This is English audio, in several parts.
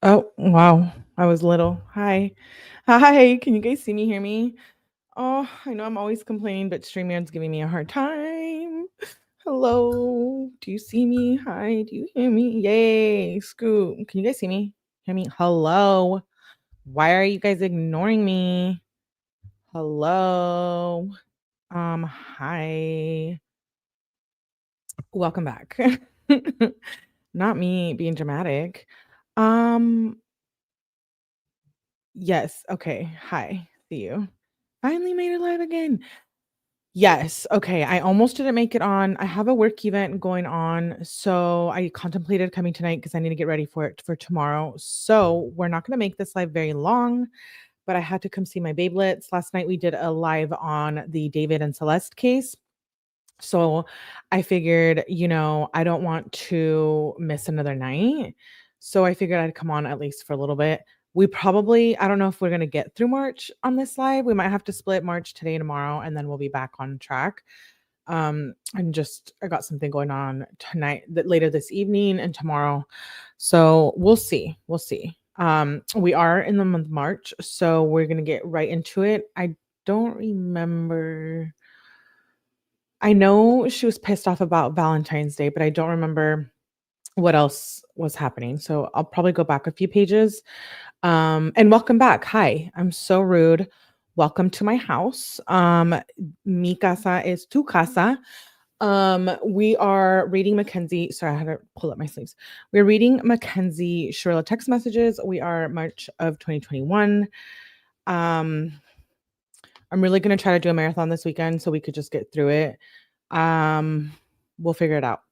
Oh, wow. I was little. Hi. Hi. Can you guys see me, hear me? Oh, I know I'm always complaining, but StreamYard's giving me a hard time. Hello. Do you see me? Hi. Do you hear me? Yay. Scoop. Can you guys see me? Hear me? Hello. Why are you guys ignoring me? Hello. Hi. Welcome back. Not me being dramatic. Um, yes. Okay. Hi. See you. Finally made it live again. Yes. Okay. I almost didn't make it on. I have a work event going on. So I contemplated coming tonight because I need to get ready for it for tomorrow. So we're not going to make this live very long, but I had to come see my babelets. Last night we did a live on the David and Celeste case. So I figured, I don't want to miss another night. So I figured I'd come on at least for a little bit. I don't know if we're going to get through March on this live. We might have to split March today and tomorrow, and then we'll be back on track. I got something going on tonight, that later this evening and tomorrow. So we'll see. We'll see. We are in the month of March, so we're going to get right into it. I don't remember. I know she was pissed off about Valentine's Day, but I don't remember what else was happening. So I'll probably go back a few pages. And welcome back. Hi, I'm so rude. Welcome to my house. Mi casa es tu casa. We are reading Mackenzie. Sorry, I had to pull up my sleeves. We're reading Mackenzie Shirilla text messages. We are March of 2021. I'm really going to try to do a marathon this weekend so we could just get through it. We'll figure it out.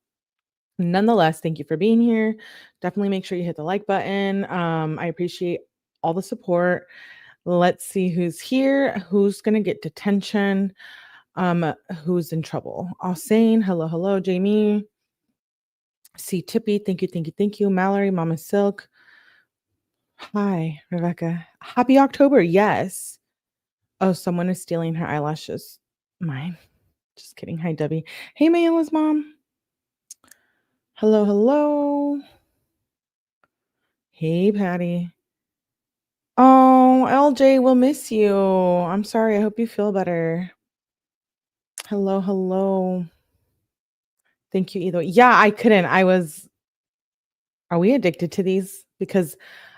Nonetheless, thank you for being here. Definitely make sure you hit the like button. I appreciate all the support. Let's see who's here, who's going to get detention, who's in trouble. Austin, hello, Jamie. C. Tippy, thank you. Mallory, Mama Silk. Hi, Rebecca. Happy October. Yes. Oh, someone is stealing her eyelashes. Mine. Just kidding. Hi, Debbie. Hey, Mayla's mom. Hello. Hey, Patty. Oh, LJ, we'll miss you. I'm sorry. I hope you feel better. Hello. Thank you, either. Yeah, I couldn't. Are we addicted to these? Because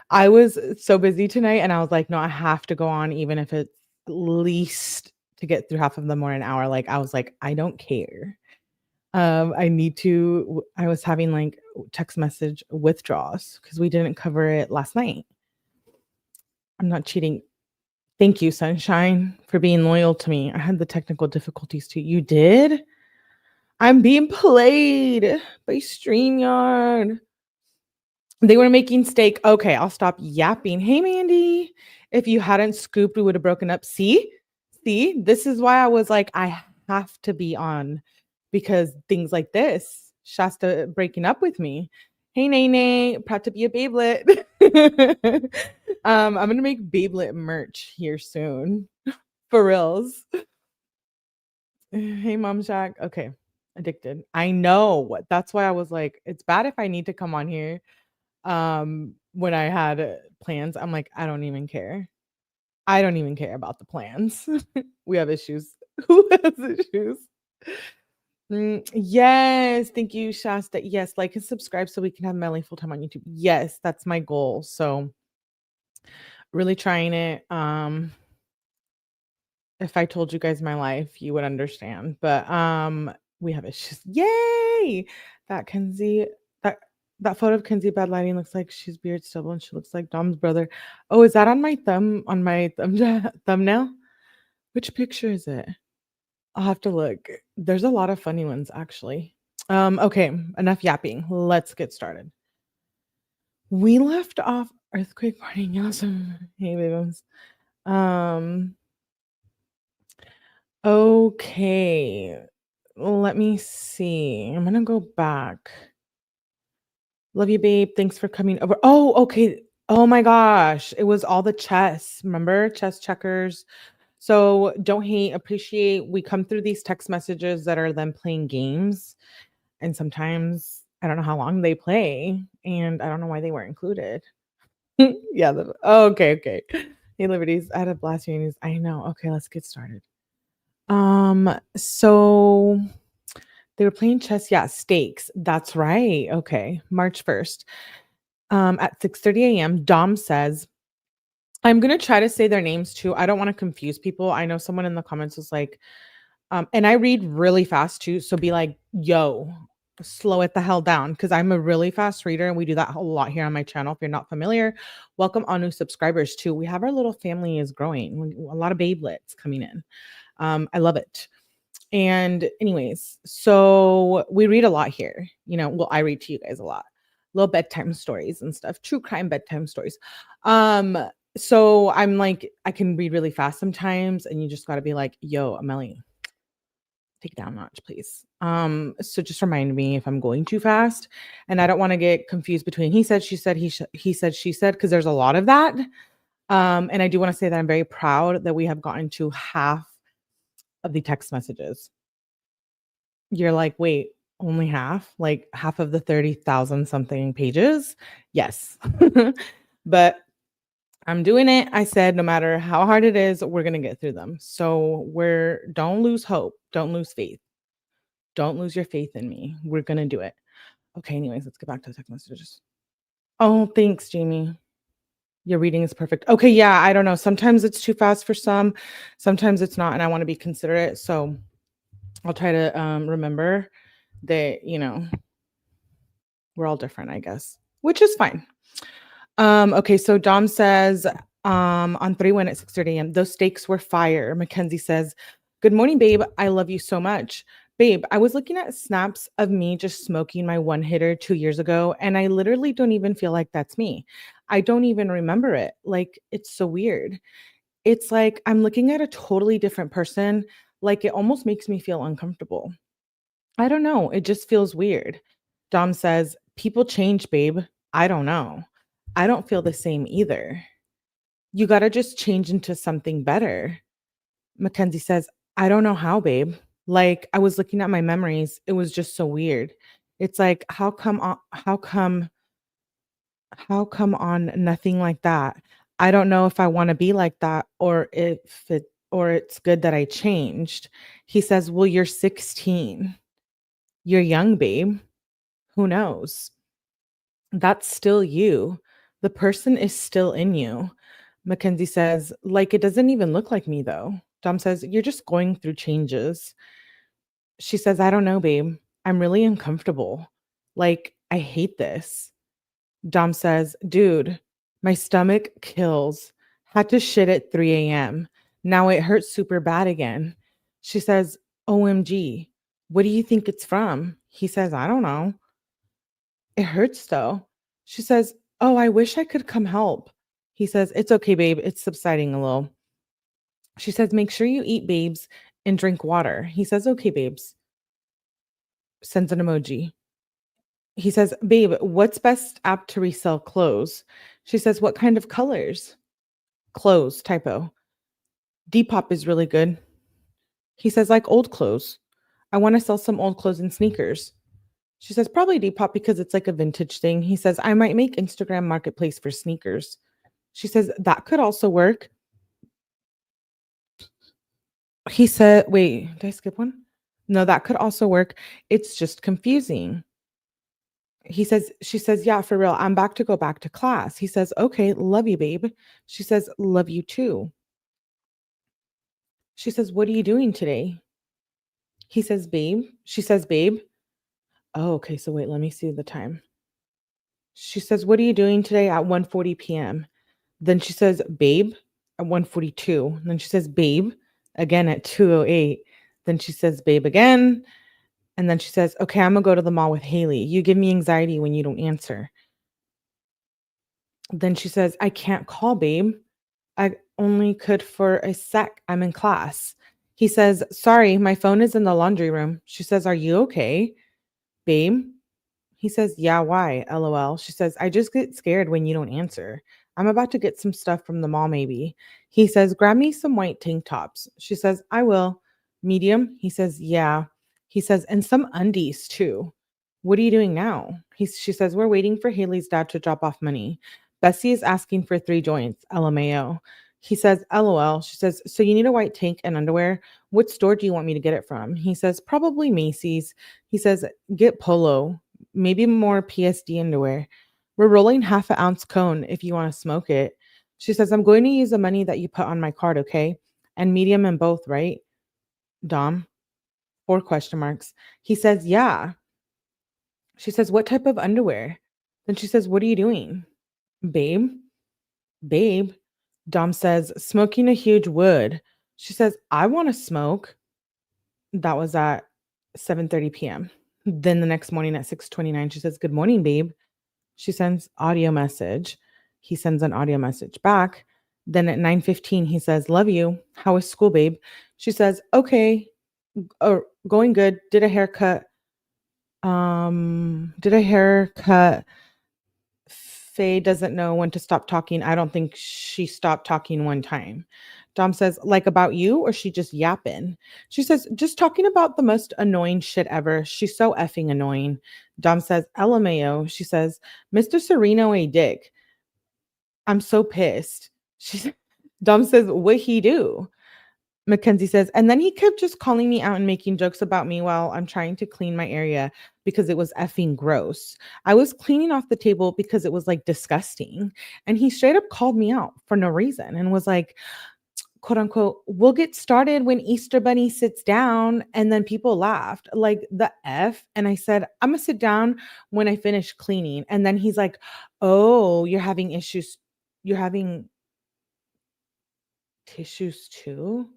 I was so busy tonight and I was like, no, I have to go on, even if it's least to get through half of them or an hour. Like, I was like, I don't care. I was having like text message withdrawals because we didn't cover it last night. I'm not cheating. Thank you, Sunshine, for being loyal to me. I had the technical difficulties too. You did? I'm being played by StreamYard. They were making steak. Okay, I'll stop yapping. Hey, Mandy. If you hadn't scooped, we would have broken up. See? This is why I was like, I have to be on because things like this, Shasta breaking up with me. Hey, Nene, proud to be a babelet. I'm gonna make babelet merch here soon. For reals. Hey, Mom Shack. Okay, addicted. I know. That's why I was like, it's bad if I need to come on here. When I had plans, I'm like, I don't even care. I don't even care about the plans. We have issues. Who has issues? Yes, thank you, Shasta. Yes, like and subscribe so we can have Melly full time on YouTube. Yes, that's my goal. So really trying it. If I told you guys my life, you would understand. But we have issues. Yay! That Kenzie, that photo of Kenzie bad lighting looks like she's beard stubble and she looks like Dom's brother. Oh, is that on my thumbnail? Which picture is it? I'll have to look. There's a lot of funny ones actually. Okay, enough yapping. Let's get started. We left off earthquake warning. Awesome. Hey, babies. Okay. Let me see. I'm gonna go back. Love you, babe. Thanks for coming over. Oh, okay. Oh my gosh. It was all the chess. Remember? Chess checkers. So don't hate, appreciate. We come through these text messages that are them playing games. And sometimes I don't know how long they play. And I don't know why they weren't included. Yeah. Oh, okay. Okay. Hey, Liberties. I had a blast your news. I know. Okay. Let's get started. So they were playing chess. Yeah. Stakes. That's right. Okay. March 1st. At 6:30 a.m., Dom says, I'm going to try to say their names too. I don't want to confuse people. I know someone in the comments was like, and I read really fast too. So be like, yo, slow it the hell down. Cause I'm a really fast reader and we do that a lot here on my channel. If you're not familiar, welcome all new subscribers too. We have our little family is growing. A lot of babelets coming in. I love it. And anyways, so we read a lot here. Well, I read to you guys a lot. Little bedtime stories and stuff, true crime bedtime stories. So I'm like, I can read really fast sometimes, and you just gotta be like, yo, Amelie, take it down a notch, please. So just remind me if I'm going too fast. And I don't want to get confused between he said, she said, he said, she said, because there's a lot of that. And I do want to say that I'm very proud that we have gotten to half of the text messages. You're like, wait, only half? Like half of the 30,000 something pages? Yes. But I'm doing it. I said, no matter how hard it is, we're going to get through them. So don't lose hope. Don't lose faith. Don't lose your faith in me. We're going to do it. Okay. Anyways, let's get back to the text messages. Oh, thanks, Jamie. Your reading is perfect. Okay. Yeah. I don't know. Sometimes it's too fast for some, sometimes it's not. And I want to be considerate. So I'll try to remember that, we're all different, I guess, which is fine. Okay, so Dom says on 3-1 at 6:30 a.m. Those steaks were fire. Mackenzie says, "Good morning, babe. I love you so much." Babe, I was looking at snaps of me just smoking my one hitter 2 years ago, and I literally don't even feel like that's me. I don't even remember it. Like, it's so weird. It's like I'm looking at a totally different person. Like, it almost makes me feel uncomfortable. I don't know. It just feels weird. Dom says, people change, babe. I don't know. I don't feel the same either. You got to just change into something better. Mackenzie says, I don't know how, babe. Like I was looking at my memories. It was just so weird. It's like, how come on nothing like that? I don't know if I want to be like that or it's good that I changed. He says, well, you're 16. You're young, babe. Who knows? That's still you. The person is still in you. Mackenzie says, like, it doesn't even look like me, though. Dom says, you're just going through changes. She says, I don't know, babe. I'm really uncomfortable. Like, I hate this. Dom says, dude, my stomach kills. Had to shit at 3 a.m. Now it hurts super bad again. She says, OMG, what do you think it's from? He says, I don't know. It hurts though. She says, oh, I wish I could come help. He says, it's okay, babe. It's subsiding a little. She says, make sure you eat, babes, and drink water. He says, okay, babes. Sends an emoji. He says, babe, what's best app to resell clothes? She says, what kind of colors? Clothes, typo. Depop is really good. He says, like old clothes. I want to sell some old clothes and sneakers. She says, probably Depop because it's like a vintage thing. He says, I might make Instagram marketplace for sneakers. She says, that could also work. He said, wait, did I skip one? No, that could also work. It's just confusing. She says, yeah, for real. I'm back to go back to class. He says, okay, love you, babe. She says, love you too. She says, what are you doing today? He says, babe. She says, babe. Oh, okay. So wait, let me see the time. She says, what are you doing today at 1:40 p.m.? Then she says, babe, at 1:42. Then she says, babe, again at 2:08. Then she says, babe, again. And then she says, okay, I'm going to go to the mall with Haley. You give me anxiety when you don't answer. Then she says, I can't call, babe. I only could for a sec. I'm in class. He says, sorry, my phone is in the laundry room. She says, are you okay, babe? He says, yeah, why? LOL. She says, I just get scared when you don't answer. I'm about to get some stuff from the mall, maybe. He says, grab me some white tank tops. She says, I will. Medium? He says, yeah. He says, and some undies too. What are you doing now? She says, we're waiting for Haley's dad to drop off money. Bessie is asking for 3 joints, LMAO. He says, LOL. She says, so you need a white tank and underwear? What store do you want me to get it from? He says, probably Macy's. He says, get Polo, maybe more PSD underwear. We're rolling half an ounce cone if you want to smoke it. She says, I'm going to use the money that you put on my card, okay? And medium in both, right? Dom, 4 question marks. He says, yeah. She says, what type of underwear? Then she says, what are you doing? Babe, babe. Dom says, smoking a huge wood. She says, I want to smoke. That was at 7:30 p.m. Then the next morning at 6:29, she says, good morning, babe. She sends audio message. He sends an audio message back. Then at 9:15, he says, love you. How was school, babe? She says, okay, going good. Did a haircut. Faye doesn't know when to stop talking. I don't think she stopped talking one time. Dom says, like about you, or she just yapping? She says, just talking about the most annoying shit ever. She's so effing annoying. Dom says, LMAO. She says, Mr. Sereno a dick. I'm so pissed. Dom says, what he do? Mackenzie says, and then he kept just calling me out and making jokes about me while I'm trying to clean my area because it was effing gross. I was cleaning off the table because it was like disgusting. And he straight up called me out for no reason and was like, quote unquote, we'll get started when Easter Bunny sits down. And then people laughed like the F. And I said, I'm going to sit down when I finish cleaning. And then he's like, oh, you're having issues. You're having tissues too?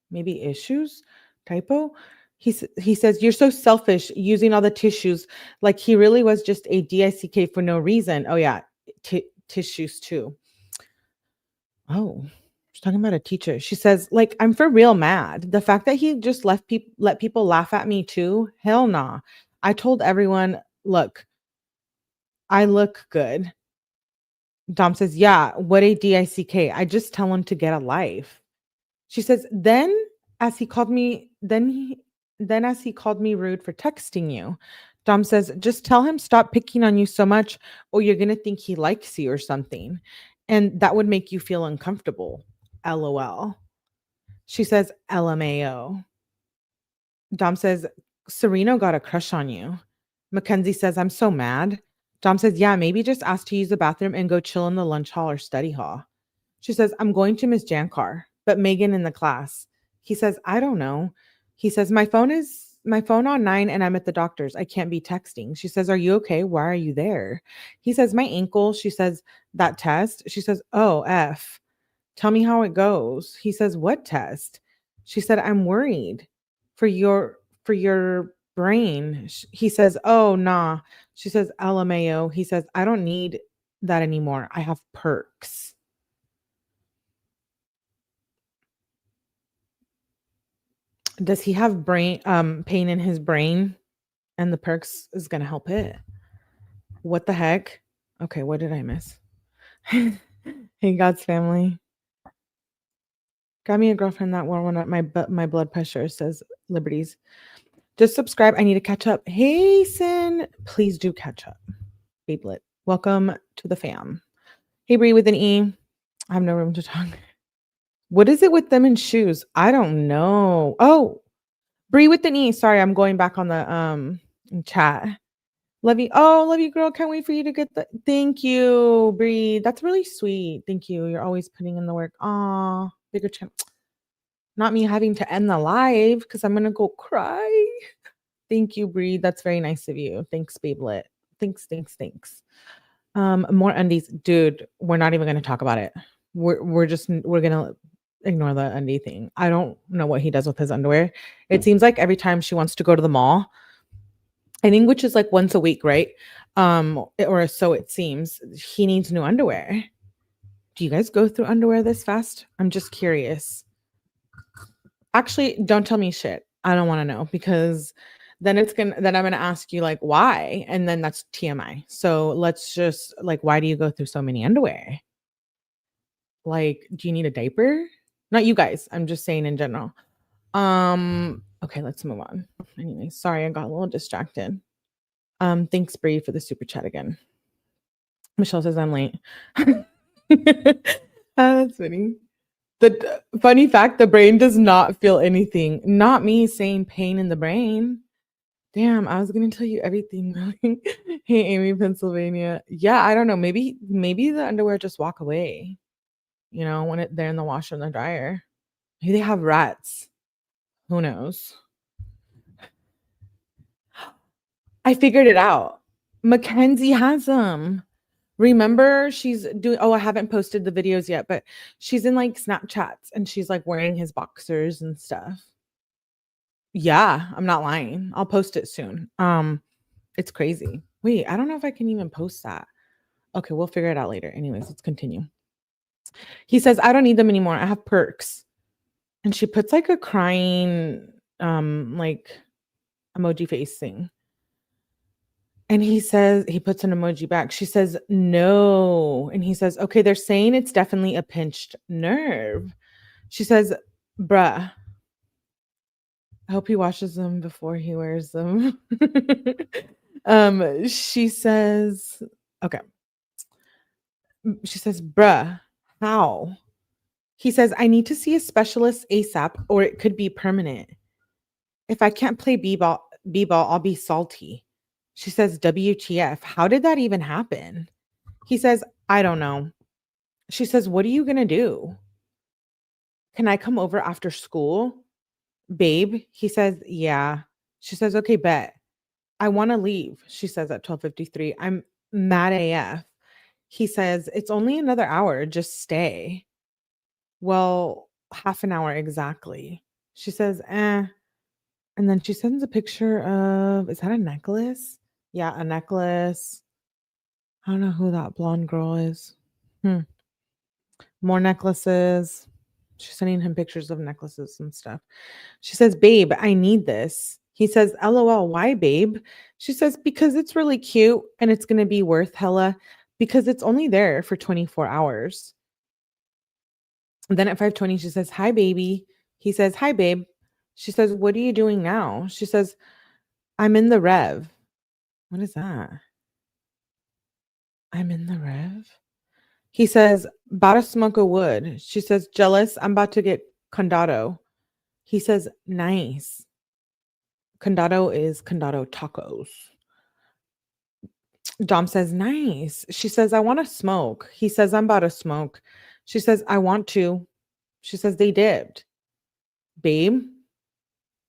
Maybe issues? Typo? He says, you're so selfish using all the tissues. Like he really was just a DICK for no reason. Oh, yeah. Tissues too. Oh, she's talking about a teacher. She says, like, I'm for real mad. The fact that he just let people laugh at me too. Hell nah. I told everyone, look, I look good. Dom says, yeah, what a DICK. I just tell him to get a life. She says, as he called me, then as he called me rude for texting you. Dom says, just tell him stop picking on you so much, or you're gonna think he likes you or something. And that would make you feel uncomfortable. LOL. She says, LMAO. Dom says, Sereno got a crush on you. Mackenzie says, I'm so mad. Dom says, yeah, maybe just ask to use the bathroom and go chill in the lunch hall or study hall. She says, I'm going to Miss Jankar, but Megan in the class. He says, I don't know. He says, my phone on 9 and I'm at the doctor's. I can't be texting. She says, are you okay? Why are you there? He says, my ankle. She says, that test. She says, oh, F. Tell me how it goes. He says, what test? She said, I'm worried for your brain. He says, oh, nah. She says, LMAO. He says, I don't need that anymore. I have perks. Does he have pain in his brain? And the perks is gonna help it. What the heck? Okay, what did I miss? Hey, God's family. Got me a girlfriend that won't up my blood pressure, says Liberties. Just subscribe. I need to catch up. Hey, Sin. Please do catch up. Babelet. Welcome to the fam. Hey, Bree with an E. I have no room to talk. What is it with them and shoes? I don't know. Oh, Bree with an E. Sorry, I'm going back on the chat. Love you. Oh, love you, girl. Can't wait for you to get the. Thank you, Bree. That's really sweet. Thank you. You're always putting in the work. Aw, bigger chance. Not me having to end the live because I'm gonna go cry. Thank you, Bree. That's very nice of you. Thanks, Babelet. Thanks. More undies, dude. We're not even gonna talk about it. We're gonna ignore the undie thing. I don't know what he does with his underwear. It seems like every time she wants to go to the mall, I think, which is like once a week, right? Or so it seems, he needs new underwear. Do you guys go through underwear this fast? I'm just curious. Actually, don't tell me shit. I don't want to know because then I'm gonna ask you like why, and then that's TMI. So let's just like, why do you go through so many underwear? Like, do you need a diaper? Not you guys. I'm just saying in general. Okay, let's move on. Anyway, sorry, I got a little distracted. Thanks, Bree, for the super chat again. Michelle says I'm late. That's funny. The funny fact, the brain does not feel anything. Not me saying pain in the brain. Damn, I was gonna tell you everything. Hey, Amy, Pennsylvania. Yeah, I don't know. Maybe the underwear just walk away. You know, when they're in the washer and the dryer. Maybe they have rats. Who knows? I figured it out. Mackenzie has them. Remember, she's doing, I haven't posted the videos yet, but she's in like Snapchats and she's like wearing his boxers and stuff. Yeah, I'm not lying. I'll post it soon. It's crazy. Wait, I don't know if I can even post that. Okay, we'll figure it out later. Anyways, let's continue. He says, I don't need them anymore. I have perks. And she puts like a crying like emoji face thing. And he says, he puts an emoji back. She says, no. And he says, okay, they're saying it's definitely a pinched nerve. She says, bruh, I hope he washes them before he wears them. She says, okay. She says, bruh, how? He says, I need to see a specialist ASAP or it could be permanent. If I can't play b-ball, I'll be salty. She says, WTF, how did that even happen? He says, I don't know. She says, what are you going to do? Can I come over after school? Babe, he says, yeah. She says, okay, bet. I want to leave, she says at 12:53. I'm mad AF. He says, it's only another hour. Just stay. Well, half an hour exactly. She says, eh. And then she sends a picture of, is that a necklace? Yeah, a necklace. I don't know who that blonde girl is. More necklaces. She's sending him pictures of necklaces and stuff. She says, babe, I need this. He says, LOL, why, babe? She says, because it's really cute and it's going to be worth hella because it's only there for 24 hours. And then at 5:20, she says, hi, baby. He says, hi, babe. She says, what are you doing now? She says, I'm in the Rev. What is that? I'm in the Rev. He says, about to smoke a wood. She says, jealous. I'm about to get condado. He says, nice. Condado is condado tacos. Dom says, nice. She says, I want to smoke. He says, I'm about to smoke. She says, I want to. She says, they dipped. Babe,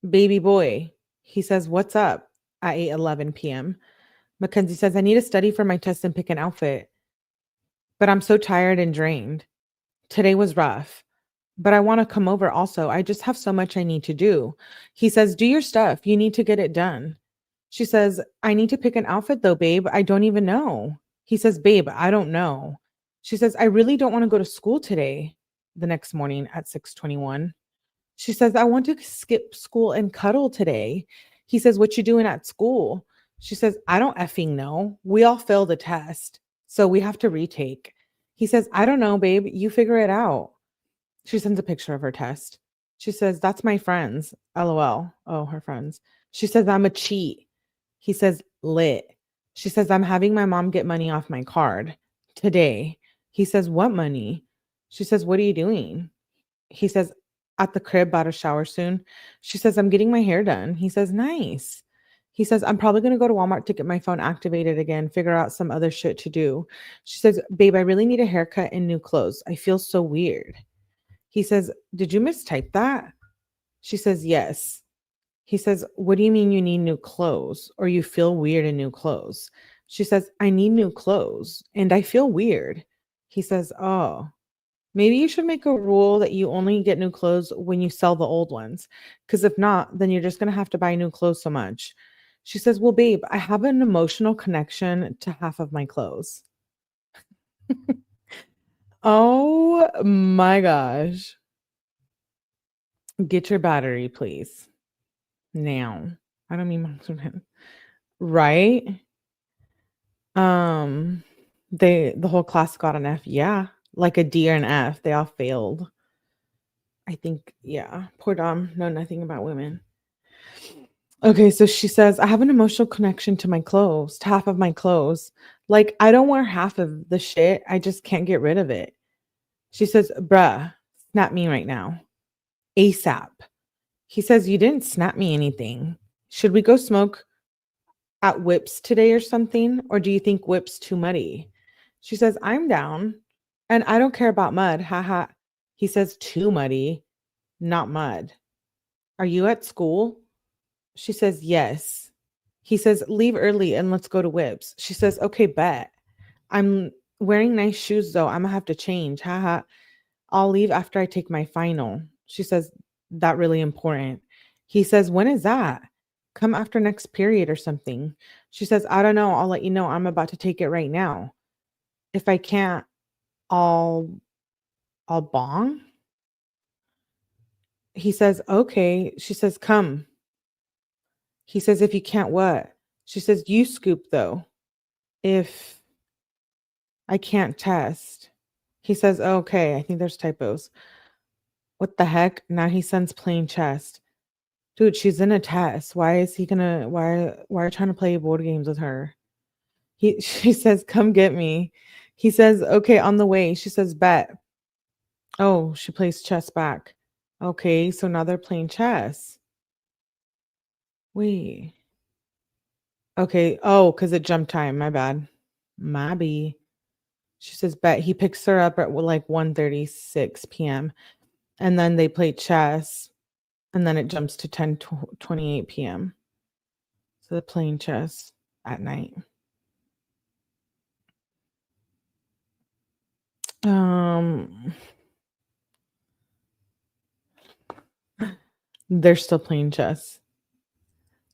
baby boy. He says, what's up at 8:11 p.m. Mackenzie says, I need to study for my test and pick an outfit. But I'm so tired and drained. Today was rough. But I want to come over also. I just have so much I need to do. He says, do your stuff. You need to get it done. She says, I need to pick an outfit though, babe. I don't even know. He says, babe, I don't know. She says, I really don't want to go to school today. The next morning at 6:21. She says, I want to skip school and cuddle today. He says, what you doing at school? She says, I don't effing know. We all failed the test, so we have to retake. He says, I don't know, babe. You figure it out. She sends a picture of her test. She says, that's my friends. LOL. Oh, her friends. She says, I'm a cheat. He says, lit. She says, I'm having my mom get money off my card today. He says, what money? She says, what are you doing? He says, at the crib, about to shower soon. She says, I'm getting my hair done. He says, nice. He says, I'm probably going to go to Walmart to get my phone activated again, figure out some other shit to do. She says, babe, I really need a haircut and new clothes. I feel so weird. He says, did you mistype that? She says, yes. He says, what do you mean you need new clothes or you feel weird in new clothes? She says, I need new clothes and I feel weird. He says, oh, maybe you should make a rule that you only get new clothes when you sell the old ones. Because if not, then you're just going to have to buy new clothes so much. She says, well, babe, I have an emotional connection to half of my clothes. Oh my gosh. Get your battery, please. Now. I don't mean right? The whole class got an F. Yeah. Like a D or an F. They all failed. I think, yeah. Poor Dom. Know nothing about women. Okay, so she says, I have an emotional connection to my clothes, to half of my clothes. Like, I don't wear half of the shit. I just can't get rid of it. She says, bruh, snap me right now. ASAP. He says, you didn't snap me anything. Should we go smoke at Whips today or something? Or do you think Whips too muddy? She says, I'm down. And I don't care about mud. Haha. He says, too muddy, not mud. Are you at school? She says, yes. He says, leave early and let's go to Whips. She says, okay, bet. I'm wearing nice shoes though. I'm gonna have to change. Haha. I'll leave after I take my final. She says, that really important. He says, when is that? Come after next period or something. She says, I don't know. I'll let you know. I'm about to take it right now. If I can't, I'll I'll bong. He says, okay. She says, come. He says, if you can't, what? She says, you scoop though. If I can't test. He says, okay. I think there's typos. What the heck? Now he sends plain chest. Dude, she's in a test. Why is he gonna why are you trying to play board games with her? She says, come get me. He says, okay, on the way. She says, bet. Oh, she plays chess back. Okay, so now they're playing chess. Wait. Okay. Oh, because it jumped time. My bad. Maybe. She says, bet. He picks her up at like 1:36 p.m. And then they play chess. And then it jumps to 10:28 p.m. So they're playing chess at night. They're still playing chess.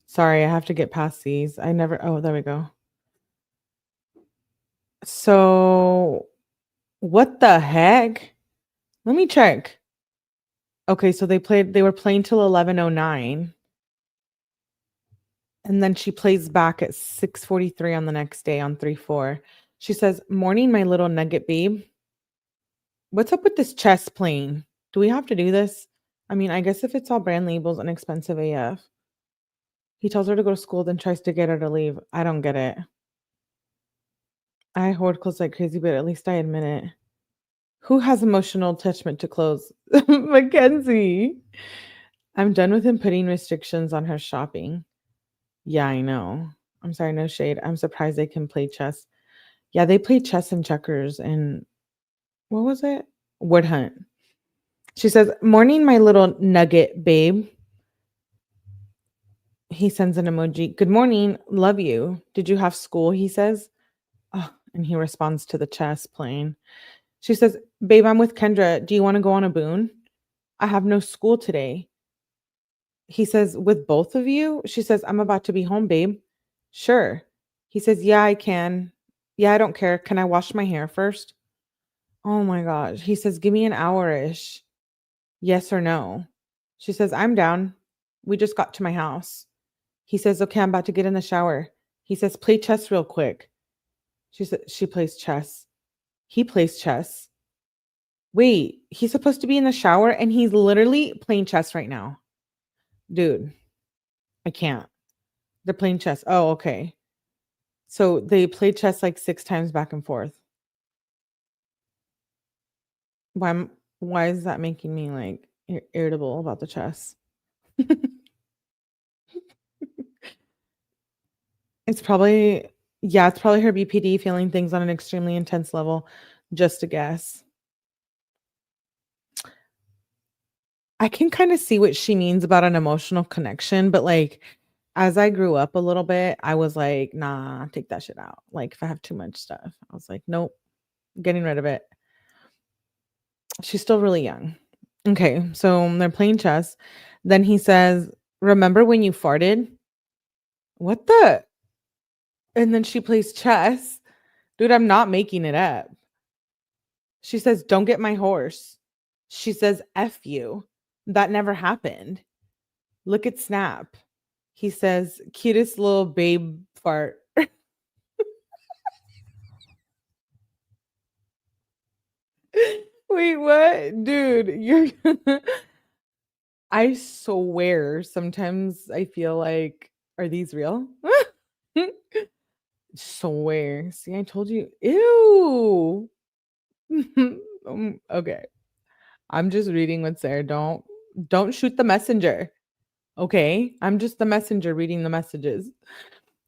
Sorry, I have to get past these. Oh, there we go. So what the heck? Let me check. Okay, so they were playing till 11:09. And then she plays back at 6:43 on the next day on 3/4. She says, morning, my little nugget babe. What's up with this chess playing? Do we have to do this? I mean, I guess if it's all brand labels and expensive AF. He tells her to go to school, then tries to get her to leave. I don't get it. I hoard clothes like crazy, but at least I admit it. Who has emotional attachment to clothes? Mackenzie. I'm done with him putting restrictions on her shopping. Yeah, I know. I'm sorry, no shade. I'm surprised they can play chess. Yeah, they play chess and checkers and what was it? Wood hunt. She says, morning, my little nugget babe. He sends an emoji. Good morning. Love you. Did you have school? He says. Oh, and he responds to the chess playing. She says, babe, I'm with Kendra. Do you want to go on a boon? I have no school today. He says, with both of you? She says, I'm about to be home, babe. Sure. He says, yeah, I can. Yeah, I don't care. Can I wash my hair first? Oh my gosh. He says, give me an hour-ish. Yes or no? She says, I'm down. We just got to my house. He says, okay, I'm about to get in the shower. He says, play chess real quick. She said, she plays chess. He plays chess. Wait, he's supposed to be in the shower and he's literally playing chess right now. Dude, I can't. They're playing chess. Oh, okay. So they play chess like 6 times back and forth. Why is that making me like irritable about the chess? It's probably her BPD feeling things on an extremely intense level. Just a guess. I can kind of see what she means about an emotional connection, but like as I grew up a little bit, I was like, nah, take that shit out. Like if I have too much stuff, I was like, nope, getting rid of it. She's still really young. Okay, so they're playing chess. Then he says, remember when you farted? What the? And then she plays chess. Dude, I'm not making it up. She says, don't get my horse. She says, F you. That never happened. Look at Snap. He says, cutest little babe fart. Wait, what? Dude, you're I swear sometimes I feel like, are these real? Swear. See, I told you. Ew. Okay. I'm just reading what's there. Don't shoot the messenger. Okay? I'm just the messenger reading the messages.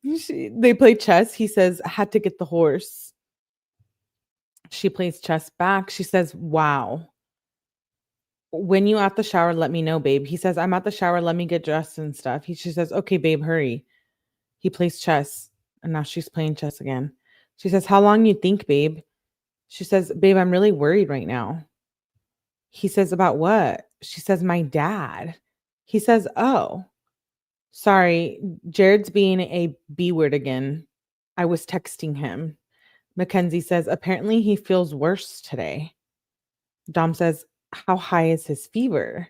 They play chess. He says, had to get the horse. She plays chess back. She says, wow. When you at the shower, let me know, babe. He says, I'm at the shower. Let me get dressed and stuff. She says, okay, babe, hurry. He plays chess. And now she's playing chess again. She says, how long you think, babe? She says, babe, I'm really worried right now. He says, about what? She says, my dad. He says, oh, sorry. Jared's being a B word again. I was texting him. Mackenzie says, apparently he feels worse today. Dom says, how high is his fever?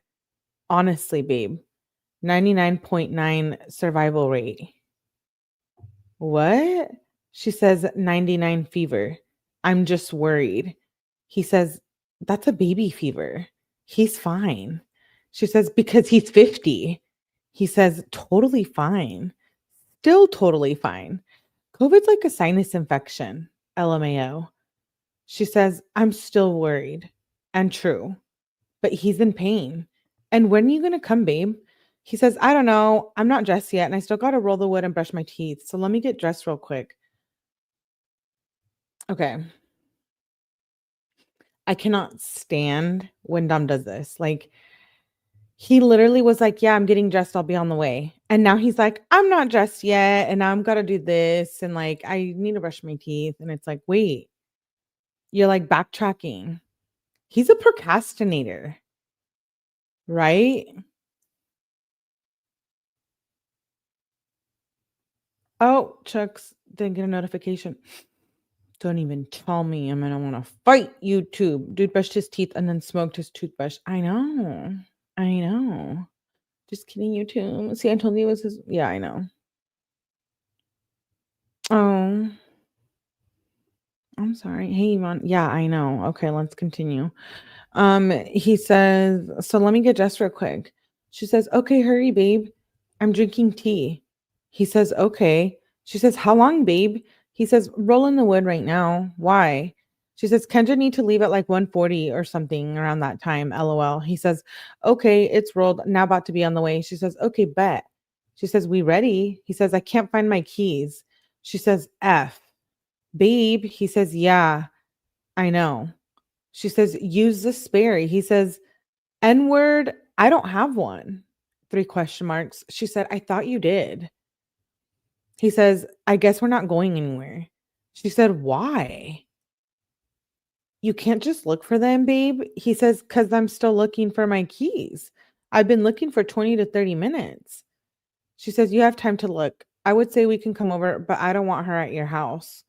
Honestly, babe, 99.9 survival rate. What? She says, 99 fever. I'm just worried. He says, that's a baby fever. He's fine. She says, because he's 50. He says, totally fine. Still totally fine. COVID's like a sinus infection. LMAO. She says, I'm still worried. And true. But he's in pain. And when are you going to come, babe? He says, I don't know. I'm not dressed yet. And I still got to roll the wood and brush my teeth. So let me get dressed real quick. Okay. I cannot stand when Dom does this. Like, he literally was like, yeah, I'm getting dressed. I'll be on the way. And now he's like, I'm not dressed yet. And now I'm got to do this. And like, I need to brush my teeth. And it's like, wait, you're like backtracking. He's a procrastinator, right? Oh, Chuck's didn't get a notification. Don't even tell me. I'm gonna want to fight YouTube. Dude brushed his teeth and then smoked his toothbrush. I know. I know. Just kidding, YouTube. See, I told you it was his. Yeah, I know. Oh, I'm sorry. Hey, Yvonne. Yeah, I know. Okay, let's continue. He says, so let me get dressed real quick. She says, okay, hurry, babe. I'm drinking tea. He says, okay. She says, how long, babe? He says, roll in the wood right now. Why? She says, Kendra need to leave at like 1:40 or something around that time. LOL. He says, okay, it's rolled. Now about to be on the way. She says, okay, bet. She says, we ready? He says, I can't find my keys. She says, F. Babe. He says, yeah, I know. She says, use the Sperry. He says, N-word, I don't have one. 3 question marks. She said, I thought you did. He says, I guess we're not going anywhere. She said, why? You can't just look for them, babe. He says, because I'm still looking for my keys. I've been looking for 20 to 30 minutes. She says, you have time to look. I would say we can come over, but I don't want her at your house.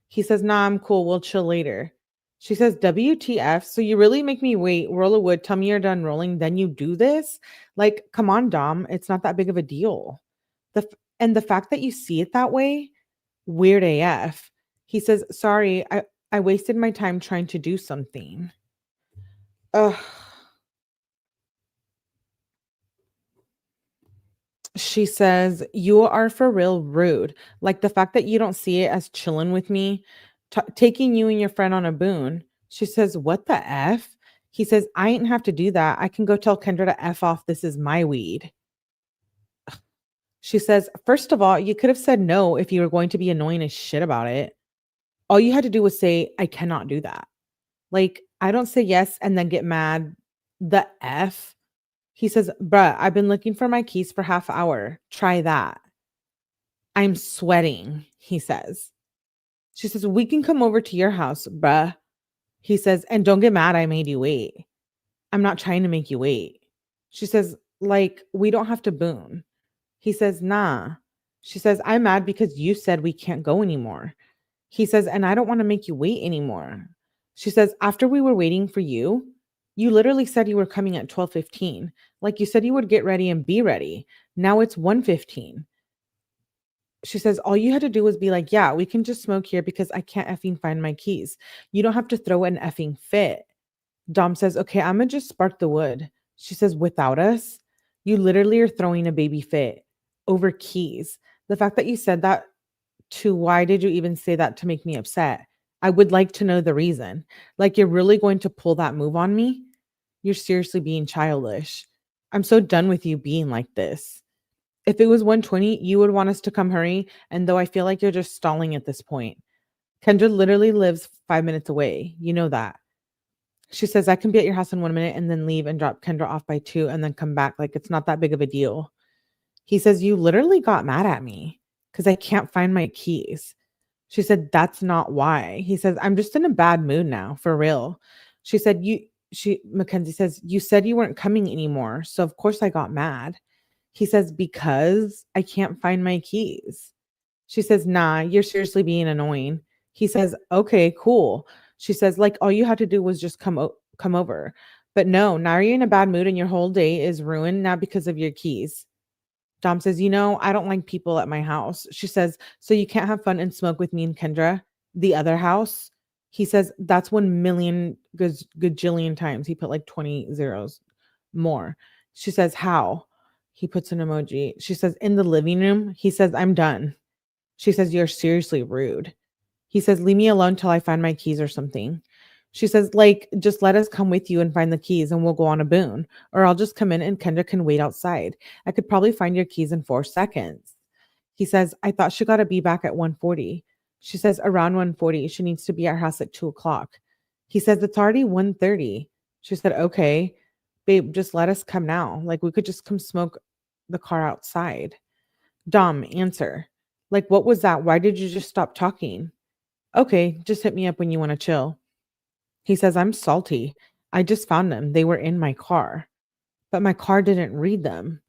He says, nah, I'm cool. We'll chill later. She says, WTF? So you really make me wait, roll a wood, tell me you're done rolling, then you do this? Like, come on, Dom. It's not that big of a deal. And the fact that you see it that way, weird AF. He says, sorry, I wasted my time trying to do something. Ugh. She says, you are for real rude. Like the fact that you don't see it as chilling with me, taking you and your friend on a boon. She says, what the F? He says, I ain't have to do that. I can go tell Kendra to F off. This is my weed. She says, first of all, you could have said no if you were going to be annoying as shit about it. All you had to do was say, I cannot do that. Like, I don't say yes and then get mad. The F? He says, bruh, I've been looking for my keys for half hour. Try that. I'm sweating, he says. She says, we can come over to your house, bruh. He says, and don't get mad I made you wait. I'm not trying to make you wait. She says, like, we don't have to boon. He says, nah. She says, I'm mad because you said we can't go anymore. He says, and I don't want to make you wait anymore. She says, after we were waiting for you, you literally said you were coming at 12:15. Like you said you would get ready and be ready. Now it's 1:15. She says, all you had to do was be like, yeah, we can just smoke here because I can't effing find my keys. You don't have to throw an effing fit. Dom says, okay, I'm going to just spark the wood. She says, without us, you literally are throwing a baby fit over keys. The fact that you said that to why did you even say that to make me upset? I would like to know the reason. Like, you're really going to pull that move on me? You're seriously being childish. I'm so done with you being like this. If it was 1:20, you would want us to come hurry. And though I feel like you're just stalling at this point. Kendra literally lives 5 minutes away. You know that. She says, I can be at your house in 1 minute and then leave and drop Kendra off by 2 and then come back. Like, it's not that big of a deal. He says, you literally got mad at me because I can't find my keys. She said, that's not why. He says, I'm just in a bad mood now, for real. She said, Mackenzie says, you said you weren't coming anymore. So of course I got mad. He says, because I can't find my keys. She says, nah, you're seriously being annoying. He says, okay, cool. She says, like, all you had to do was just come over. But no, now you're in a bad mood and your whole day is ruined now because of your keys. Dom says, I don't like people at my house. She says, so you can't have fun and smoke with me and Kendra, the other house? He says, that's 1,000,000 gajillion times. He put like 20 zeros more. She says, how? He puts an emoji. She says, in the living room. He says, I'm done. She says, you're seriously rude. He says, leave me alone till I find my keys or something. She says, like, just let us come with you and find the keys and we'll go on a boon. Or I'll just come in and Kendra can wait outside. I could probably find your keys in 4 seconds. He says, I thought she got to be back at 1:40. She says, around 1:40, she needs to be at our house at 2 o'clock. He says, it's already 1:30. She said, okay, babe, just let us come now. Like, we could just come smoke the car outside. Dom, answer. Like, what was that? Why did you just stop talking? Okay, just hit me up when you want to chill. He says, I'm salty. I just found them. They were in my car, but my car didn't read them.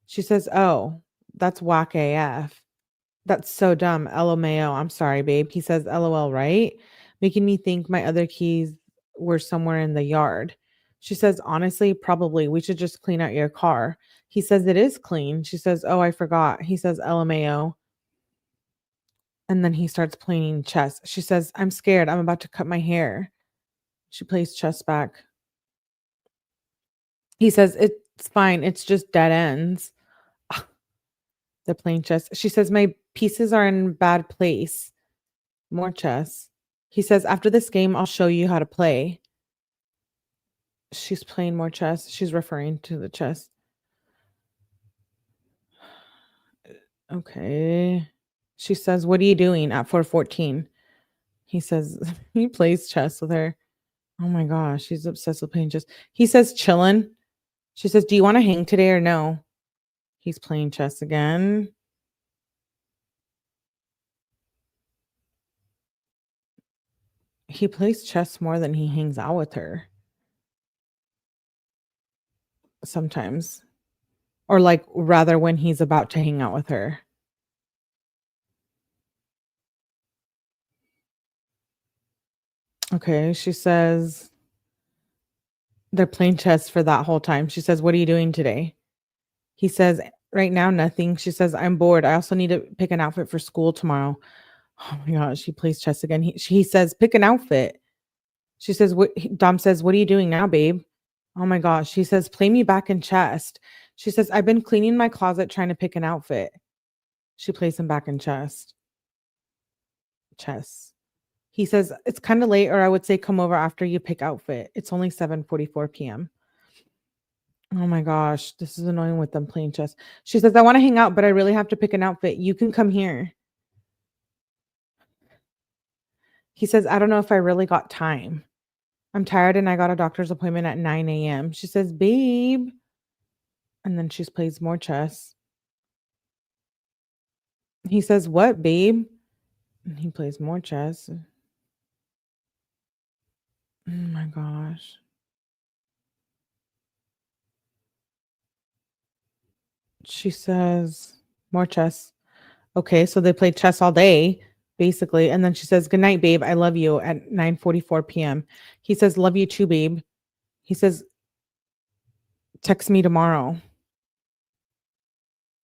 She says, oh, that's whack AF. That's so dumb. LMAO. I'm sorry, babe. He says, LOL, right? Making me think my other keys were somewhere in the yard. She says, honestly, probably. We should just clean out your car. He says, it is clean. She says, oh, I forgot. He says, LMAO. And then he starts playing chess. She says, I'm scared. I'm about to cut my hair. She plays chess back. He says, it's fine. It's just dead ends. They're playing chess. She says, my pieces are in a bad place. More chess. He says, after this game, I'll show you how to play. She's playing more chess. She's referring to the chess. Okay. She says, what are you doing at 4:14? He says, he plays chess with her. Oh my gosh, she's obsessed with playing chess. He says, chillin'. She says, do you want to hang today or no? He's playing chess again. He plays chess more than he hangs out with her. Sometimes. Or like, rather when he's about to hang out with her. Okay, she says, they're playing chess for that whole time. She says, what are you doing today? He says, right now, nothing. She says, I'm bored. I also need to pick an outfit for school tomorrow. Oh my gosh, she plays chess again. He says, pick an outfit. She says, Dom says, what are you doing now, babe? Oh my gosh. She says, play me back in chess. She says, I've been cleaning my closet trying to pick an outfit. She plays him back in chess. He says, it's kind of late, or I would say come over after you pick outfit. It's only 7:44 p.m. Oh my gosh, this is annoying with them playing chess. She says, I want to hang out, but I really have to pick an outfit. You can come here. He says, I don't know if I really got time. I'm tired and I got a doctor's appointment at 9 a.m. She says, babe. And then she plays more chess. He says, what, babe? And he plays more chess. Oh my gosh. She says, more chess. Okay, so they play chess all day, basically. And then she says, good night, babe. I love you at 9:44 p.m. He says, love you too, babe. He says, text me tomorrow.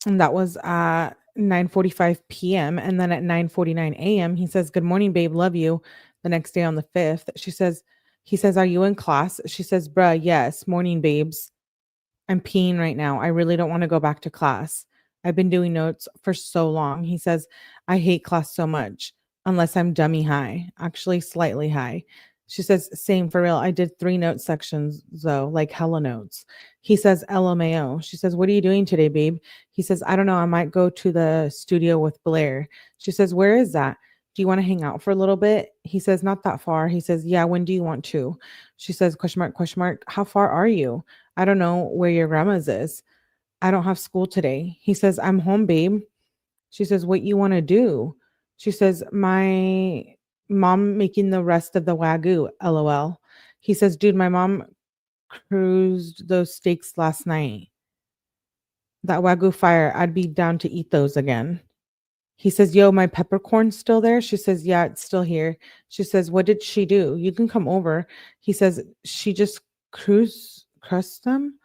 And that was at 9:45 p.m. And then at 9:49 a.m., he says, good morning, babe. Love you. The next day on the 5th, he says, are you in class? She says, bruh, yes. Morning, babes. I'm peeing right now. I really don't want to go back to class. I've been doing notes for so long. He says, I hate class so much unless I'm dummy high, actually slightly high. She says, same for real. I did 3 note sections though, like hella notes. He says, LMAO. She says, what are you doing today, babe? He says, I don't know. I might go to the studio with Blair. She says, where is that? Do you want to hang out for a little bit? He says, not that far. He says, yeah, when do you want to? She says, question mark, question mark. How far are you? I don't know where your grandma's is. I don't have school today. He says, I'm home, babe. She says, what you want to do? She says, my mom making the rest of the Wagyu, LOL. He says, dude, my mom cruised those steaks last night. That Wagyu fire, I'd be down to eat those again. He says, yo, my peppercorn's still there? She says, yeah, it's still here. She says, what did she do? You can come over. He says, she just crushed them.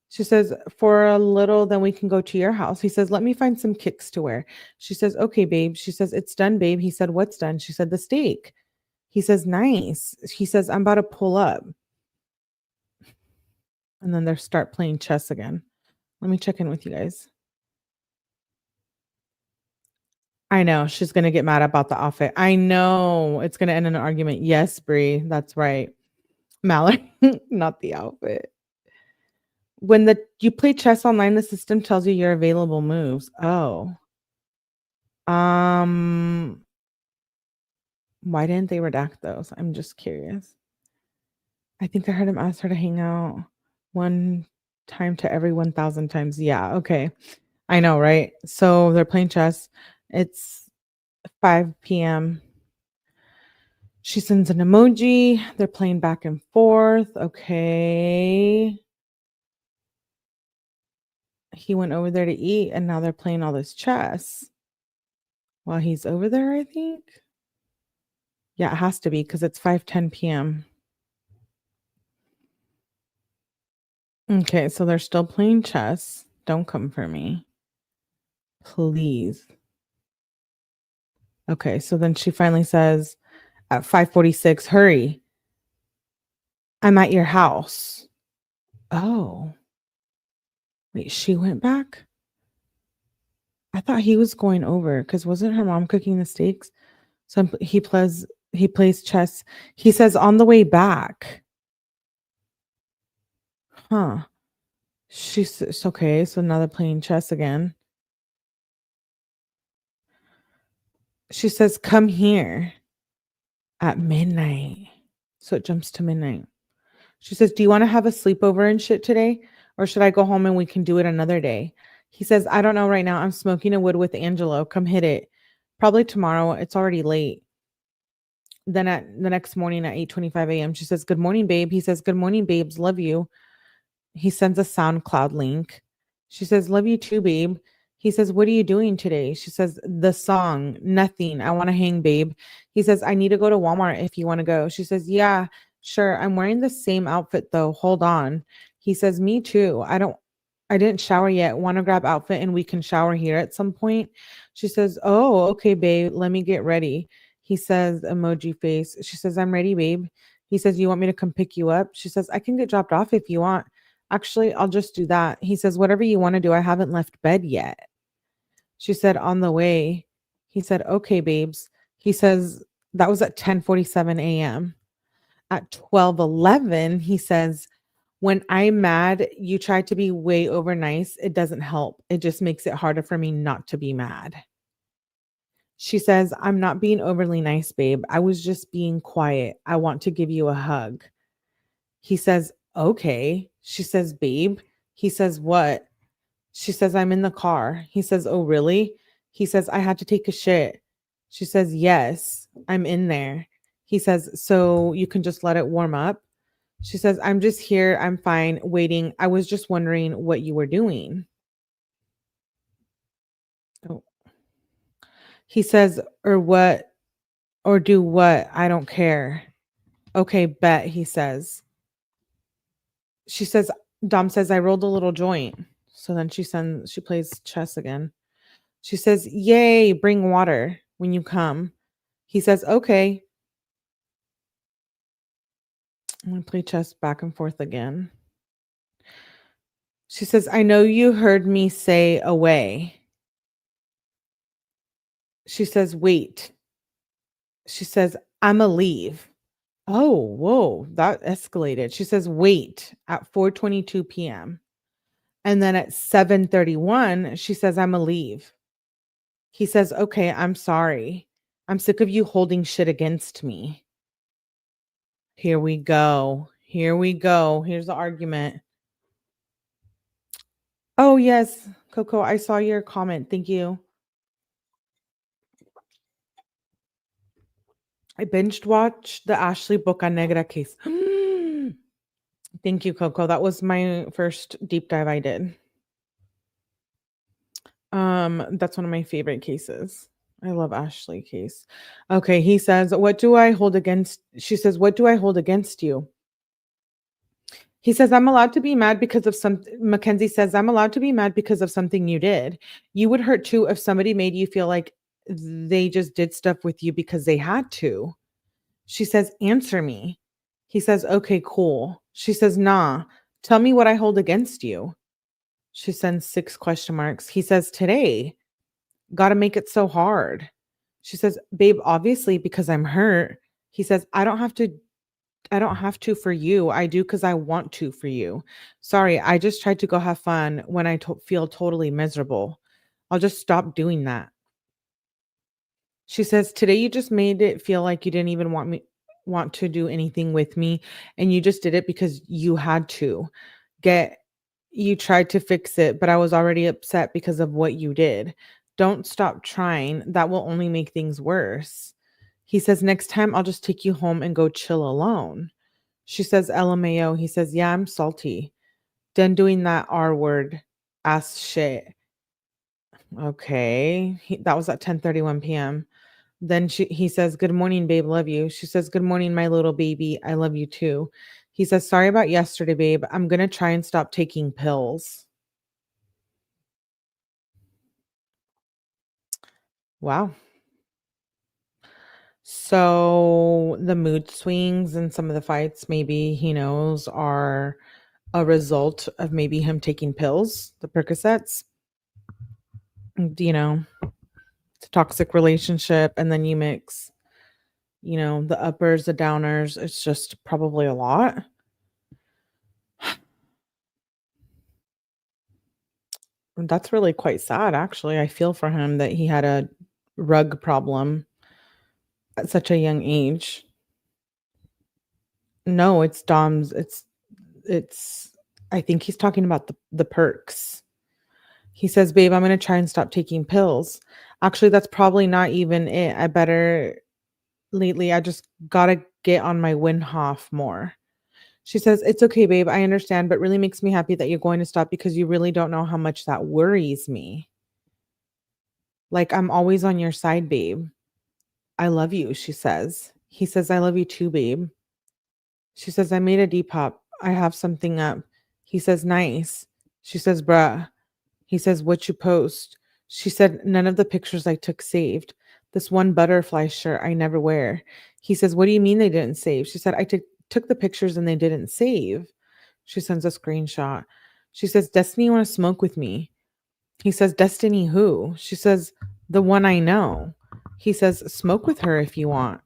She says, for a little, then we can go to your house. He says, let me find some kicks to wear. She says, okay, babe. She says, it's done, babe. He said, what's done? She said, the steak. He says, nice. He says, I'm about to pull up. And then they start playing chess again. Let me check in with you guys. I know she's going to get mad about the outfit. I know it's going to end in an argument. Yes, Bree, that's right. Mallory, not the outfit. When you play chess online, the system tells you your available moves. Oh. Why didn't they redact those? I'm just curious. I think I heard him ask her to hang out one time to every 1,000 times. Yeah, okay. I know, right? So they're playing chess. It's 5 p.m. She sends an emoji. They're playing back and forth. Okay. He went over there to eat, and now they're playing all this chess while he's over there, I think. Yeah, it has to be because it's 5:10 p.m. Okay, so they're still playing chess. Don't come for me. Please. Okay, so then she finally says at 5:46, hurry. I'm at your house. Oh. Wait, she went back? I thought he was going over because wasn't her mom cooking the steaks? So he plays chess. He says on the way back. Huh. She's okay. So now they're playing chess again. She says, come here at midnight. So it jumps to midnight. She says, do you want to have a sleepover and shit today? Or should I go home and we can do it another day? He says, I don't know right now. I'm smoking a wood with Angelo. Come hit it. Probably tomorrow. It's already late. Then at the next morning at 8:25 a.m., she says, good morning, babe. He says, good morning, babes. Love you. He sends a SoundCloud link. She says, love you too, babe. He says, what are you doing today? She says, the song, nothing. I want to hang, babe. He says, I need to go to Walmart if you want to go. She says, yeah, sure. I'm wearing the same outfit though. Hold on. He says, me too. I didn't shower yet. Want to grab outfit and we can shower here at some point. She says, oh, okay, babe. Let me get ready. He says, emoji face. She says, I'm ready, babe. He says, you want me to come pick you up? She says, I can get dropped off if you want. Actually, I'll just do that. He says, whatever you want to do. I haven't left bed yet. She said, on the way. He said, okay, babes. He says, that was at 10:47 a.m. At 12:11, he says, when I'm mad, you try to be way over nice. It doesn't help. It just makes it harder for me not to be mad. She says, I'm not being overly nice, babe. I was just being quiet. I want to give you a hug. He says, okay. She says, babe. He says, what? She says, I'm in the car. He says, oh, really? He says, I had to take a shit. She says, yes, I'm in there. He says, so you can just let it warm up? She says, I'm just here. I'm fine, waiting. I was just wondering what you were doing. Oh. He says, or what? Or do what? I don't care. Okay, bet, he says. She says, Dom says, I rolled a little joint. So then she plays chess again. She says, yay, bring water when you come. He says, okay. I'm going to play chess back and forth again. She says, I know you heard me say away. She says, wait. She says, I'ma leave. Oh, whoa, that escalated. She says, wait at 4:22 p.m. And then at 7:31, she says, I'ma leave. He says, okay, I'm sorry. I'm sick of you holding shit against me. Here we go. Here we go. Here's the argument. Oh, yes, Coco, I saw your comment. Thank you. I binged watched the Ashley Boca Negra case. Thank you, Coco. That was my first deep dive I did. That's one of my favorite cases. I love Ashley case. Okay, he says, "What do I hold against?" She says, "What do I hold against you?" He says, "I'm allowed to be mad because of some." Mackenzie says, "I'm allowed to be mad because of something you did. You would hurt too if somebody made you feel like they just did stuff with you because they had to." She says, "Answer me." He says, "Okay, cool." She says, "Nah, tell me what I hold against you." She sends 6 question marks. He says, "Today, gotta make it so hard." She says, "Babe, obviously because I'm hurt." He says, I don't have to for you. I do because I want to for you. Sorry, I just tried to go have fun when feel totally miserable. I'll just stop doing that." She says, "Today you just made it feel like you didn't even want to do anything with me, and you just did it because you had to. Get You tried to fix it, but I was already upset because of what you did. Don't stop trying. That will only make things worse." He says, "Next time I'll just take you home and go chill alone." She says, "LMAO." He says, "Yeah, I'm salty. Done doing that R word ass shit." Okay. That was at 10:31 p.m. Then he says, "Good morning, babe. Love you." She says, "Good morning, my little baby. I love you too." He says, "Sorry about yesterday, babe. I'm going to try and stop taking pills." Wow. So the mood swings and some of the fights, maybe he knows, are a result of maybe him taking pills, the Percocets. You know, it's a toxic relationship. And then you mix, the uppers, the downers. It's just probably a lot. That's really quite sad, actually. I feel for him that he had a rug problem at such a young age. No, it's Dom's. It's. I think he's talking about the perks. He says, "Babe, I'm gonna try and stop taking pills." Actually, that's probably not even it. I better lately. I just gotta get on my Winhoff more. She says, "It's okay, babe. I understand, but really makes me happy that you're going to stop because you really don't know how much that worries me. Like I'm always on your side, babe. I love you," she says. He says, "I love you too, babe." She says, "I made a Depop. I have something up." He says, "Nice." She says, "Bruh." He says, "What you post?" She said, "None of the pictures I took saved. This one butterfly shirt I never wear." He says, "What do you mean they didn't save?" She said, "I took the pictures and they didn't save." She sends a screenshot. She says, "Destiny want to smoke with me." He says, "Destiny who?" She says, "The one I know." He says, "Smoke with her if you want."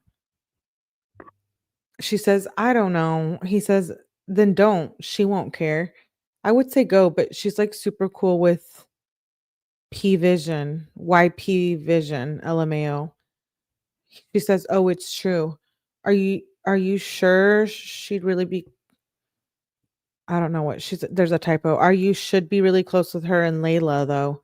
She says, "I don't know." He says, "Then don't. She won't care." I would say go, but she's like super cool with P Vision, YP Vision, LMAO. She says, "Oh, it's true." Are you sure she'd really be I don't know what there's a typo. "Are you should be really close with her and Layla though."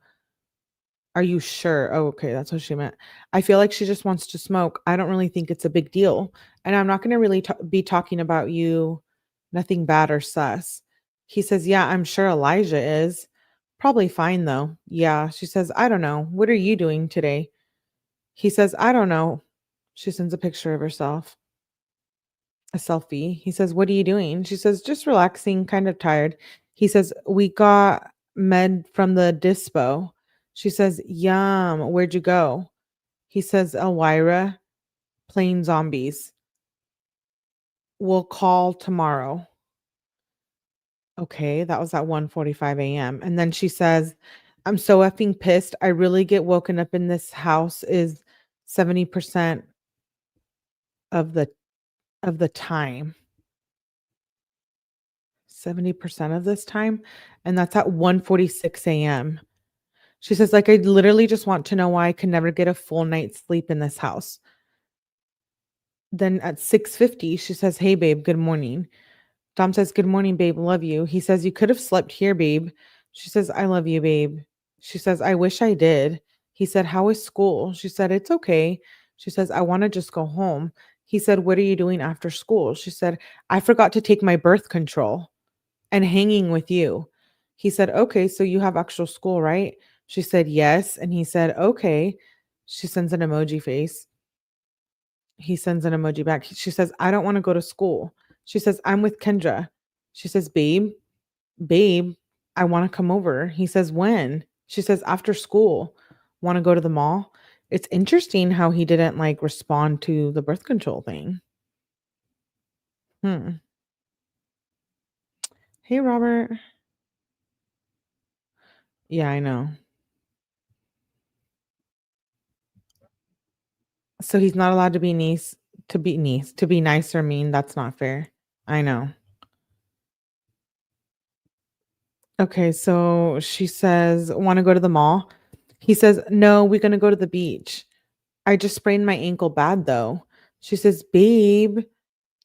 Are you sure? Oh, okay, that's what she meant. "I feel like she just wants to smoke. I don't really think it's a big deal. And I'm not going to really be talking about you. Nothing bad or sus." He says, "Yeah, I'm sure Elijah is. Probably fine though." Yeah. She says, "I don't know. What are you doing today?" He says, "I don't know." She sends a picture of herself, a selfie. He says, "What are you doing?" She says, "Just relaxing, kind of tired." He says, "We got med from the dispo." She says, "Yum. Where'd you go?" He says, "Elvira, playing zombies. We'll call tomorrow." Okay, that was at 1:45 AM. And then she says, "I'm so effing pissed. I really get woken up in this house is 70% of the time. 70% of this time." And that's at 1:46 AM. She says, "Like, I literally just want to know why I can never get a full night's sleep in this house." Then at 6:50, she says, "Hey, babe, good morning." Dom says, "Good morning, babe. Love you." He says, "You could have slept here, babe." She says, "I love you, babe." She says, "I wish I did." He said, "How is school?" She said, "It's okay." She says, "I want to just go home." He said, "What are you doing after school?" She said, "I forgot to take my birth control and hanging with you." He said, "Okay, so you have actual school, right?" She said, "Yes." And he said, "Okay." She sends an emoji face. He sends an emoji back. She says, "I don't want to go to school." She says, "I'm with Kendra." She says, "Babe, I want to come over." He says, "When?" She says, "After school. Want to go to the mall?" It's interesting how he didn't like respond to the birth control thing. Hmm. Hey, Robert. Yeah, I know. So he's not allowed to be to be nice or mean. That's not fair. I know. Okay, so she says, "Want to go to the mall?" He says, "No, we're going to go to the beach. I just sprained my ankle bad though." She says, "Babe,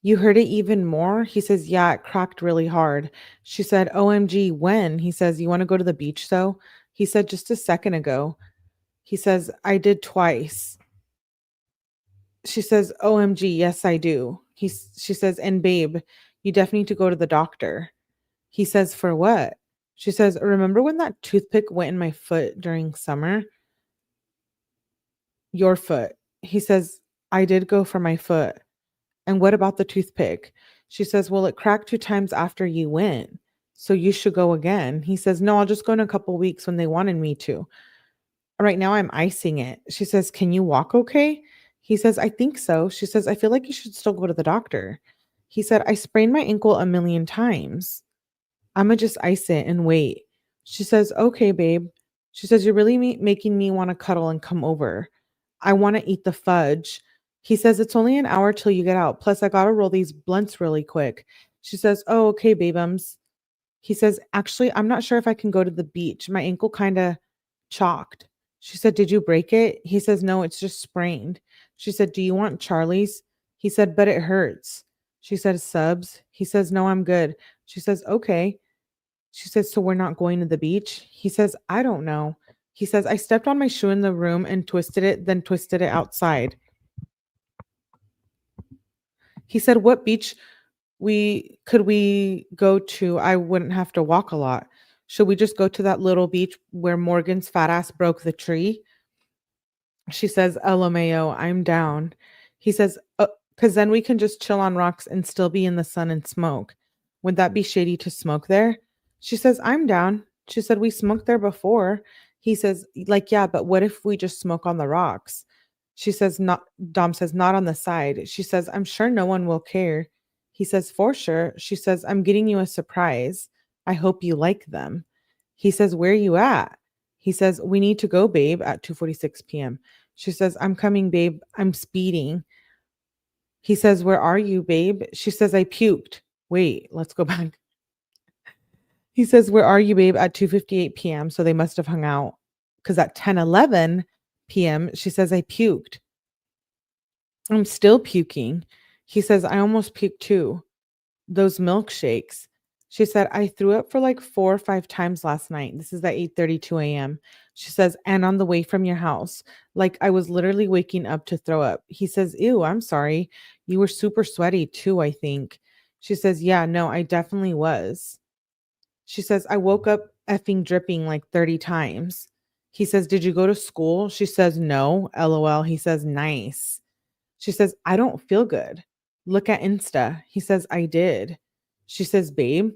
you hurt it even more?" He says, "Yeah, it cracked really hard." She said, "OMG, when?" He says, "You want to go to the beach though?" He said, "Just a second ago." He says, "I did twice." She says, "OMG, yes, I do." She says, "And babe, you definitely need to go to the doctor." He says, "For what?" She says, "Remember when that toothpick went in my foot during summer?" Your foot. He says, "I did go for my foot." "And what about the toothpick?" She says, "Well, it cracked 2 times after you went, so you should go again." He says, "No, I'll just go in a couple weeks when they wanted me to. Right now I'm icing it." She says, "Can you walk okay?" He says, "I think so." She says, "I feel like you should still go to the doctor." He said, "I sprained my ankle a million times. Imma just ice it and wait." She says, "Okay, babe." She says, "You're really making me wanna cuddle and come over. I wanna eat the fudge." He says, "It's only an hour till you get out. Plus, I gotta roll these blunts really quick." She says, "Oh, okay, babeums." He says, "Actually, I'm not sure if I can go to the beach. My ankle kinda chalked." She said, "Did you break it?" He says, "No, it's just sprained." She said, "Do you want Charlie's?" He said, "But it hurts." She said, "Subs?" He says, "No, I'm good." She says, "Okay." She says, "So we're not going to the beach?" He says, "I don't know." He says, "I stepped on my shoe in the room and twisted it, then twisted it outside." He said, "What beach we go to? I wouldn't have to walk a lot. Should we just go to that little beach where Morgan's fat ass broke the tree?" She says, "LMAO, I'm down." He says, "'Cause then we can just chill on rocks and still be in the sun and smoke. Would that be shady to smoke there?" She says, "I'm down." She said, "We smoked there before." He says, like, "Yeah, but what if we just smoke on the rocks?" She says, "Not." Dom says, "Not on the side." She says, "I'm sure no one will care." He says, "For sure." She says, "I'm getting you a surprise. I hope you like them." He says, "Where you at?" He says, "We need to go, babe," at 2:46 p.m. She says, "I'm coming, babe. I'm speeding." He says, "Where are you, babe?" She says, "I puked." Wait, let's go back. He says, "Where are you, babe?" at 2:58 p.m. So they must have hung out because at 10:11 p.m., she says, "I puked. I'm still puking." He says, "I almost puked too. Those milkshakes." She said, "I threw up for like 4 or 5 times last night." This is at 8:32 AM. She says, "And on the way from your house. Like I was literally waking up to throw up." He says, "Ew, I'm sorry. You were super sweaty too, I think." She says, "Yeah, no, I definitely was." She says, "I woke up effing dripping like 30 times." He says, "Did you go to school?" She says, "No, LOL." He says, "Nice." She says, "I don't feel good. Look at Insta." He says, "I did." She says, "Babe."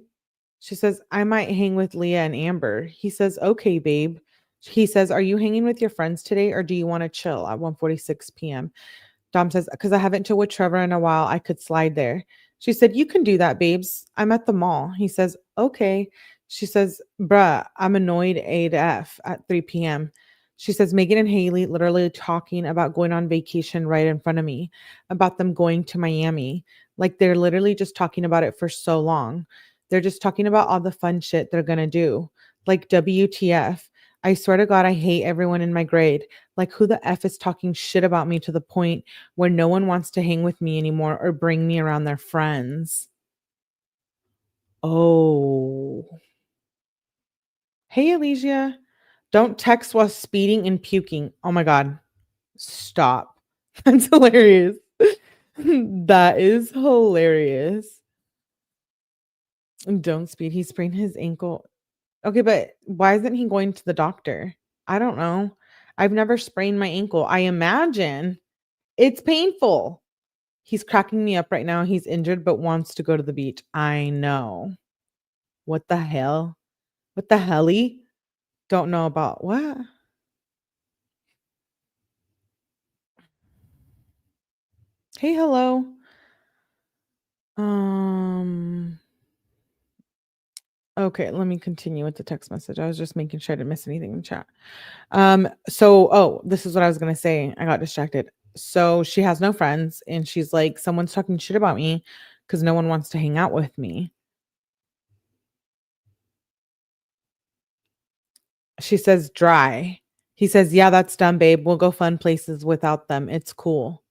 She says, "I might hang with Leah and Amber." He says, "Okay, babe." He says, "Are you hanging with your friends today or do you want to chill?" at 1:46 p.m. Dom says, "Because I haven't chilled with Trevor in a while. I could slide there." She said, "You can do that, babes. I'm at the mall." He says, "Okay." She says, "Bruh, I'm annoyed AF at 3 p.m." She says, "Megan and Haley literally talking about going on vacation right in front of me, about them going to Miami. Like they're literally just talking about it for so long. They're just talking about all the fun shit they're gonna do. Like WTF. I swear to God, I hate everyone in my grade. Like who the F is talking shit about me to the point where no one wants to hang with me anymore or bring me around their friends." Oh. Hey, Alicia. Don't text while speeding and puking. Oh my God. Stop. That's hilarious. That is hilarious. Don't speed. He sprained his ankle. Okay, but why isn't he going to the doctor? I don't know. I've never sprained my ankle. I imagine it's painful. He's cracking me up right now. He's injured but wants to go to the beach. I know. What the hell? What the helly? Don't know about what? Hey, hello. Um, okay, let me continue with the text message. I was just making sure I didn't miss anything in chat. This is what I was gonna say. I got distracted. So she has no friends, and she's like, someone's talking shit about me because no one wants to hang out with me. She says, dry. He says, yeah, that's dumb, babe. We'll go fun places without them. It's cool.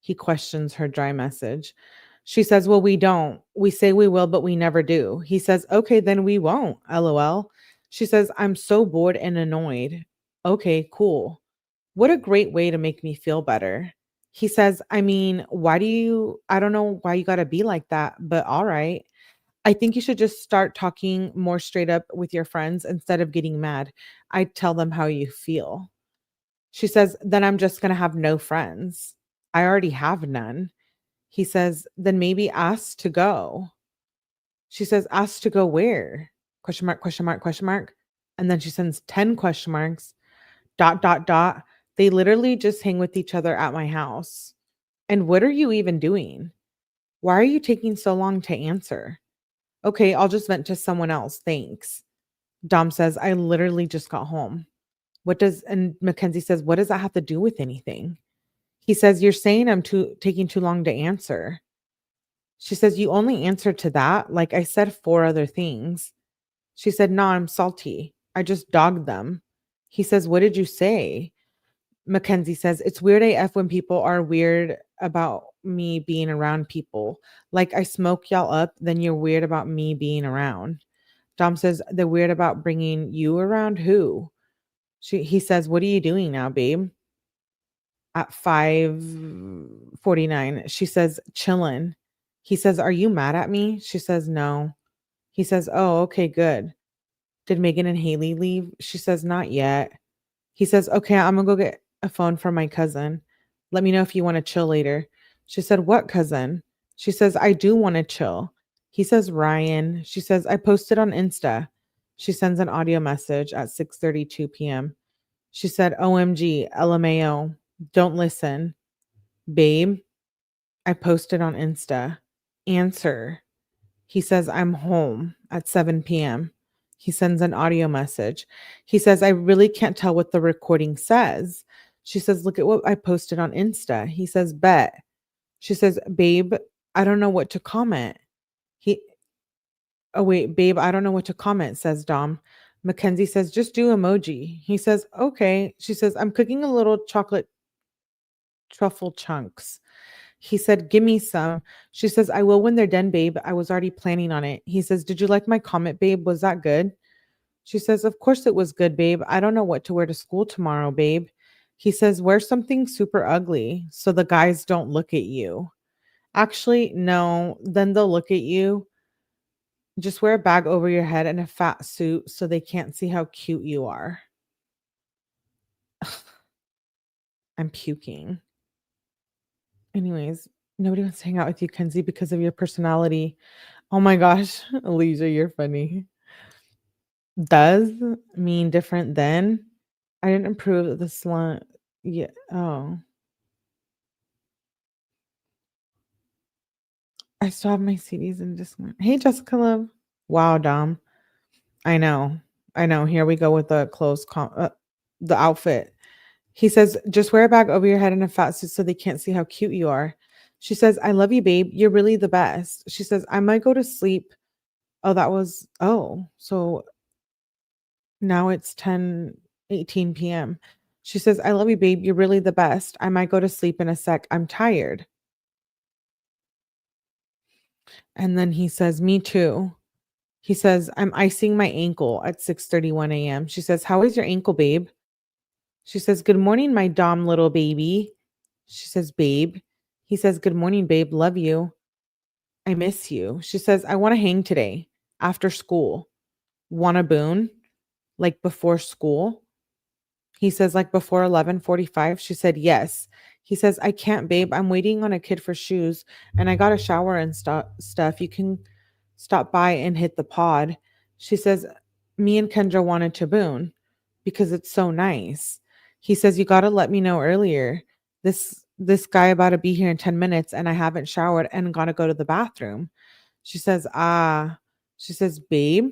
He questions her dry message. She says, well, we don't. We say we will, but we never do. He says, okay, then we won't. LOL. She says, I'm so bored and annoyed. Okay, cool. What a great way to make me feel better. He says, I mean, I don't know why you got to be like that, but all right. I think you should just start talking more straight up with your friends instead of getting mad. I tell them how you feel. She says, then I'm just going to have no friends. I already have none. He says, then maybe ask to go. She says, ask to go where? Question mark, question mark, question mark. And then she sends 10 question marks, dot, dot, dot. They literally just hang with each other at my house. And what are you even doing? Why are you taking so long to answer? Okay, I'll just vent to someone else. Thanks. Dom says, I literally just got home. And Mackenzie says, what does that have to do with anything? He says, you're saying I'm taking too long to answer. She says, you only answered to that. Like I said, 4 other things. She said, no, I'm salty. I just dogged them. He says, what did you say? Mackenzie says, it's weird AF when people are weird about me being around people. Like I smoke y'all up, then you're weird about me being around. Dom says, they're weird about bringing you around who? He says, what are you doing now, babe? At 5:49, she says, chillin'. He says, are you mad at me? She says, no. He says, oh, okay, good. Did Megan and Haley leave? She says, not yet. He says, okay, I'm gonna go get a phone from my cousin. Let me know if you want to chill later. She said, what cousin? She says, I do want to chill. He says, Ryan. She says, I posted on Insta. She sends an audio message at 6:32 p.m. She said, OMG, LMAO. Don't listen. Babe, I posted on Insta. Answer. He says, I'm home at 7 p.m. He sends an audio message. He says, I really can't tell what the recording says. She says, look at what I posted on Insta. He says, bet. She says, babe, I don't know what to comment. He, oh, wait, babe, I don't know what to comment, says Dom. Mackenzie says, just do emoji. He says, okay. She says, I'm cooking a little chocolate truffle chunks. He said, give me some. She says, I will when they're done, babe. I was already planning on it. He says, did you like my comment, babe? Was that good? She says, of course it was good, babe. I don't know what to wear to school tomorrow, babe. He says, wear something super ugly so the guys don't look at you. Actually, no, then they'll look at you. Just wear a bag over your head and a fat suit so they can't see how cute you are. I'm puking. Anyways, nobody wants to hang out with you, Kenzie, because of your personality. Oh my gosh, Alicia, you're funny. Does mean different than? I didn't approve the slut. Yeah. Oh. I still have my CDs in Discord. Hey, Jessica Love. Wow, Dom. I know. I know. Here we go with the the outfit. He says, just wear a bag over your head and a fat suit so they can't see how cute you are. She says, I love you, babe. You're really the best. She says, I might go to sleep. So now it's 10:18 p.m. She says, I love you, babe. You're really the best. I might go to sleep in a sec. I'm tired. And then he says, me too. He says, I'm icing my ankle at 6:31 a.m. She says, how is your ankle, babe? She says, good morning, my Dom little baby. She says, babe. He says, good morning, babe. Love you. I miss you. She says, I want to hang today after school. Want a boon? Like before school? He says, like before 11:45. She said, yes. He says, I can't, babe. I'm waiting on a kid for shoes and I got a shower and stuff. You can stop by and hit the pod. She says, me and Kendra wanted to boon because it's so nice. He says, you got to let me know earlier. This guy about to be here in 10 minutes and I haven't showered and got to go to the bathroom. She says, she says, babe.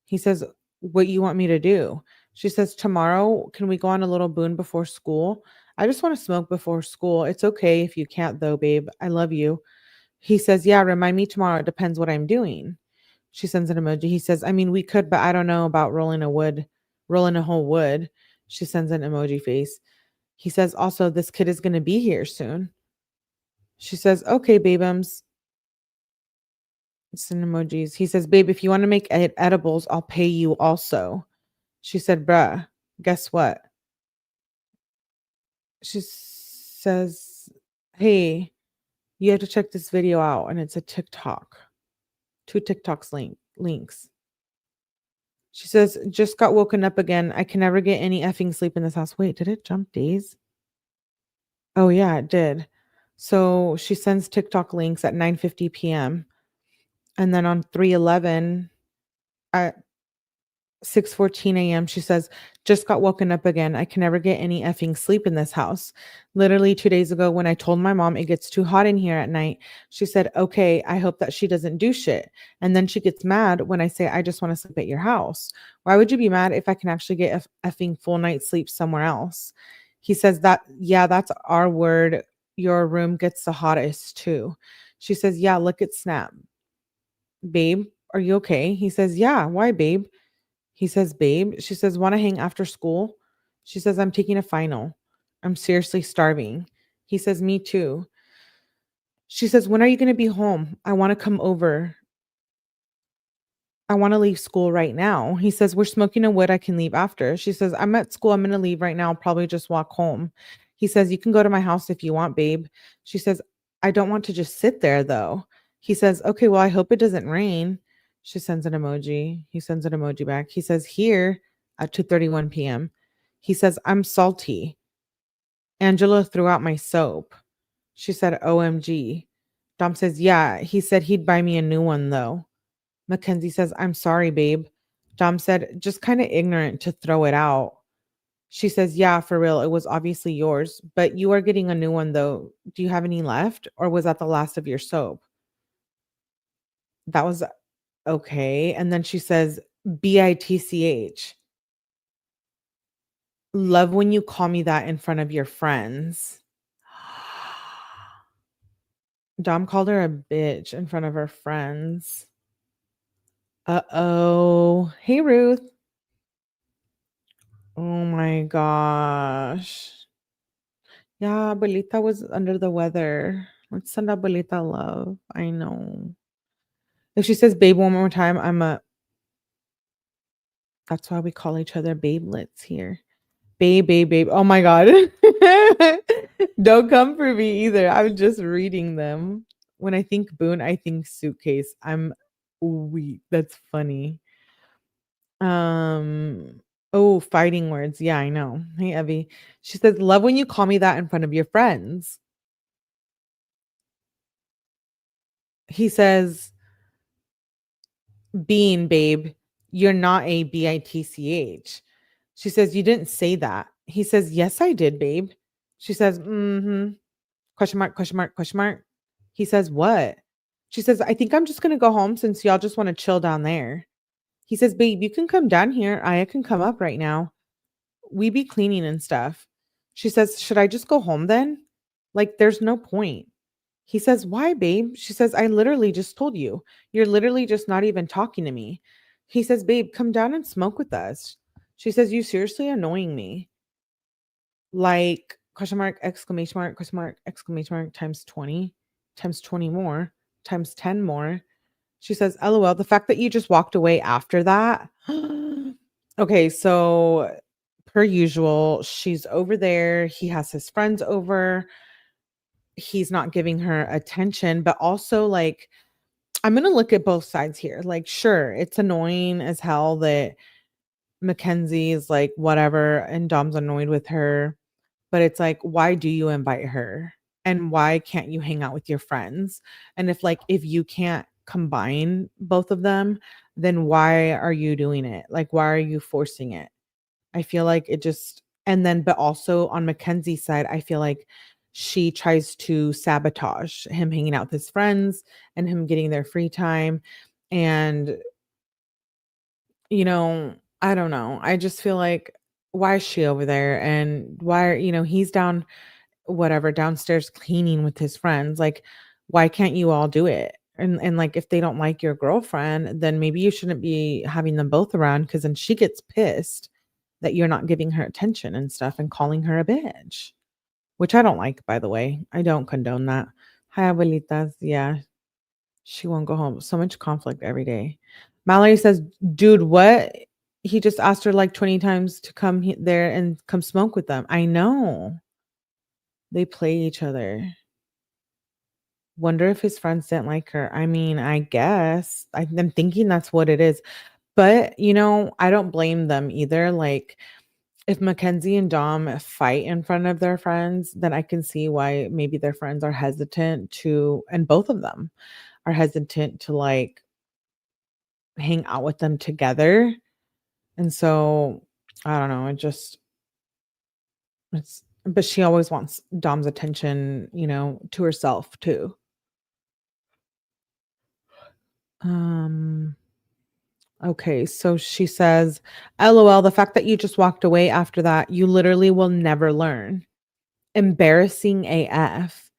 He says, what you want me to do? She says, tomorrow, can we go on a little boon before school? I just want to smoke before school. It's okay if you can't, though, babe. I love you. He says, yeah, remind me tomorrow. It depends what I'm doing. She sends an emoji. He says, I mean, we could, but I don't know about rolling a whole wood. She sends an emoji face. He says, also, this kid is going to be here soon. She says, okay, babeums. It's an emojis. He says, babe, if you want to make edibles, I'll pay you also. She said, bruh, guess what? She says, hey, you have to check this video out. And it's a TikTok. 2 TikToks links. She says, just got woken up again. I can never get any effing sleep in this house. Wait, did it jump days? Oh, yeah, it did. So she sends TikTok links at 9:50 p.m. And then on 3/11 at 6:14 a.m. she says, just got woken up again. I can never get any effing sleep in this house. Literally 2 days ago when I told my mom it gets too hot in here at night, she said, okay, I hope that she doesn't do shit. And then she gets mad when I say, I just want to sleep at your house. Why would you be mad if I can actually get a effing full night's sleep somewhere else? He says that, yeah, that's our word. Your room gets the hottest too. She says, yeah, look at Snap. Babe, are you okay? He says, yeah, why, babe? He says, babe. She says, want to hang after school? She says, I'm taking a final. I'm seriously starving. He says, me too. She says, when are you going to be home? I want to come over. I want to leave school right now. He says, we're smoking a wood. I can leave after. She says, I'm at school. I'm going to leave right now. I'll probably just walk home. He says, you can go to my house if you want, babe. She says, I don't want to just sit there though. He says, okay, well, I hope it doesn't rain. She sends an emoji. He sends an emoji back. He says, here at 2:31 p.m. He says, I'm salty. Angela threw out my soap. She said, OMG. Dom says, yeah. He said he'd buy me a new one though. Mackenzie says, I'm sorry, babe. Dom said, just kind of ignorant to throw it out. She says, yeah, for real. It was obviously yours, but you are getting a new one though. Do you have any left? Or was that the last of your soap? That was okay. And then she says, BITCH. Love when you call me that in front of your friends. Dom called her a bitch in front of her friends. Uh-oh. Hey, Ruth. Oh my gosh. Yeah, Abuelita was under the weather. Let's send Abuelita love. I know. If she says babe one more time, that's why we call each other babelets here. Babe, babe, babe. Oh my God. Don't come for me either. I'm just reading them. When I think Boone, I think suitcase. I'm weak. That's funny. Oh, fighting words. Yeah, I know. Hey, Evie. She says, love when you call me that in front of your friends. He says, Bean, babe, you're not a bitch. She says, you didn't say that. He says, yes, I did, babe. She says, mm-hmm. Question mark, question mark, question mark. He says, what? She says, I think I'm just going to go home since y'all just want to chill down there. He says, babe, you can come down here. I can come up right now. We be cleaning and stuff. She says, should I just go home then? Like, there's no point. He says, why, babe? She says, I literally just told you. You're literally just not even talking to me. He says, babe, come down and smoke with us. She says, you seriously annoying me. Like, question mark, exclamation mark, question mark, exclamation mark, times 20, times 20 more, times 10 more. She says, LOL, the fact that you just walked away after that. Okay, so per usual, she's over there. He has his friends over. He's not giving her attention, but also, like, I'm going to look at both sides here. Like, sure, it's annoying as hell that Mackenzie is like, whatever, and Dom's annoyed with her. But it's like, why do you invite her? And why can't you hang out with your friends? And if you can't combine both of them, then why are you doing it? Like, why are you forcing it? I feel like it just, and then, but also on Mackenzie's side, I feel like she tries to sabotage him hanging out with his friends and him getting their free time. And, I don't know. I just feel like, why is she over there? And why, he's down, whatever, downstairs cleaning with his friends. Like, why can't you all do it? And like, if they don't like your girlfriend, then maybe you shouldn't be having them both around, because then she gets pissed that you're not giving her attention and stuff and calling her a bitch, which I don't like, by the way. I don't condone that. Hi, abuelitas. Yeah, she won't go home. So much conflict every day. Mallory says, dude, what? He just asked her like 20 times to come there and come smoke with them. I know. They play each other. Wonder if his friends didn't like her. I mean, I guess. I'm thinking that's what it is. But, I don't blame them either. Like, if Mackenzie and Dom fight in front of their friends, then I can see why maybe their friends are hesitant to, and both of them are hesitant to, like, hang out with them together. And so, I don't know. But she always wants Dom's attention, to herself too. Um, okay, so she says, LOL, the fact that you just walked away after that, you literally will never learn. Embarrassing AF.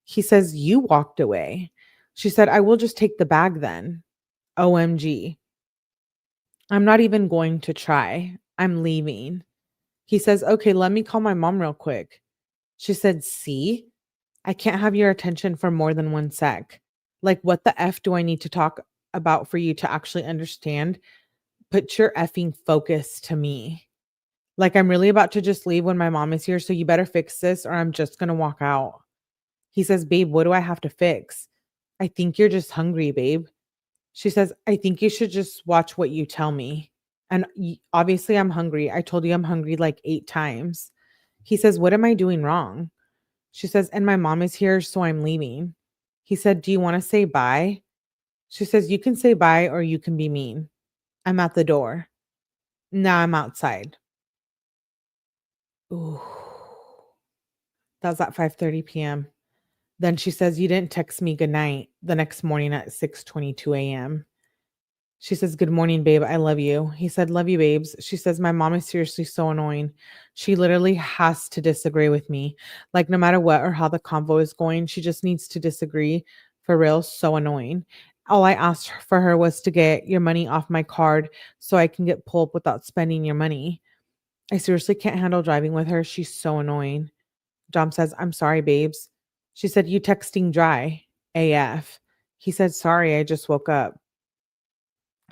He says, you walked away. She said, I will just take the bag then. OMG. I'm not even going to try. I'm leaving. He says, okay, let me call my mom real quick. She said, see, I can't have your attention for more than 1 sec. Like, what the F do I need to talk about for you to actually understand? Put your effing focus to me. Like, I'm really about to just leave when my mom is here, so you better fix this or I'm just going to walk out. He says, babe, what do I have to fix? I think you're just hungry, babe. She says, I think you should just watch what you tell me. And obviously, I'm hungry. I told you I'm hungry like 8 times. He says, what am I doing wrong? She says, and my mom is here, so I'm leaving. He said, do you want to say bye? She says, you can say bye or you can be mean. I'm at the door. Now I'm outside. Ooh. That was at 5:30 p.m. Then she says, you didn't text me good night the next morning at 6:22 a.m. She says, good morning, babe. I love you. He said, love you, babes. She says, my mom is seriously so annoying. She literally has to disagree with me. Like, no matter what or how the convo is going, she just needs to disagree. For real, so annoying. All I asked for her was to get your money off my card so I can get pulled without spending your money. I seriously can't handle driving with her. She's so annoying. Dom says, I'm sorry, babes. She said, you texting dry. AF. He said, sorry, I just woke up.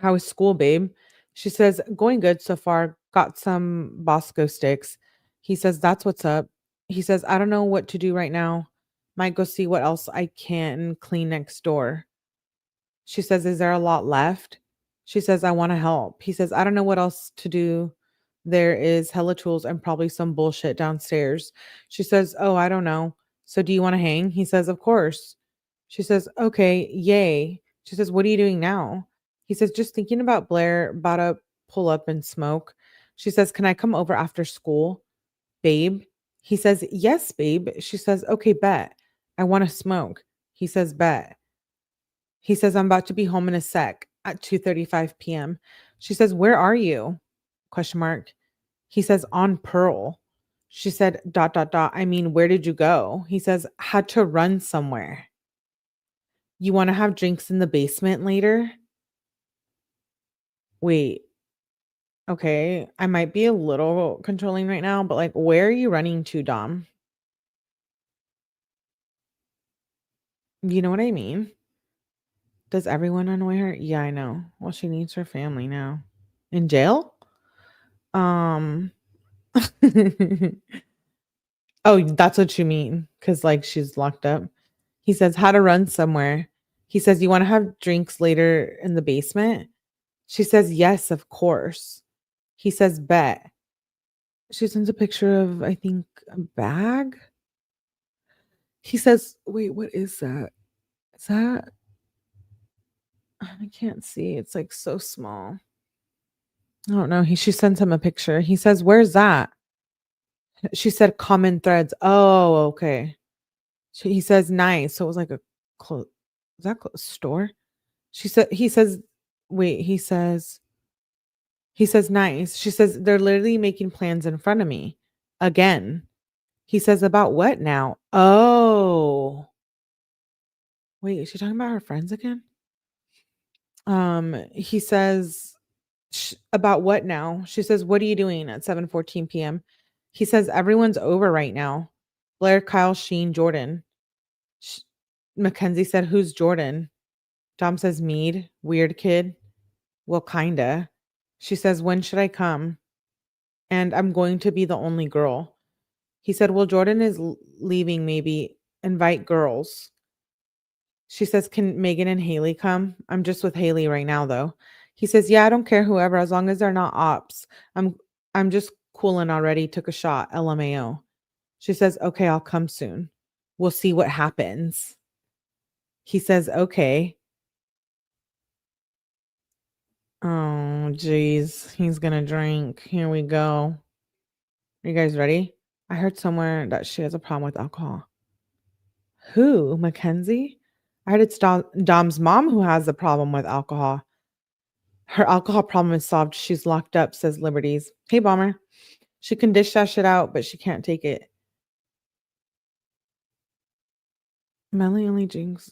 How is school, babe? She says, going good so far. Got some Bosco sticks. He says, that's what's up. He says, I don't know what to do right now. Might go see what else I can clean next door. She says, is there a lot left? She says, I want to help. He says, I don't know what else to do. There is hella tools and probably some bullshit downstairs. She says, oh, I don't know. So do you want to hang? He says, of course. She says, okay, yay. She says, what are you doing now? He says, just thinking about Blair, about to pull up and smoke. She says, can I come over after school? Babe? He says, yes, babe. She says, okay, bet. I want to smoke. He says, bet. He says, I'm about to be home in a sec at 2:35 p.m. She says, where are you? Question mark. He says, on Pearl. She said, dot, dot, dot. I mean, where did you go? He says, had to run somewhere. You want to have drinks in the basement later? Wait, okay. I might be a little controlling right now, but like, where are you running to, Dom? You know what I mean? Does everyone annoy her? Yeah, I know. Well, she needs her family now. In jail? Um Oh, that's what you mean. Cause like she's locked up. He says, how to run somewhere. He says, you want to have drinks later in the basement? She says, yes, of course. He says, bet. She sends a picture of, I think, a bag. He says, wait, what is that? Is that? I can't see. It's like so small. I don't know. She sends him a picture. He says, where's that? She said, common threads. Oh, okay. He says, nice. So it was like a clothes. Is that store? He says, wait, he says, nice. She says, they're literally making plans in front of me. Again. He says, about what now? Oh. Wait, is she talking about her friends again? He says, about what now? She says, what are you doing at 7:14 p.m.? He says, everyone's over right now. Blair, Kyle, Sheen, Jordan. Mackenzie said, who's Jordan? Dom says, Mead, weird kid. Well, kinda. She says, when should I come? And I'm going to be the only girl. He said, well, Jordan is leaving, maybe invite girls. She says, can Megan and Haley come? I'm just with Haley right now, though. He says, yeah, I don't care whoever, as long as they're not ops. I'm just cooling already. Took a shot. LMAO. She says, okay, I'll come soon. We'll see what happens. He says, okay. Oh, geez. He's going to drink. Here we go. Are you guys ready? I heard somewhere that she has a problem with alcohol. Who? Mackenzie? I heard it's Dom's mom who has the problem with alcohol. Her alcohol problem is solved. She's locked up, says Liberties. Hey, Bomber. She can dish that shit out, but she can't take it. Melly only drinks.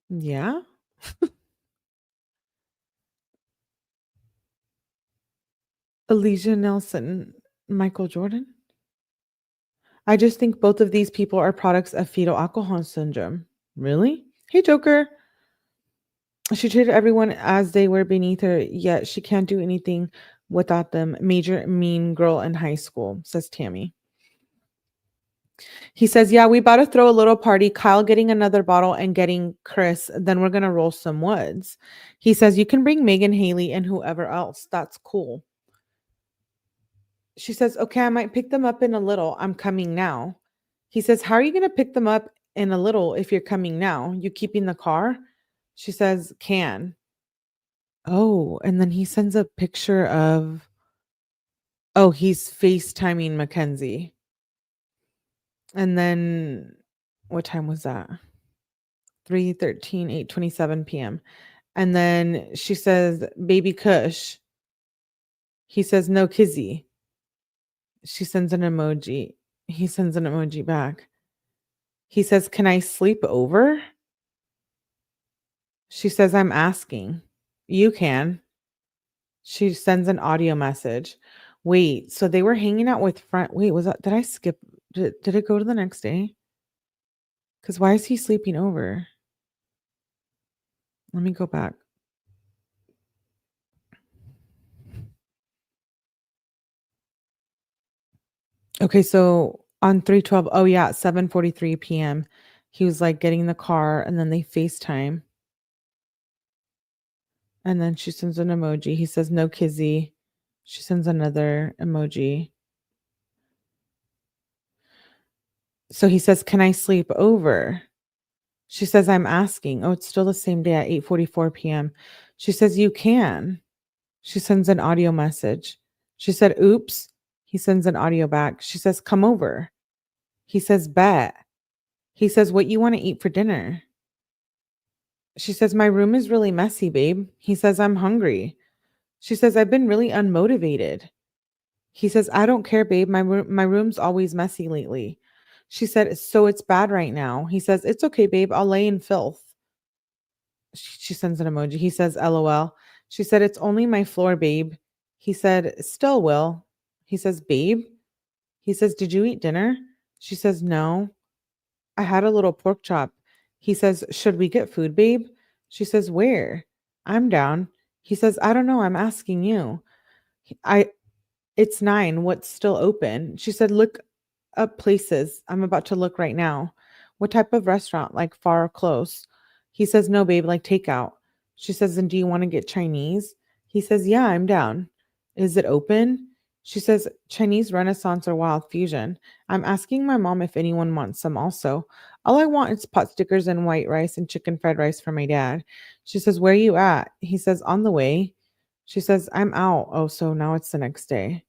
Yeah. Alicia Nelson, Michael Jordan. I just think both of these people are products of fetal alcohol syndrome. Really? Hey, Joker. She treated everyone as they were beneath her, yet she can't do anything without them. Major mean girl in high school, says Tammy. He says, yeah, we about to throw a little party. Kyle getting another bottle and getting Chris. Then we're going to roll some woods. He says, you can bring Megan, Haley, and whoever else. That's cool. She says, okay, I might pick them up in a little. I'm coming now. He says, how are you going to pick them up in a little if you're coming now? You keeping the car? She says, can. Oh, and then he sends a picture of, oh, he's FaceTiming Mackenzie. And then what time was that? 3:13, 8:27 p.m. And then she says, baby Kush. He says, no kizzy. She sends an emoji. He sends an emoji back. He says, can I sleep over? She says, I'm asking. You can. She sends an audio message. Wait, so they were hanging out with friend. Wait, was that, did I skip? Did it go to the next day? Because why is he sleeping over? Let me go back. Okay, so on 3/12, oh yeah, 7:43 p.m. He was like getting in the car and then they FaceTime. And then she sends an emoji. He says, no kizzy. She sends another emoji. So he says, can I sleep over? She says, I'm asking. Oh, it's still the same day at 8:44 p.m. She says, you can. She sends an audio message. She said, oops. He sends an audio back. She says, come over. He says, bet. He says, "What you want to eat for dinner?" She says, "My room is really messy, babe." He says, "I'm hungry." She says, "I've been really unmotivated." He says, "I don't care, babe. My room's always messy lately." She said, "So it's bad right now." He says, "It's okay, babe. I'll lay in filth." She sends an emoji. He says, "LOL." She said, "It's only my floor, babe." He said, "Still will." He says, "Babe." He says, "Did you eat dinner?" She says, "No. I had a little pork chop." He says, "Should we get food, babe?" She says, "Where?" "I'm down." He says, "I don't know. I'm asking you." I It's 9. What's still open? She said, "Look up places. I'm about to look right now." "What type of restaurant? Like far or close?" He says, "No, babe, like takeout." She says, "And do you want to get Chinese?" He says, "Yeah, I'm down." "Is it open?" She says, "Chinese Renaissance or Wild Fusion." "I'm asking my mom if anyone wants some also. All I want is pot stickers and white rice and chicken fried rice for my dad." She says, "Where are you at?" He says, "On the way." She says, "I'm out." Oh, so now it's the next day.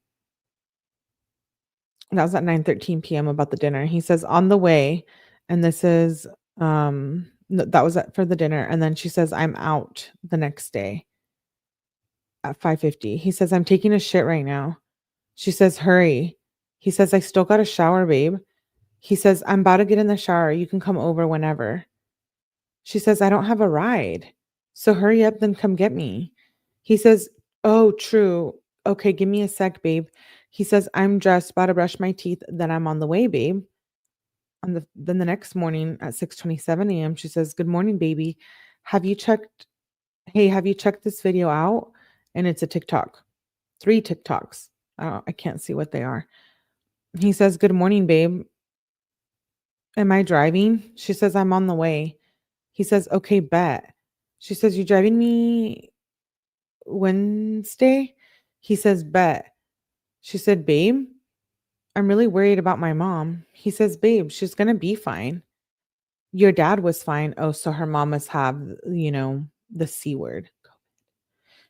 That was at 9:13 PM about the dinner. He says, "On the way," and this is, that was for the dinner, and then she says, "I'm out the next day at 5:50." He says, "I'm taking a shit right now." She says, "Hurry." He says, "I still got a shower, babe." He says, "I'm about to get in the shower. You can come over whenever." She says, "I don't have a ride." "So hurry up, then come get me." He says, "Oh, true. Okay, give me a sec, babe." He says, "I'm dressed, about to brush my teeth, then I'm on the way, babe." Then the next morning at 6:27 AM, she says, "Good morning, baby. Have you checked Hey, have you checked this video out?" And it's a TikTok. 3 TikToks. I can't see what they are. He says, "Good morning, babe. Am I driving?" She says, "I'm on the way." He says, "Okay, bet." She says, "You driving me Wednesday?" He says, "Bet." She said, "Babe, I'm really worried about my mom." He says, "Babe, she's gonna be fine. Your dad was fine." Oh, so her mom must have, the C word.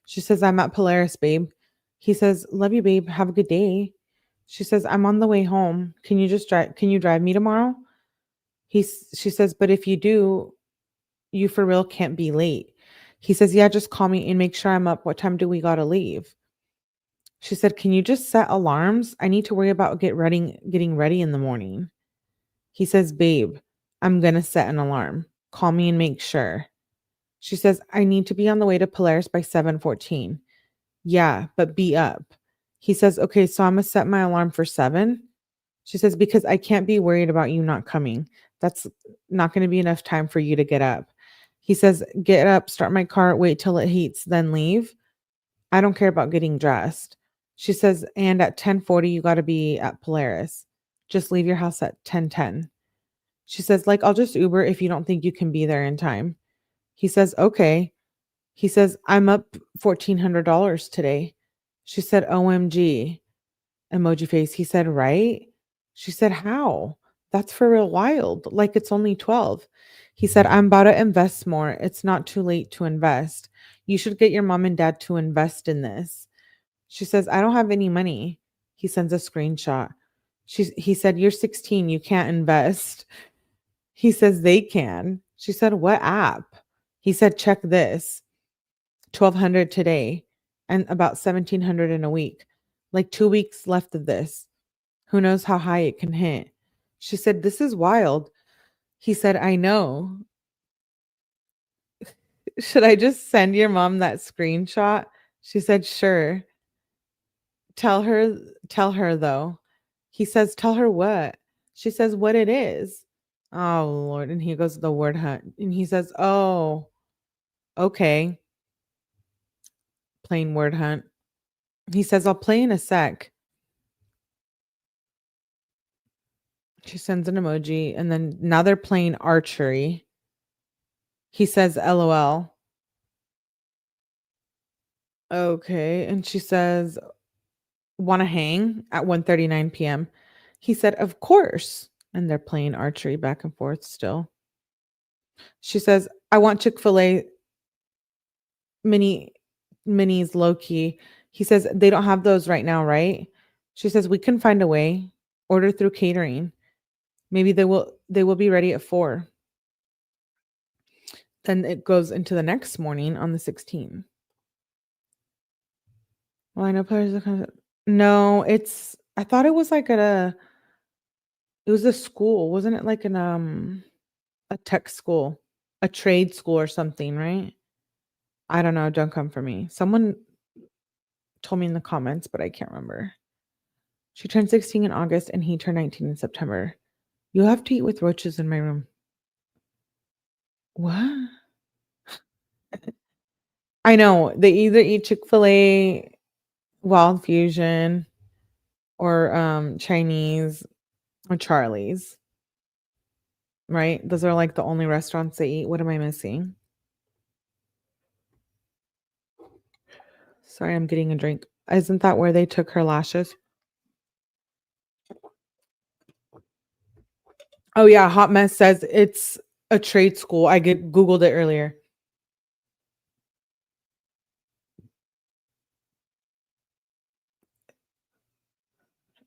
She says, "I'm at Polaris, babe." He says, "Love you, babe. Have a good day." She says, "I'm on the way home. Can you drive me tomorrow?" She says, "But if you do, you for real can't be late." He says, "Yeah, just call me and make sure I'm up. What time do we gotta leave?" She said, "Can you just set alarms? I need to worry about getting ready in the morning." He says, "Babe, I'm gonna set an alarm. Call me and make sure." She says, "I need to be on the way to Polaris by 7:14. "Yeah, but be up." He says, "Okay, so Imma set my alarm for 7?" She says, "Because I can't be worried about you not coming. That's not gonna be enough time for you to get up." He says, "Get up, start my car, wait till it heats, then leave." "I don't care about getting dressed." She says, "And at 10:40, you gotta be at Polaris. Just leave your house at 10:10." She says, "Like, I'll just Uber if you don't think you can be there in time." He says, "Okay." He says, "I'm up $1,400 today." She said, "OMG." Emoji face. He said, "Right?" She said, "How? That's for real wild. Like it's only 12." He said, "I'm about to invest more. It's not too late to invest. You should get your mom and dad to invest in this." She says, "I don't have any money." He sends a screenshot. He said, "You're 16. You can't invest." He says, "They can." She said, "What app?" He said, "Check this. 1,200 today and about 1,700 in a week. Like 2 weeks left of this. Who knows how high it can hit." She said, "This is wild." He said, "I know. Should I just send your mom that screenshot?" She said, "Sure. Tell her tell her though." He says, "Tell her what?" She says, "What it is." Oh Lord. And he goes to the word hunt. And he says, "Oh, okay." Plain word hunt. He says, "I'll play in a sec." She sends an emoji, and then now they're playing archery. He says, "LOL." Okay. And she says, "Wanna hang?" at 1:39 PM. He said, "Of course." And they're playing archery back and forth still. She says, "I want Chick-fil-A mini minis low key." He says, "They don't have those right now, right?" She says, "We can find a way. Order through catering." Maybe they will be ready at 4. Then it goes into the next morning on the 16th. Well, I know players are kind of no, I thought it was like at it was a school. Wasn't it like a tech school, a trade school or something, right? I don't know. Don't come for me. Someone told me in the comments, but I can't remember. She turned 16 in August and he turned 19 in September. You'll have to eat with roaches in my room. What? I know. They either eat Chick-fil-A, Wild Fusion, or Chinese or Charlie's, right? Those are like the only restaurants they eat. What am I missing? Sorry, I'm getting a drink. Isn't that where they took her lashes? Oh yeah, Hot Mess says it's a trade school. I Googled it earlier.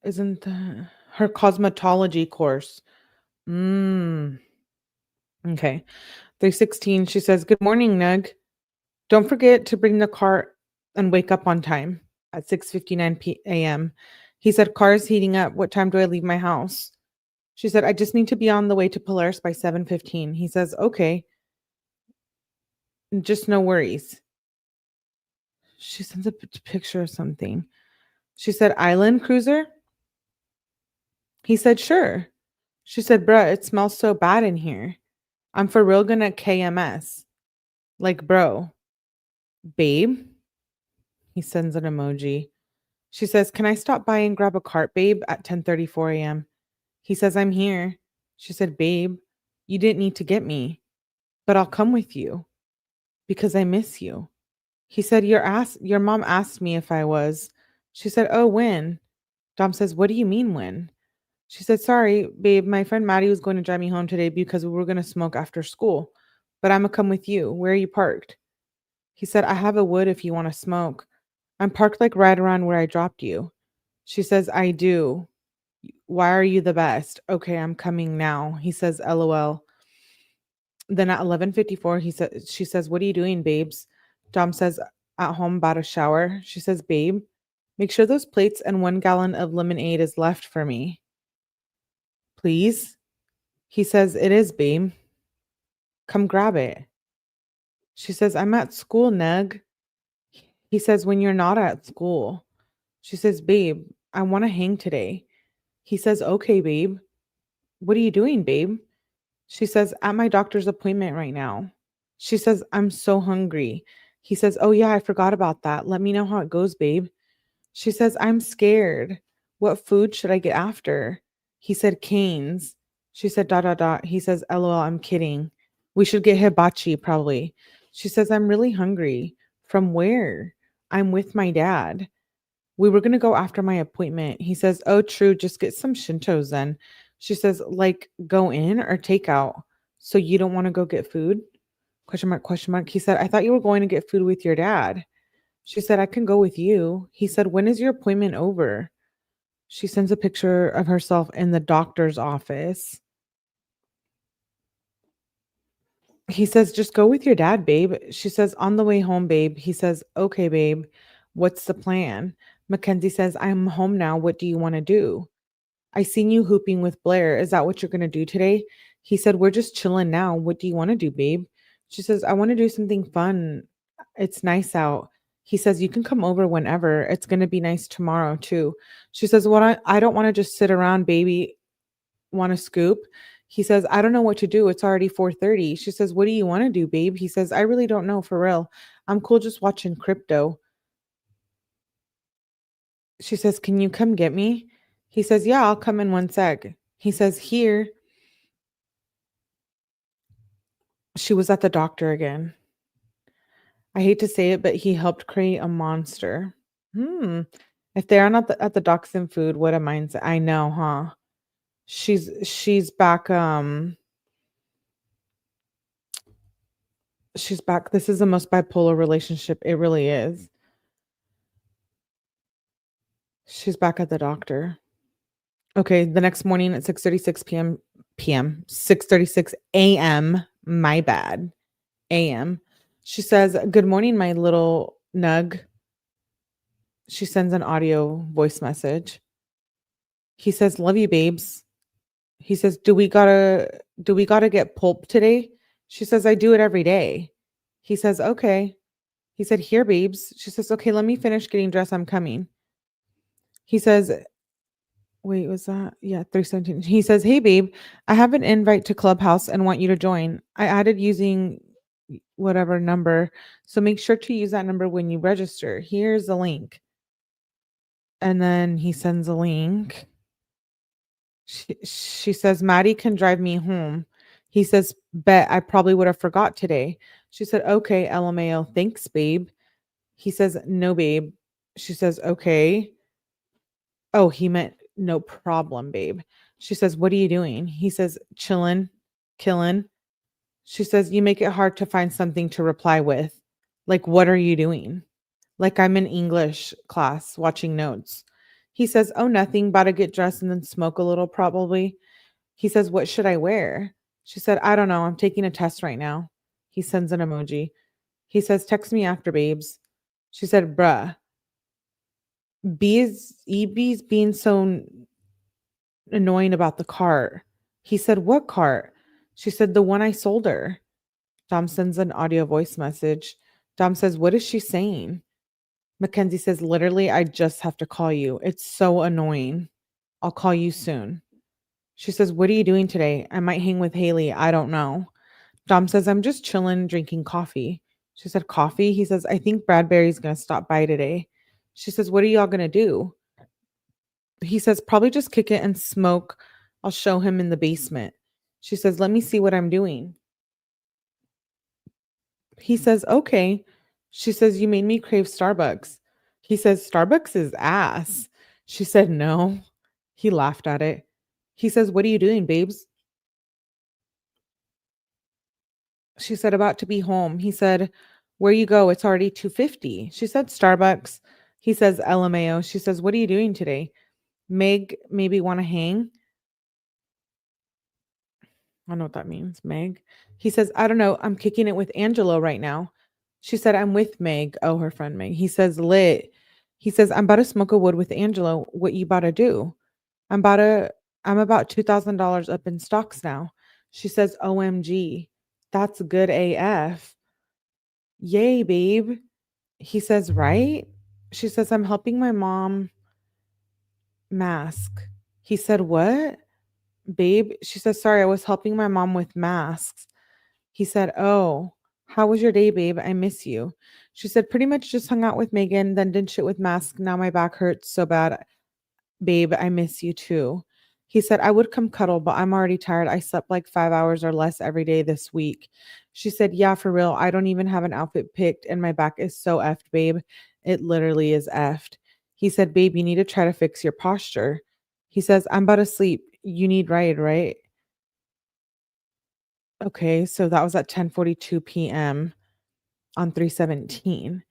Isn't her cosmetology course? Mm. Okay. 316. She says, "Good morning, Nug. Don't forget to bring the car and wake up on time at 6:59 a.m." He said, "Car's heating up. What time do I leave my house?" She said, "I just need to be on the way to Polaris by 7:15." He says, "Okay, just no worries." She sends a picture of something. She said, "Island cruiser?" He said, "Sure." She said, "Bruh, it smells so bad in here. I'm for real gonna KMS. Like, bro, babe." He sends an emoji. She says, "Can I stop by and grab a cart, babe, at 10:34 a.m.?" He says, "I'm here." She said, "Babe, you didn't need to get me, but I'll come with you because I miss you." He said, your mom asked me if I was." She said, "Oh, when?" Dom says, "What do you mean when?" She said, "Sorry, babe, my friend Maddie was going to drive me home today because we were going to smoke after school, but I'm going to come with you. Where are you parked?" He said, "I have a wood if you want to smoke. I'm parked like right around where I dropped you." She says, "I do. Why are you the best?" "Okay, I'm coming now." He says, "LOL." Then at 11:54, she says, "What are you doing, babes?" Dom says, "At home, about a shower." She says, "Babe, make sure those plates and 1 gallon of lemonade is left for me, please." He says, "It is, babe. Come grab it." She says, "I'm at school, Nug." He says, "When you're not at school." She says, "Babe, I want to hang today." He says, "Okay, babe." "What are you doing, babe?" She says, "At my doctor's appointment right now." She says, "I'm so hungry." He says, "Oh, yeah, I forgot about that. Let me know how it goes, babe." She says, "I'm scared. What food should I get after?" He said, "Canes." She said, dot, dot, dot. He says, "LOL, I'm kidding. We should get hibachi, probably." She says, "I'm really hungry." "From where?" "I'm with my dad. We were going to go after my appointment." He says, "Oh, true. Just get some Shintos then." She says, "Like go in or take out? So you don't want to go get food?" Question mark, question mark. He said, "I thought you were going to get food with your dad." She said, "I can go with you." He said, "When is your appointment over?" She sends a picture of herself in the doctor's office. He says, "Just go with your dad, babe." She says, "On the way home, babe." He says, "Okay, babe. What's the plan?" Mackenzie says, "I'm home now. What do you want to do?" "I seen you hooping with Blair. Is that what you're going to do today?" He said, "We're just chilling now. What do you want to do, babe?" She says, "I want to do something fun. It's nice out." He says, "You can come over whenever. It's going to be nice tomorrow, too." She says, "What? I don't want to just sit around, baby. Want to scoop?" He says, "I don't know what to do. It's already 4:30. She says, "What do you want to do, babe?" He says, "I really don't know, for real. I'm cool just watching crypto." She says, "Can you come get me?" He says, "Yeah, I'll come in 1 sec." He says, "Here." She was at the doctor again. I hate to say it, but he helped create a monster. If they are not at the Dachshund food, what a mindset. I know, huh? She's back. She's back. This is the most bipolar relationship. It really is. She's back at the doctor. Okay, the next morning at 6:36 p.m. PM, 6:36 AM. My bad. AM. She says, "Good morning, my little nug." She sends an audio voice message. He says, "Love you, babes." He says, "Do we gotta get pulp today?" She says, "I do it every day." He says, "Okay." He said, "Here, babes." She says, "Okay, let me finish getting dressed. I'm coming." He says, wait, was that? Yeah, 317. He says, "Hey, babe, I have an invite to Clubhouse and want you to join. I added using whatever number. So make sure to use that number when you register. Here's the link." And then he sends a link. She says, "Maddie can drive me home." He says, "Bet I probably would have forgot today." She said, "Okay, LMAO. Thanks, babe." He says, "No, babe." She says, "Okay." Oh, he meant no problem, babe. She says, "What are you doing?" He says, "Chillin', killin'." She says, "You make it hard to find something to reply with. Like, what are you doing?" Like, I'm in English class watching notes. He says, "Oh, nothing. About to get dressed and then smoke a little, probably." He says, "What should I wear?" She said, "I don't know. I'm taking a test right now." He sends an emoji. He says, "Text me after, babes." She said, "Bruh, EB's being so annoying about the cart." He said, "What cart?" She said, "The one I sold her." Dom sends an audio voice message. Dom says, "What is she saying?" Mackenzie says, "Literally, I just have to call you. It's so annoying. I'll call you soon." She says, "What are you doing today?" "I might hang with Haley. I don't know." Dom says, "I'm just chilling, drinking coffee." She said, "Coffee?" He says, "I think Bradbury's going to stop by today." She says, "What are y'all going to do?" He says, "Probably just kick it and smoke. I'll show him in the basement." She says, "Let me see what I'm doing." He says, "Okay." She says, "You made me crave Starbucks." He says, "Starbucks is ass." She said, "No." He laughed at it. He says, "What are you doing, babes?" She said, "About to be home." He said, "Where you go? It's already 2:50." She said, "Starbucks." He says, "LMAO." She says, "What are you doing today?" "Meg, maybe want to hang?" I don't know what that means, Meg. He says, "I don't know. I'm kicking it with Angelo right now." She said, "I'm with Meg." Oh, her friend Meg. He says, "Lit." He says, "I'm about to smoke a wood with Angelo. What you about to do?" I'm about to, I'm about $2,000 up in stocks now." She says, "OMG. That's good AF. Yay, babe." He says, "Right?" She says, "I'm helping my mom mask." He said, "What? Babe?" She says, "Sorry, I was helping my mom with masks." He said, "Oh, how was your day, babe? I miss you." She said, "Pretty much just hung out with Megan, then did shit with mask. Now my back hurts so bad. Babe, I miss you too." He said, "I would come cuddle, but I'm already tired. I slept like 5 hours or less every day this week." She said, "Yeah, for real. I don't even have an outfit picked, and my back is so effed, babe. It literally is effed." He said, "Babe, you need to try to fix your posture." He says, "I'm about to sleep. You need ride, right?" Okay, so that was at 10:42 p.m. on 317.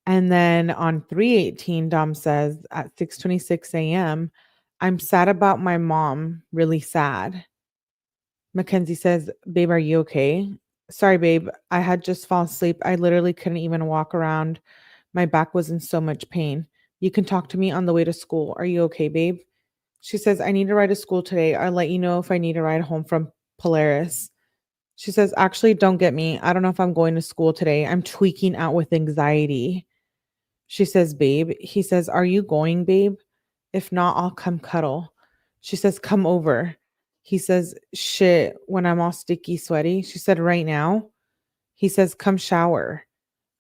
And then on 318, Dom says at 6:26 a.m., "I'm sad about my mom, really sad." Mackenzie says, "Babe, are you okay?" "Sorry, babe. I had just fallen asleep. I literally couldn't even walk around. My back was in so much pain. You can talk to me on the way to school. Are you okay, babe?" She says, "I need to ride to school today. I'll let you know if I need a ride home from Polaris." She says, "Actually, don't get me. I don't know if I'm going to school today. I'm tweaking out with anxiety." She says, "Babe." He says, "Are you going, babe? If not, I'll come cuddle." She says, "Come over." He says, "Shit, when I'm all sticky, sweaty." She said, "Right now?" He says, "Come shower."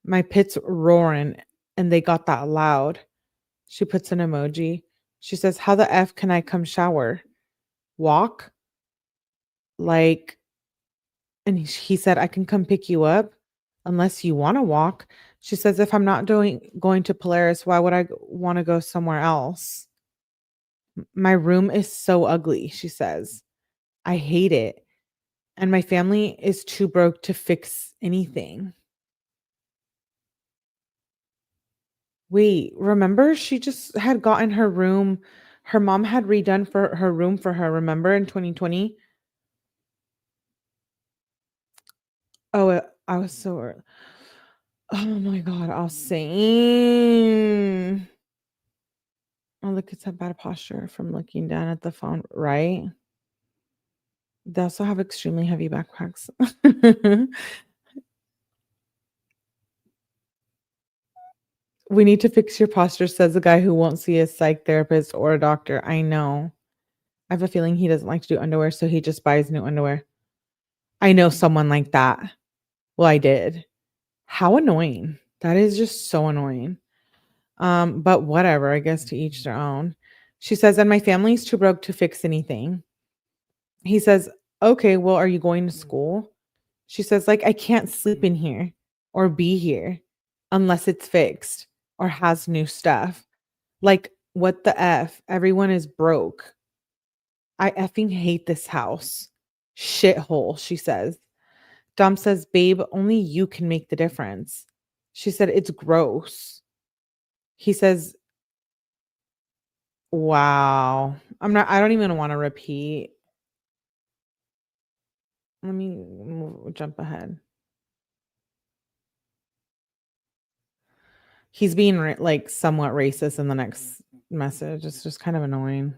My pit's roaring and they got that loud. She puts an emoji. She says, "How the F can I come shower? Walk?" Like, and he said, "I can come pick you up unless you want to walk." She says, "If I'm not going to Polaris, why would I want to go somewhere else? My room is so ugly," she says. "I hate it. And my family is too broke to fix anything." Wait, remember she just had gotten her room. Her mom had redone for her room for her, remember in 2020? Oh, I was so early. Oh my God, I'll sing. Oh, the kids have bad posture from looking down at the phone, right? They also have extremely heavy backpacks. We need to fix your posture, says the guy who won't see a psych therapist or a doctor. I know. I have a feeling he doesn't like to do underwear, so he just buys new underwear. I know someone like that. Well, I did. How annoying. That is just so annoying. But whatever, I guess to each their own. She says, and my family's too broke to fix anything. He says, okay, well, are you going to school? She says, like, I can't sleep in here or be here unless it's fixed or has new stuff. Like, what the F? Everyone is broke. I effing hate this house. Shithole, she says. Dom says, babe, only you can make the difference. She said, it's gross. He says, wow. I don't even want to repeat. Let me jump ahead. He's being like somewhat racist in the next message. It's just kind of annoying.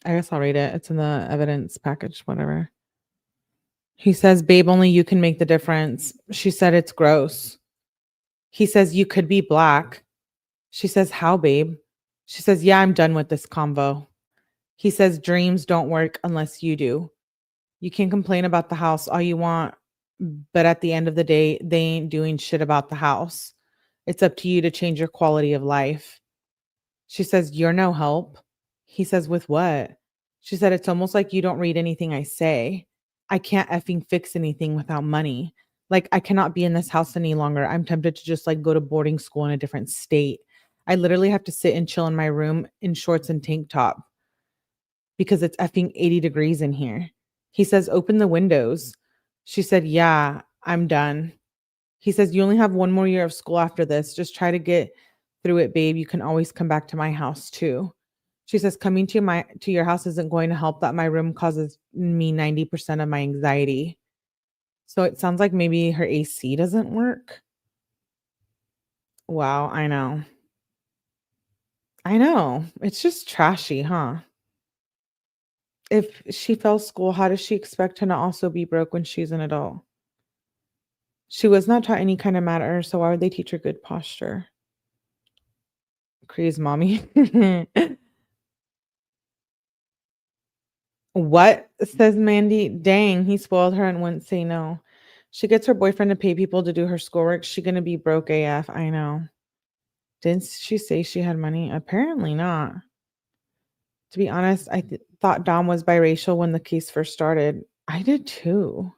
I guess I'll read it. It's in the evidence package, whatever. He says, babe, only you can make the difference. She said, it's gross. He says, you could be black. She says, how, babe? She says, yeah, I'm done with this convo. He says, dreams don't work unless you do. You can complain about the house all you want, but at the end of the day, they ain't doing shit about the house. It's up to you to change your quality of life. She says, you're no help. He says, with what? She said, it's almost like you don't read anything I say. I can't effing fix anything without money. Like, I cannot be in this house any longer. I'm tempted to just like go to boarding school in a different state. I literally have to sit and chill in my room in shorts and tank top because it's effing 80 degrees in here. He says, open the windows. She said, yeah, I'm done. He says, you only have one more year of school after this. Just try to get through it, babe. You can always come back to my house too. She says, coming to your house isn't going to help that my room causes me 90% of my anxiety. So it sounds like maybe her AC doesn't work. Wow, I know. I know. It's just trashy, huh? If she fails school, how does she expect to not also be broke when she's an adult? She was not taught any kind of matter, so why would they teach her good posture? Crazy mommy. What? Says Mandy. Dang, he spoiled her and wouldn't say no. She gets her boyfriend to pay people to do her schoolwork. She gonna be broke AF. I know. Didn't she say she had money? Apparently not. To be honest, I thought Dom was biracial when the case first started. I did too.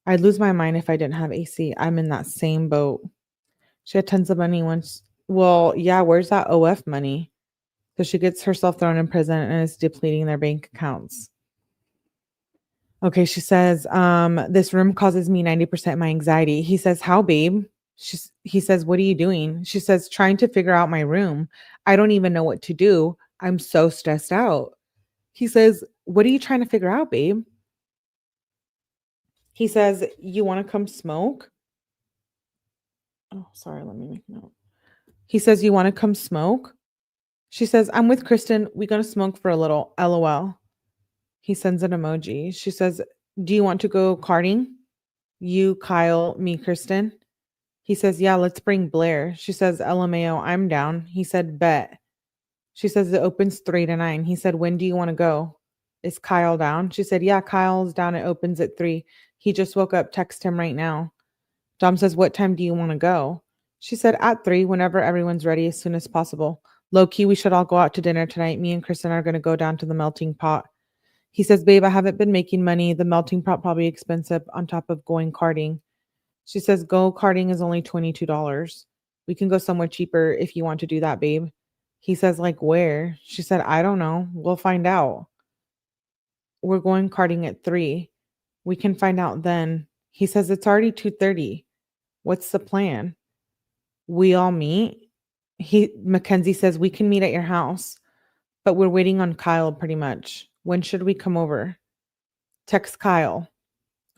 I'd lose my mind if I didn't have AC. I'm in that same boat. She had tons of money once. Well, yeah, where's that OF money? So she gets herself thrown in prison and is depleting their bank accounts. Okay, she says, this room causes me 90% of my anxiety. He says, how, babe? He says, what are you doing? She says, trying to figure out my room. I don't even know what to do. I'm so stressed out. He says, what are you trying to figure out, babe? He says, you want to come smoke? Oh, sorry, let me make a note. He says, you want to come smoke? She says, I'm with Kristen. We're going to smoke for a little. LOL. He sends an emoji. She says, do you want to go karting? You, Kyle, me, Kristen. He says, yeah, let's bring Blair. She says, LMAO, I'm down. He said, bet. She says, it opens 3 to 9. He said, when do you want to go? Is Kyle down? She said, yeah, Kyle's down. It opens at 3. He just woke up. Text him right now. Dom says, what time do you want to go? She said, at 3, whenever everyone's ready, as soon as possible. Low key, we should all go out to dinner tonight. Me and Kristen are going to go down to the melting pot. He says, babe, I haven't been making money. The melting pot probably expensive on top of going karting. She says, go karting is only $22. We can go somewhere cheaper if you want to do that, babe. He says, like where? She said, I don't know. We'll find out. We're going karting at 3. We can find out then. He says, it's already 2:30. What's the plan? We all meet. Mackenzie says, we can meet at your house, but we're waiting on Kyle pretty much. When should we come over? Text Kyle.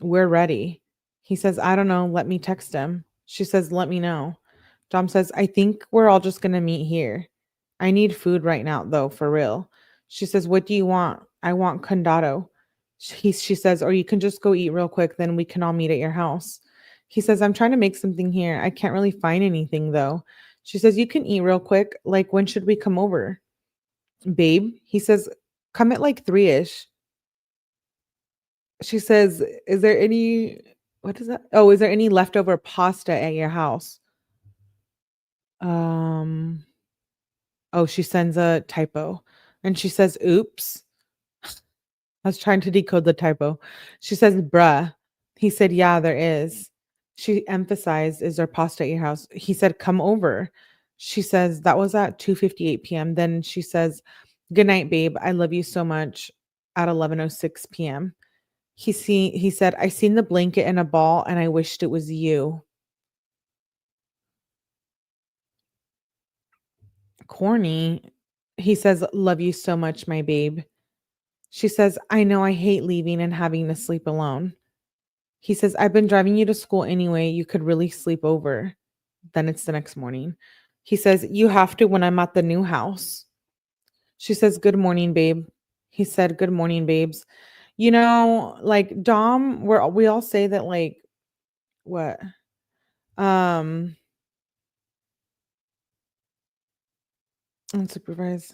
We're ready. He says, I don't know. Let me text him. She says, let me know. Dom says, I think we're all just going to meet here. I need food right now, though, for real. She says, what do you want? I want condado. She says, or you can just go eat real quick, then we can all meet at your house. He says, I'm trying to make something here. I can't really find anything, though. She says, you can eat real quick. Like, when should we come over? Babe, he says, come at like 3-ish. She says, is there any, what is that? Oh, is there any leftover pasta at your house? Um, oh, she sends a typo and she says, oops. I was trying to decode the typo. She says, bruh. He said, yeah, there is. She emphasized, is there pasta at your house? He said, come over. She says, that was at 2:58 p.m. Then she says, good night, babe. I love you so much at 11:06 p.m. He said, I seen the blanket and a ball and I wished it was you. Corny. He says, love you so much, my babe. She says, I know I hate leaving and having to sleep alone. He says, I've been driving you to school anyway. You could really sleep over. Then it's the next morning. He says, you have to when I'm at the new house. She says, good morning, babe. He said, good morning, babes. You know, like Dom, we all say that like what? Um unsupervised.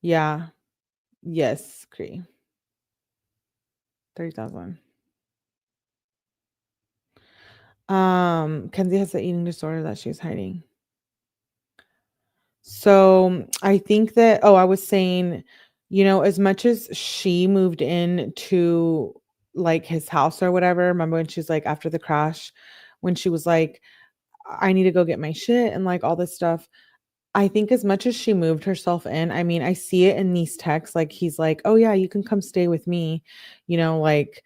Yeah. Yes, Cree. 30,000. Kenzie has the eating disorder that she's hiding. So I think that, oh, I was saying, you know, as much as she moved in to like his house or whatever, remember when she's like after the crash, when she was like, I need to go get my shit and like all this stuff. I think as much as she moved herself in, I mean, I see it in these texts. Like he's like, oh yeah, you can come stay with me, you know, like,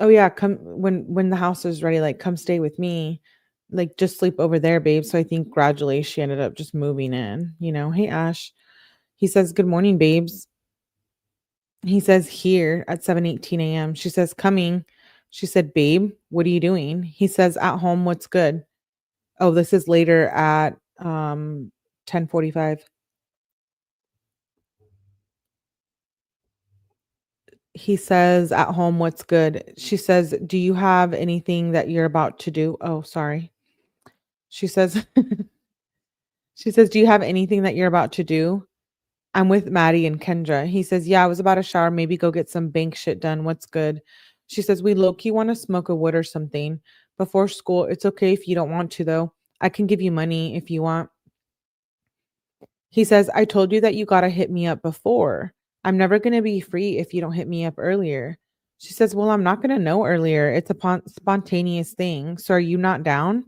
oh yeah, come when the house is ready, like come stay with me. Like just sleep over there, babe. So I think gradually she ended up just moving in, you know. Hey Ash. He says, good morning, babes. He says here at 7:18 a.m. She says, coming. She said, babe, what are you doing? He says, at home, what's good? Oh, this is later at 10:45. He says, at home, what's good? She says, do you have anything that you're about to do? Oh, sorry. She says, she says, do you have anything that you're about to do? I'm with Maddie and Kendra. He says, yeah, I was about to shower. Maybe go get some bank shit done. What's good? She says, we low key want to smoke a wood or something before school. It's okay if you don't want to, though. I can give you money if you want. He says, I told you that you got to hit me up before. I'm never going to be free if you don't hit me up earlier. She says, well, I'm not going to know earlier. It's a spontaneous thing. So are you not down?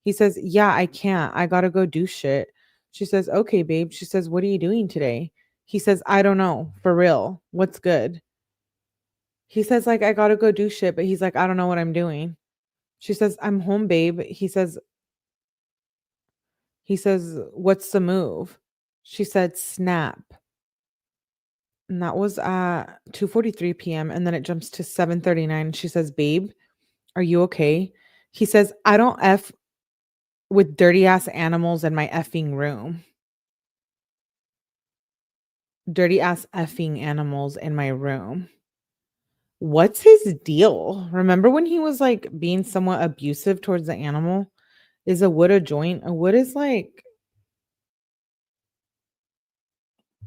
He says, yeah, I can't. I got to go do shit. She says, okay, babe. She says, what are you doing today? He says, I don't know. For real. What's good? He says, like, I got to go do shit. But he's like, I don't know what I'm doing. She says, I'm home, babe. He says, what's the move? She said, snap. And that was at 2:43 p.m. And then it jumps to 7:39. She says, babe, are you okay? He says, I don't F with dirty ass animals in my effing room. Dirty ass effing animals in my room. What's his deal? Remember when he was like being somewhat abusive towards the animal? Is a wood a joint? A wood is like,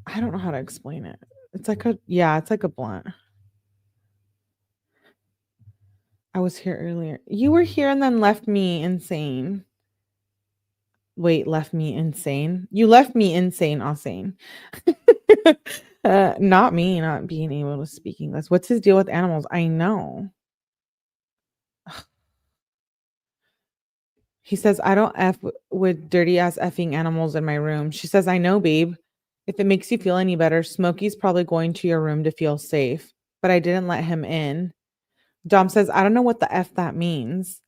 I don't know how to explain it. It's like it's like a blunt. I was here earlier. You were here and then left me insane. Wait, left me insane? You left me insane, insane. Not me not being able to speak English. What's his deal with animals? I know. He says, I don't F with dirty ass effing animals in my room. She says, I know, babe. If it makes you feel any better, Smokey's probably going to your room to feel safe, but I didn't let him in. Dom says, I don't know what the F that means.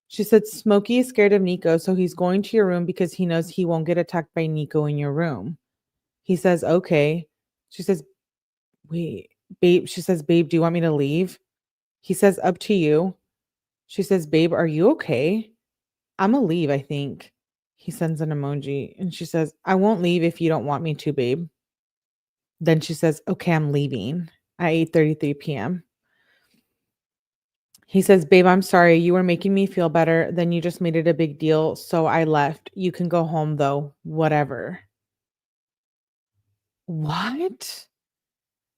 She said, Smokey is scared of Nico, so he's going to your room because he knows he won't get attacked by Nico in your room. He says, okay. She says, Wait, babe, she says, "Babe, do you want me to leave?" He says, "Up to you." She says, "Babe, are you okay?" "Imma leave, I think." He sends an emoji and she says, "I won't leave if you don't want me to, babe." Then she says, "Okay, I'm leaving," at 8:33 PM. He says, "Babe, I'm sorry. You were making me feel better. Then you just made it a big deal, so I left. You can go home though, whatever." What?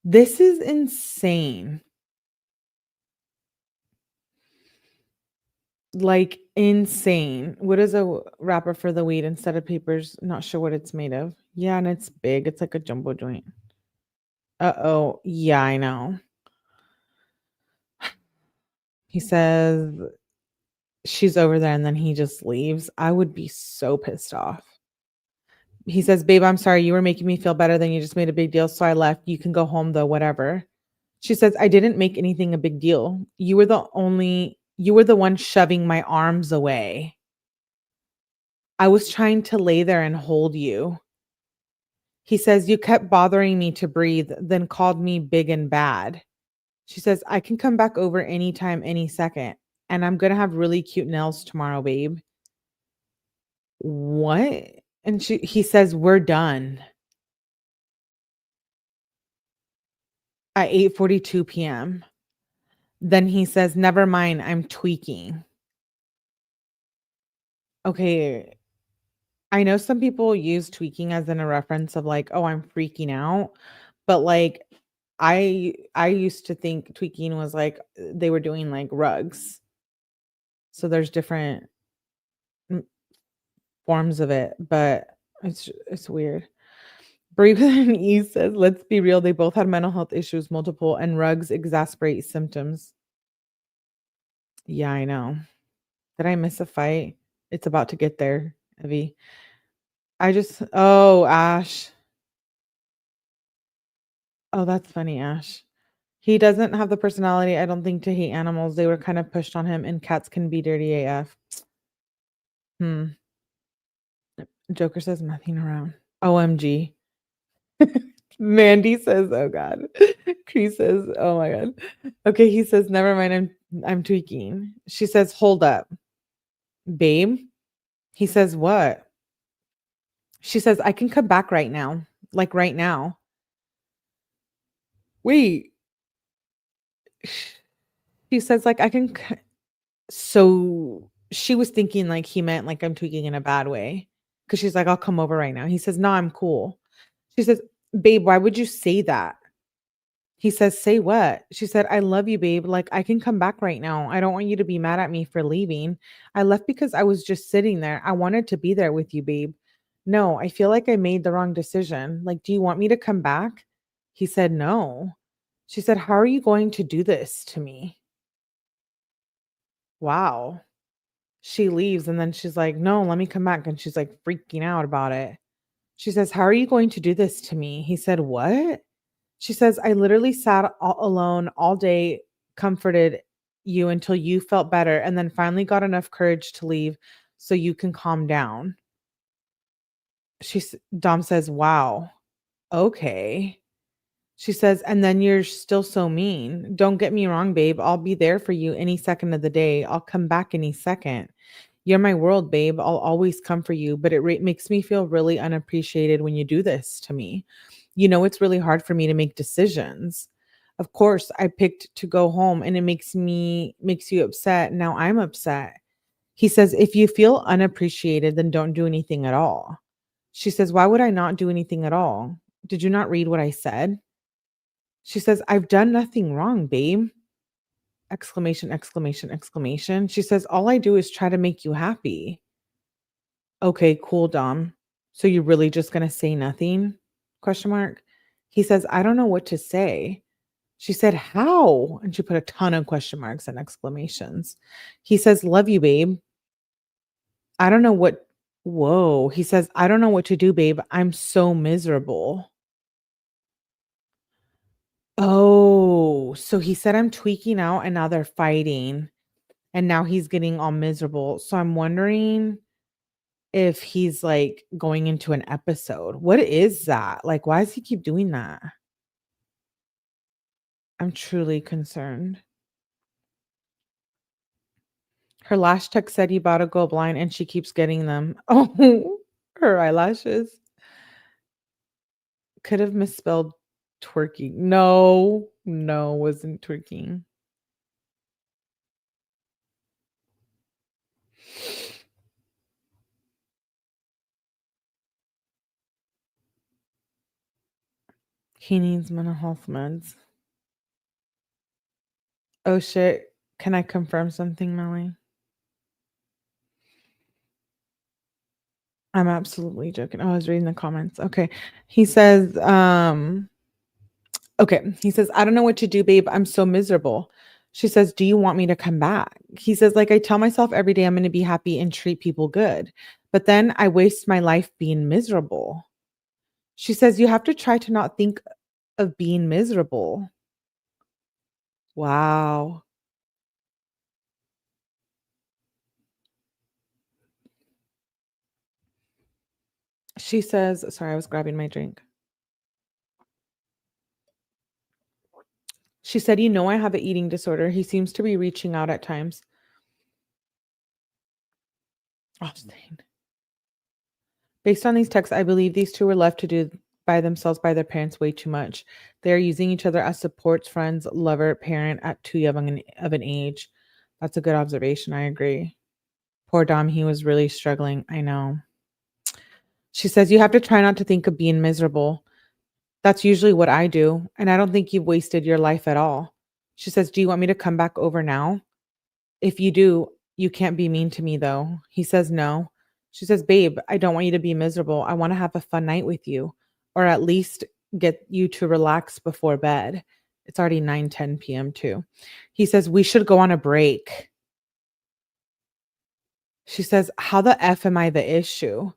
This is insane. Like, insane. What is a wrapper for the weed instead of papers? Not sure what it's made of. Yeah, and it's big. It's like a jumbo joint. Uh-oh. Yeah, I know. He says she's over there and then he just leaves. I would be so pissed off. He says, "Babe, I'm sorry. You were making me feel better. Then you just made a big deal, so I left. You can go home though, whatever." She says, "I didn't make anything a big deal. You were the one shoving my arms away. I was trying to lay there and hold you." He says, "You kept bothering me to breathe, then called me big and bad." She says, "I can come back over anytime, any second. And I'm gonna have really cute nails tomorrow, babe." What? And he says, "We're done," at 8:42 PM. Then he says, "Never mind, I'm tweaking." Okay, I know some people use tweaking as in a reference of like, "Oh, I'm freaking out," but, like, I used to think tweaking was like, they were doing, like, rugs. So there's different m forms of it, but it's weird. Breathe E says, "Let's be real, they both had mental health issues, multiple, and rugs exacerbate symptoms." Yeah, I know. Did I miss a fight? It's about to get there, Evie. Oh, Ash. Oh, that's funny, Ash. He doesn't have the personality, I don't think, to hate animals. They were kind of pushed on him, and cats can be dirty AF. Hmm. Joker says nothing around. OMG. Mandy says, "Oh god." Chris says, "Oh my god." Okay, he says, "Never mind, I'm tweaking." She says, "Hold up, babe." He says, "What?" She says, "I can come back right now." Like right now. Wait. She says, like, so she was thinking like he meant like I'm tweaking in a bad way. Cause she's like, "I'll come over right now." He says, "No, I'm cool." She says, "Babe, why would you say that?" He says, "Say what?" She said, "I love you, babe. Like, I can come back right now. I don't want you to be mad at me for leaving. I left because I was just sitting there. I wanted to be there with you, babe. No, I feel like I made the wrong decision. Like, do you want me to come back?" He said, "No." She said, "How are you going to do this to me?" Wow. She leaves and then she's like, "No, let me come back." And she's like freaking out about it. She says, "How are you going to do this to me?" He said, "What?" She says, "I literally sat all alone all day, comforted you until you felt better, and then finally got enough courage to leave so you can calm down." Dom says, "Wow. Okay." She says, "And then you're still so mean. Don't get me wrong, babe. I'll be there for you any second of the day. I'll come back any second. You're my world, babe. I'll always come for you, but it makes me feel really unappreciated when you do this to me. You know, it's really hard for me to make decisions. Of course, I picked to go home and it makes you upset. Now I'm upset." He says, "If you feel unappreciated, then don't do anything at all." She says, "Why would I not do anything at all? Did you not read what I said?" She says, "I've done nothing wrong, babe." Exclamation, exclamation, exclamation. She says, "All I do is try to make you happy." Okay, cool, Dom. So you're really just gonna say nothing? Question mark. He says, "I don't know what to say." She said, "How?" And she put a ton of question marks and exclamations. He says, "Love you, babe. I don't know what." Whoa. He says, "I don't know what to do, babe. I'm so miserable." Oh, so he said I'm tweaking out and now they're fighting and now he's getting all miserable. So I'm wondering if he's like going into an episode. What is that? Like, why does he keep doing that? I'm truly concerned. Her lash tech said you about to go blind and she keeps getting them. Oh, her eyelashes. Could have misspelled twerking. No, no, wasn't twerking. He needs mental health meds. Oh shit. Can I confirm something, Melly? I'm absolutely joking. Oh, I was reading the comments. Okay. He says, okay. He says, I don't know what to do, babe. I'm so miserable. She says, do you want me to come back? He says, like, I tell myself every day I'm going to be happy and treat people good. But then I waste my life being miserable. She says, you have to try to not think of being miserable. Wow. She says, sorry, I was grabbing my drink. She said, you know, I have an eating disorder. He seems to be reaching out at times. Oh, dang. Based on these texts, I believe these two were left to do by themselves by their parents way too much. They are using each other as supports, friends, lover, parent at too young of an age. That's a good observation. I agree. Poor Dom, he was really struggling. I know. She says, you have to try not to think of being miserable. That's usually what I do. And I don't think you've wasted your life at all. She says, do you want me to come back over now? If you do, you can't be mean to me though. He says, no. She says, babe, I don't want you to be miserable. I want to have a fun night with you, or at least get you to relax before bed. It's already 9:10 p.m. too. He says, we should go on a break. She says, how the F am I the issue?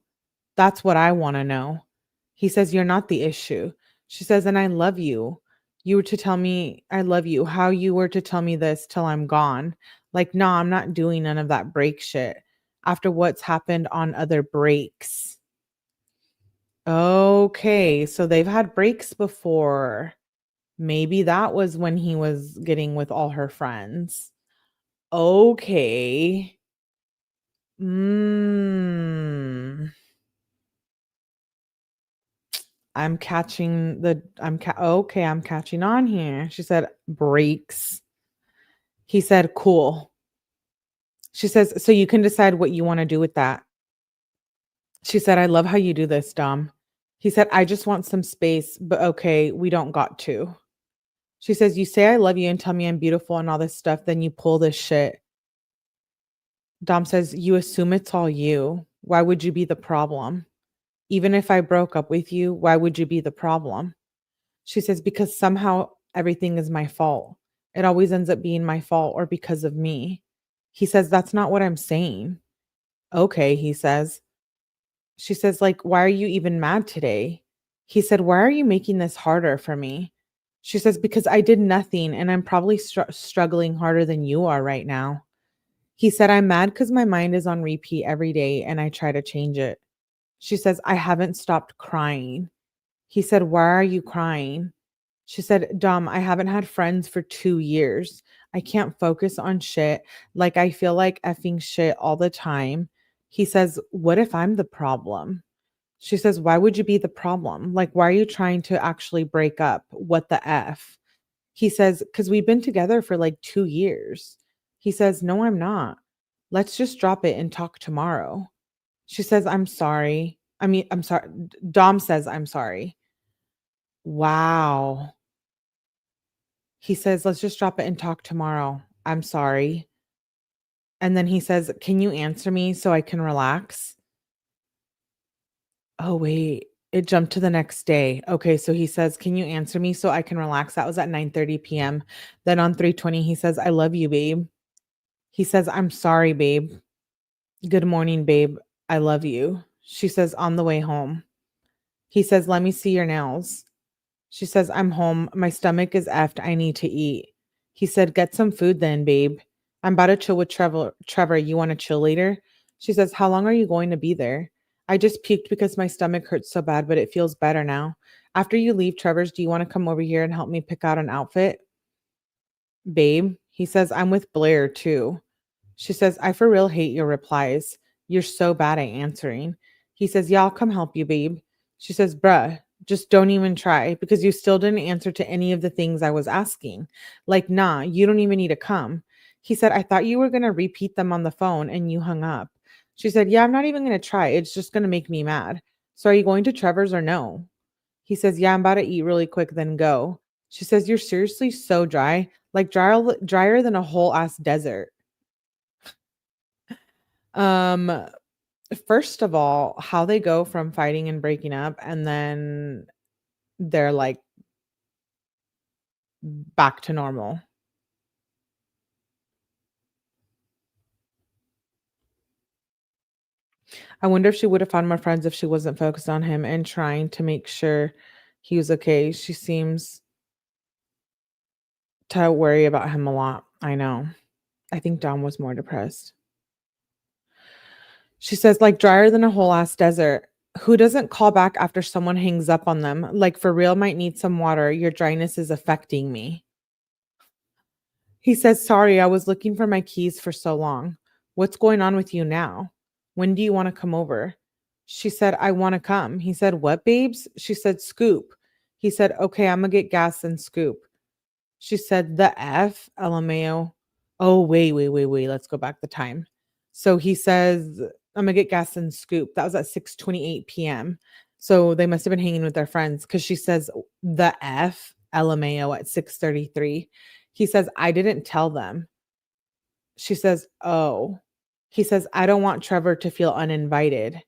That's what I want to know. He says, you're not the issue. She says, and I love you. You were to tell me I love you. How you were to tell me this till I'm gone. Like, no, I'm not doing none of that break shit after what's happened on other breaks. Okay, so they've had breaks before. Maybe that was when he was getting with all her friends. Okay. Mm. I'm catching the okay, I'm catching on here. She said breaks. He said cool. She says, so you can decide what you want to do with that. She said, I love how you do this, Dom. He said, I just want some space, but okay, we don't got to. She says, you say I love you and tell me I'm beautiful and all this stuff, then you pull this shit. Dom says, you assume it's all you. Why would you be the problem? Even if I broke up with you, why would you be the problem? She says, because somehow everything is my fault. It always ends up being my fault or because of me. He says, that's not what I'm saying. Okay, he says. She says, like, why are you even mad today? He said, why are you making this harder for me? She says, because I did nothing and I'm probably struggling harder than you are right now. He said, I'm mad because my mind is on repeat every day and I try to change it. She says, I haven't stopped crying. He said, why are you crying? She said, Dom, I haven't had friends for 2 years. I can't focus on shit. Like, I feel like effing shit all the time. He says, what if I'm the problem? She says, why would you be the problem? Like, why are you trying to actually break up? What the F? He says, because we've been together for like 2 years. He says, no, I'm not. Let's just drop it and talk tomorrow. She says, I'm sorry. I'm sorry. Dom says, I'm sorry. Wow. He says, let's just drop it and talk tomorrow. I'm sorry. And then he says, can you answer me so I can relax? Oh, wait. It jumped to the next day. Okay, so he says, can you answer me so I can relax? That was at 9:30 p.m. Then on 3:20, he says, I love you, babe. He says, I'm sorry, babe. Good morning, babe. I love you. She says, on the way home. He says, let me see your nails. She says, I'm home. My stomach is effed. I need to eat. He said, get some food then, babe. I'm about to chill with Trevor. You want to chill later? She says, how long are you going to be there? I just puked because my stomach hurts so bad, but it feels better now. After you leave Trevor's, do you want to come over here and help me pick out an outfit? Babe, he says, I'm with Blair too. She says, I for real hate your replies. You're so bad at answering. He says, yeah, I'll come help you, babe. She says, bruh, just don't even try because you still didn't answer to any of the things I was asking. Like, nah, you don't even need to come. He said, I thought you were going to repeat them on the phone and you hung up. She said, yeah, I'm not even going to try. It's just going to make me mad. So are you going to Trevor's or no? He says, yeah, I'm about to eat really quick, then go. She says, you're seriously so dry, like drier than a whole ass desert. Um, First of all, how they go from fighting and breaking up and then they're like back to normal. I wonder if she would have found more friends if she wasn't focused on him and trying to make sure he was okay. She seems to worry about him a lot. I know. I think Dom was more depressed. She says, like drier than a whole ass desert. Who doesn't call back after someone hangs up on them? Like for real, might need some water. Your dryness is affecting me. He says, sorry, I was looking for my keys for so long. What's going on with you now? When do you want to come over? She said, I want to come. He said, what, babes? She said, scoop. He said, okay, I'm going to get gas and scoop. She said, the F, LMAO. Oh, wait. Let's go back the time. So he says, I'm going to get gas and scoop. That was at 6:28 p.m. So they must have been hanging with their friends because she says, the F, LMAO at 6:33. He says, I didn't tell them. She says, oh. He says, I don't want Trevor to feel uninvited.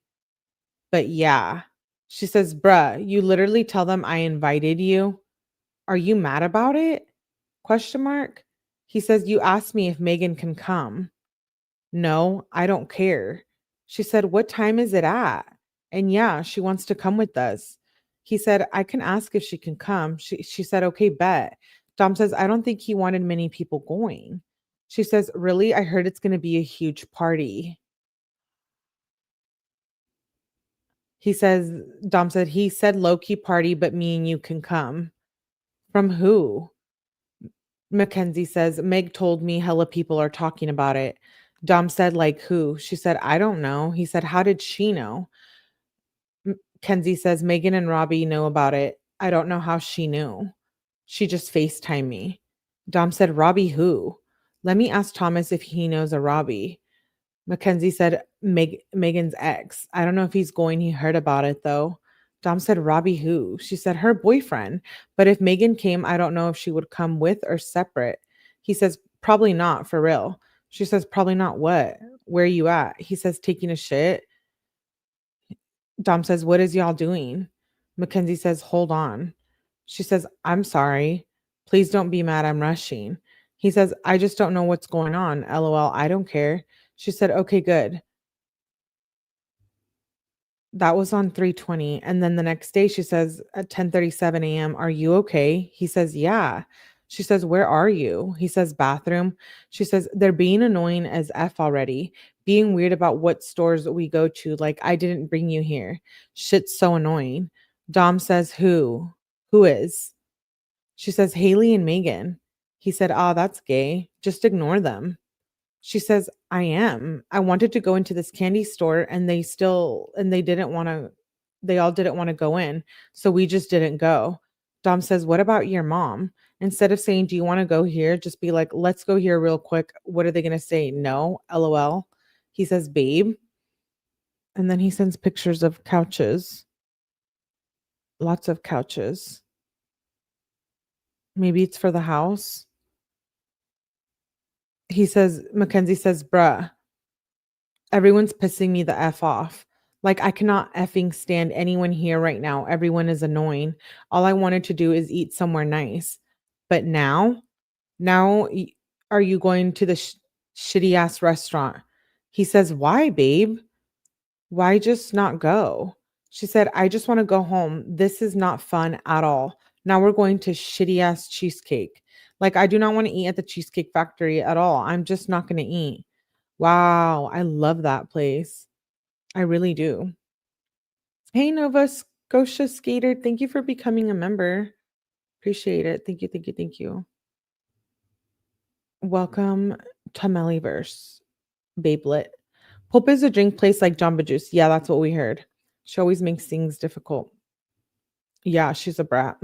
But yeah. She says, bruh, you literally tell them I invited you. Are you mad about it? Question mark. He says, you asked me if Megan can come. No, I don't care. She said, what time is it at? And yeah, she wants to come with us. He said, I can ask if she can come. She said, okay, bet. Dom says, I don't think he wanted many people going. She says, really? I heard it's going to be a huge party. He says, Dom said, he said low key party, but me and you can come. From who? Mackenzie says, Meg told me hella people are talking about it. Dom said, like who? She said, I don't know. He said, how did she know? Kenzie says, Megan and Robbie know about it. I don't know how she knew. She just FaceTimed me. Dom said, Robbie who? Let me ask Thomas if he knows a Robbie. Mackenzie said, Megan's ex. I don't know if he's going. He heard about it though. Dom said, Robbie who? She said, her boyfriend. But if Megan came, I don't know if she would come with or separate. He says, probably not for real. She says, probably not what? Where you at? He says, taking a shit. Dom says, what is y'all doing? Mackenzie says, hold on. She says, I'm sorry. Please don't be mad. I'm rushing. He says, I just don't know what's going on. LOL. I don't care. She said, okay, good. That was on 3:20. And then the next day she says at 10:37 a.m., are you okay? He says, yeah. She says, where are you? He says, bathroom. She says, they're being annoying as F already, being weird about what stores we go to. Like, I didn't bring you here. Shit's so annoying. Dom says, who? Who is? She says, Haley and Megan. He said, oh, that's gay. Just ignore them. She says, I am. I wanted to go into this candy store and they didn't want to, they all didn't want to go in. So we just didn't go. Dom says, what about your mom? Instead of saying, do you want to go here? Just be like, let's go here real quick. What are they going to say? No, LOL. He says, babe. And then he sends pictures of couches, lots of couches. Maybe it's for the house. He says, Mackenzie says, bruh, everyone's pissing me the F off. Like, I cannot effing stand anyone here right now. Everyone is annoying. All I wanted to do is eat somewhere nice. But now, are you going to the shitty ass restaurant? He says, why, babe? Why just not go? She said, I just want to go home. This is not fun at all. Now we're going to shitty ass cheesecake. Like, I do not want to eat at the Cheesecake Factory at all. I'm just not going to eat. Wow, I love that place. I really do. Hey, Nova Scotia Skater, thank you for becoming a member. Appreciate it. Thank you. Welcome to Mellyverse, Babelet. Pulp is a drink place like Jamba Juice. Yeah, that's what we heard. She always makes things difficult. Yeah, she's a brat.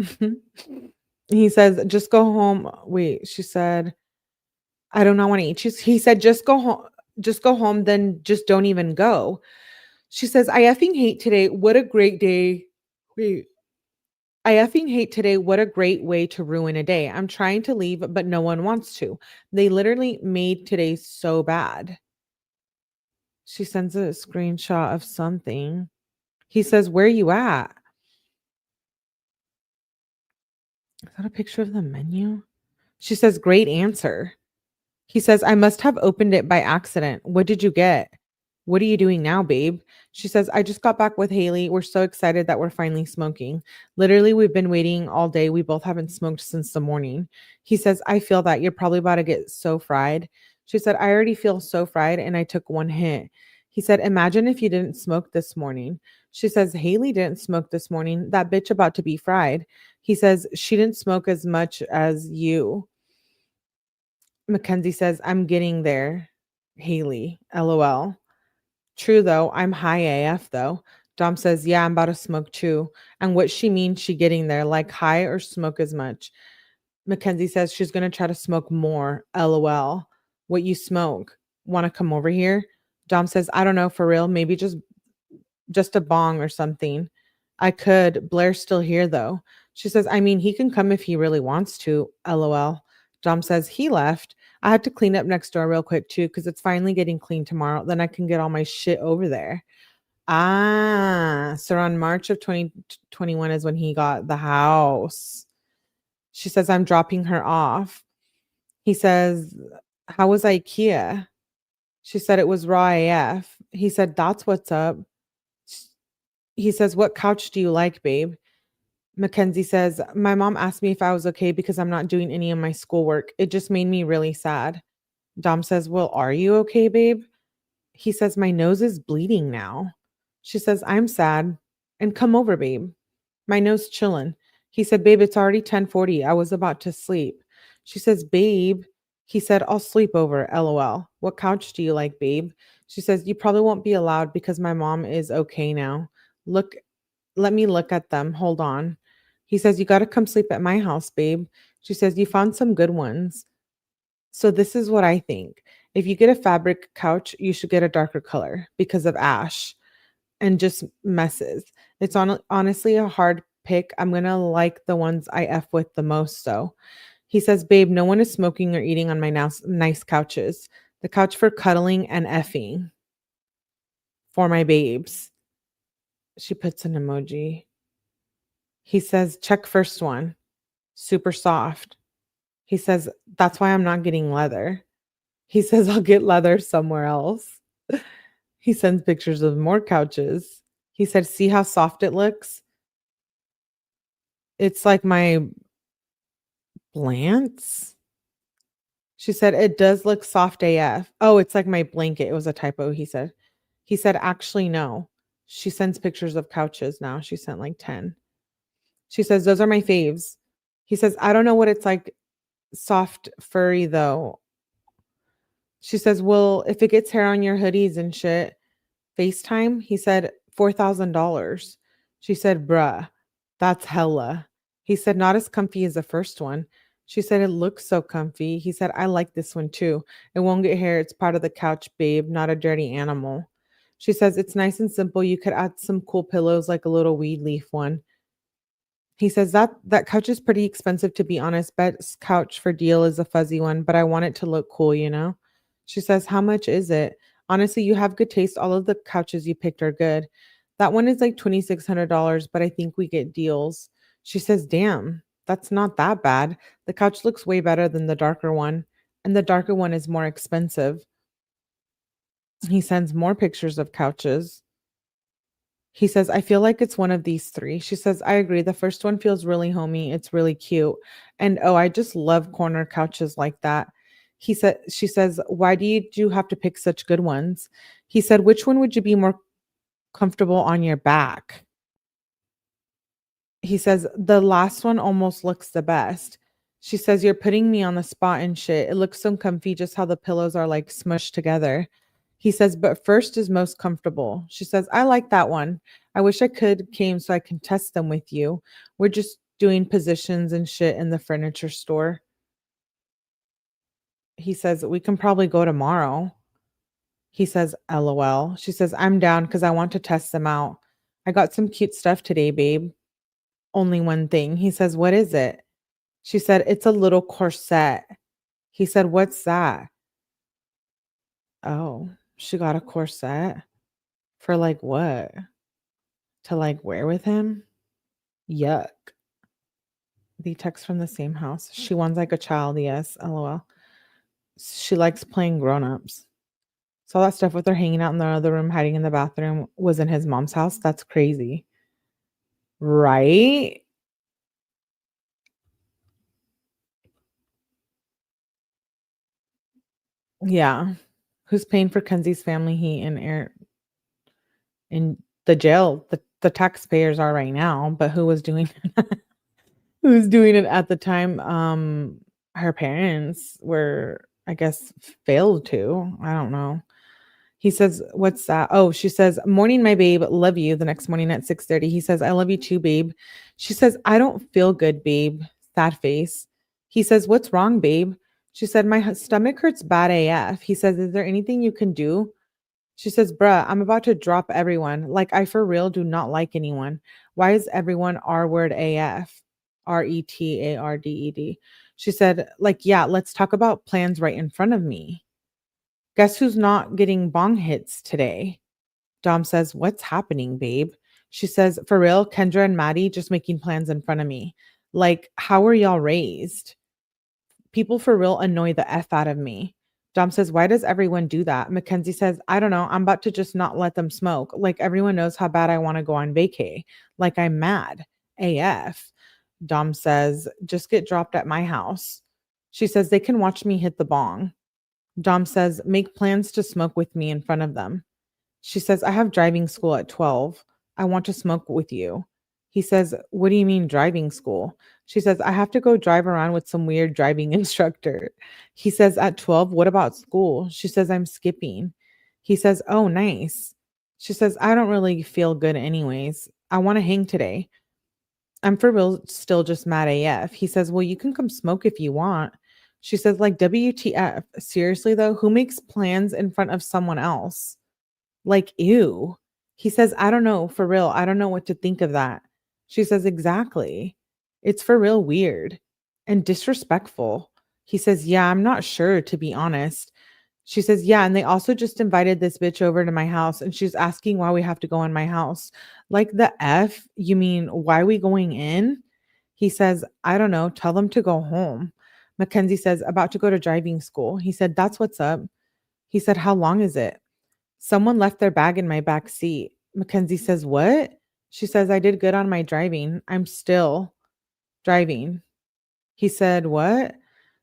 He says, just go home. Wait, she said, I do not want to eat. He said, just go home, then just don't even go. She says, I effing hate today. What a great day. Wait. I effing hate today. What a great way to ruin a day. I'm trying to leave, but no one wants to. They literally made today so bad. She sends a screenshot of something. He says, where you at? Is that a picture of the menu? She says, great answer. He says, I must have opened it by accident. What did you get? What are you doing now, babe? She says, I just got back with Haley. We're so excited that we're finally smoking. Literally, we've been waiting all day. We both haven't smoked since the morning. He says, I feel that you're probably about to get so fried. She said, I already feel so fried and I took one hit. He said, imagine if you didn't smoke this morning. She says, Haley didn't smoke this morning. That bitch about to be fried. He says, she didn't smoke as much as you. Mackenzie says, I'm getting there. Haley, LOL. True though, I'm high AF though. Dom says, yeah, I'm about to smoke too. And what she means she getting there, like high or smoke as much. Mackenzie says she's going to try to smoke more. LOL. What you smoke? Want to come over here? Dom says, I don't know, for real. Maybe just a bong or something. I could. Blair's still here though. She says, I mean, he can come if he really wants to. LOL. Dom says he left. I had to clean up next door real quick too, because it's finally getting clean tomorrow. Then I can get all my shit over there. Ah, so around March of 2021 is when he got the house. She says, I'm dropping her off. He says, how was IKEA? She said it was raw AF. He said, that's what's up. He says, what couch do you like, babe? Mackenzie says, my mom asked me if I was okay because I'm not doing any of my schoolwork. It just made me really sad. Dom says, well, are you okay, babe? He says, my nose is bleeding now. She says, I'm sad. And come over, babe. My nose chillin'. He said, babe, it's already 10:40. I was about to sleep. She says, babe. He said, I'll sleep over. LOL. What couch do you like, babe? She says, you probably won't be allowed because my mom is okay now. Look, let me look at them. Hold on. He says, you got to come sleep at my house, babe. She says, you found some good ones. So this is what I think. If you get a fabric couch, you should get a darker color because of ash and just messes. It's honestly a hard pick. I'm going to like the ones I F with the most though. He says, babe, no one is smoking or eating on my nice couches. The couch for cuddling and effing for my babes. She puts an emoji. He says, check first one. Super soft. He says, that's why I'm not getting leather. He says, I'll get leather somewhere else. He sends pictures of more couches. He said, see how soft it looks? It's like my blants. She said, it does look soft AF. Oh, it's like my blanket. It was a typo, he said. He said, actually, no. She sends pictures of couches now. She sent like 10. She says, those are my faves. He says, I don't know what it's like soft furry though. She says, well, if it gets hair on your hoodies and shit, FaceTime. He said, $4,000. She said, bruh, that's hella. He said, not as comfy as the first one. She said, it looks so comfy. He said, I like this one too. It won't get hair. It's part of the couch, babe, not a dirty animal. She says, it's nice and simple. You could add some cool pillows like a little weed leaf one. He says that couch is pretty expensive, to be honest. Best couch for deal is a fuzzy one, but I want it to look cool, you know? She says, how much is it? Honestly, you have good taste. All of the couches you picked are good. That one is like $2,600, but I think we get deals. She says, damn, that's not that bad. The couch looks way better than the darker one, and the darker one is more expensive. He sends more pictures of couches. He says, I feel like it's one of these three. She says, I agree. The first one feels really homey. It's really cute. And oh, I just love corner couches like that. She says, why do you have to pick such good ones? He said, which one would you be more comfortable on your back? He says, the last one almost looks the best. She says, "You're putting me on the spot and shit. It looks so comfy just how the pillows are like smushed together." He says, "But first is most comfortable." She says, "I like that one. I wish I could came so I can test them with you. We're just doing positions and shit in the furniture store." He says, "We can probably go tomorrow." He says, "LOL." She says, "I'm down because I want to test them out. I got some cute stuff today, babe. Only one thing." He says, "What is it?" She said, "It's a little corset." He said, "What's that?" Oh, she got a corset for like what? To like wear with him? Yuck. The text from the same house. She wants like a child. Yes. LOL. She likes playing grown-ups. So all that stuff with her hanging out in the other room, hiding in the bathroom was in his mom's house. That's crazy. Right? Yeah. Who's paying for Kenzie's family heat and air in the jail? The taxpayers are right now, but who was doing who's doing it at the time? Her parents were, I guess, failed to. I don't know. He says, "What's that?" Oh, she says, "Morning, my babe. Love you." The next morning at 6:30. He says, "I love you too, babe." She says, "I don't feel good, babe." Sad face. He says, "What's wrong, babe?" She said, "My stomach hurts bad AF." He says, "Is there anything you can do?" She says, "Bruh, I'm about to drop everyone. Like, I for real do not like anyone. Why is everyone R word AF? RETARDED." She said, "Like, yeah, let's talk about plans right in front of me. Guess who's not getting bong hits today?" Dom says, "What's happening, babe?" She says, "For real, Kendra and Maddie just making plans in front of me. Like, how were y'all raised? People for real annoy the F out of me." Dom says, "Why does everyone do that?" Mackenzie says, "I don't know. I'm about to just not let them smoke. Like, everyone knows how bad I want to go on vacay. Like, I'm mad. AF." Dom says, "Just get dropped at my house." She says, "They can watch me hit the bong." Dom says, "Make plans to smoke with me in front of them." She says, "I have driving school at 12. I want to smoke with you." He says, "What do you mean driving school?" She says, "I have to go drive around with some weird driving instructor." He says, "At 12, what about school?" She says, "I'm skipping." He says, "Oh, nice." She says, "I don't really feel good anyways. I want to hang today. I'm for real still just mad AF." He says, "Well, you can come smoke if you want." She says, "Like, WTF? Seriously, though, who makes plans in front of someone else? Like, ew." He says, "I don't know, for real. I don't know what to think of that." She says, "Exactly. It's for real weird and disrespectful." He says, "Yeah, I'm not sure, to be honest." She says, "Yeah, and they also just invited this bitch over to my house and she's asking why we have to go in my house." Like, the F? You mean, why are we going in? He says, "I don't know. Tell them to go home." Mackenzie says, "About to go to driving school." He said, "That's what's up." He said, "How long is it?" "Someone left their bag in my back seat." Mackenzie says, "What?" She says, "I did good on my driving. I'm still driving." He said, "What?"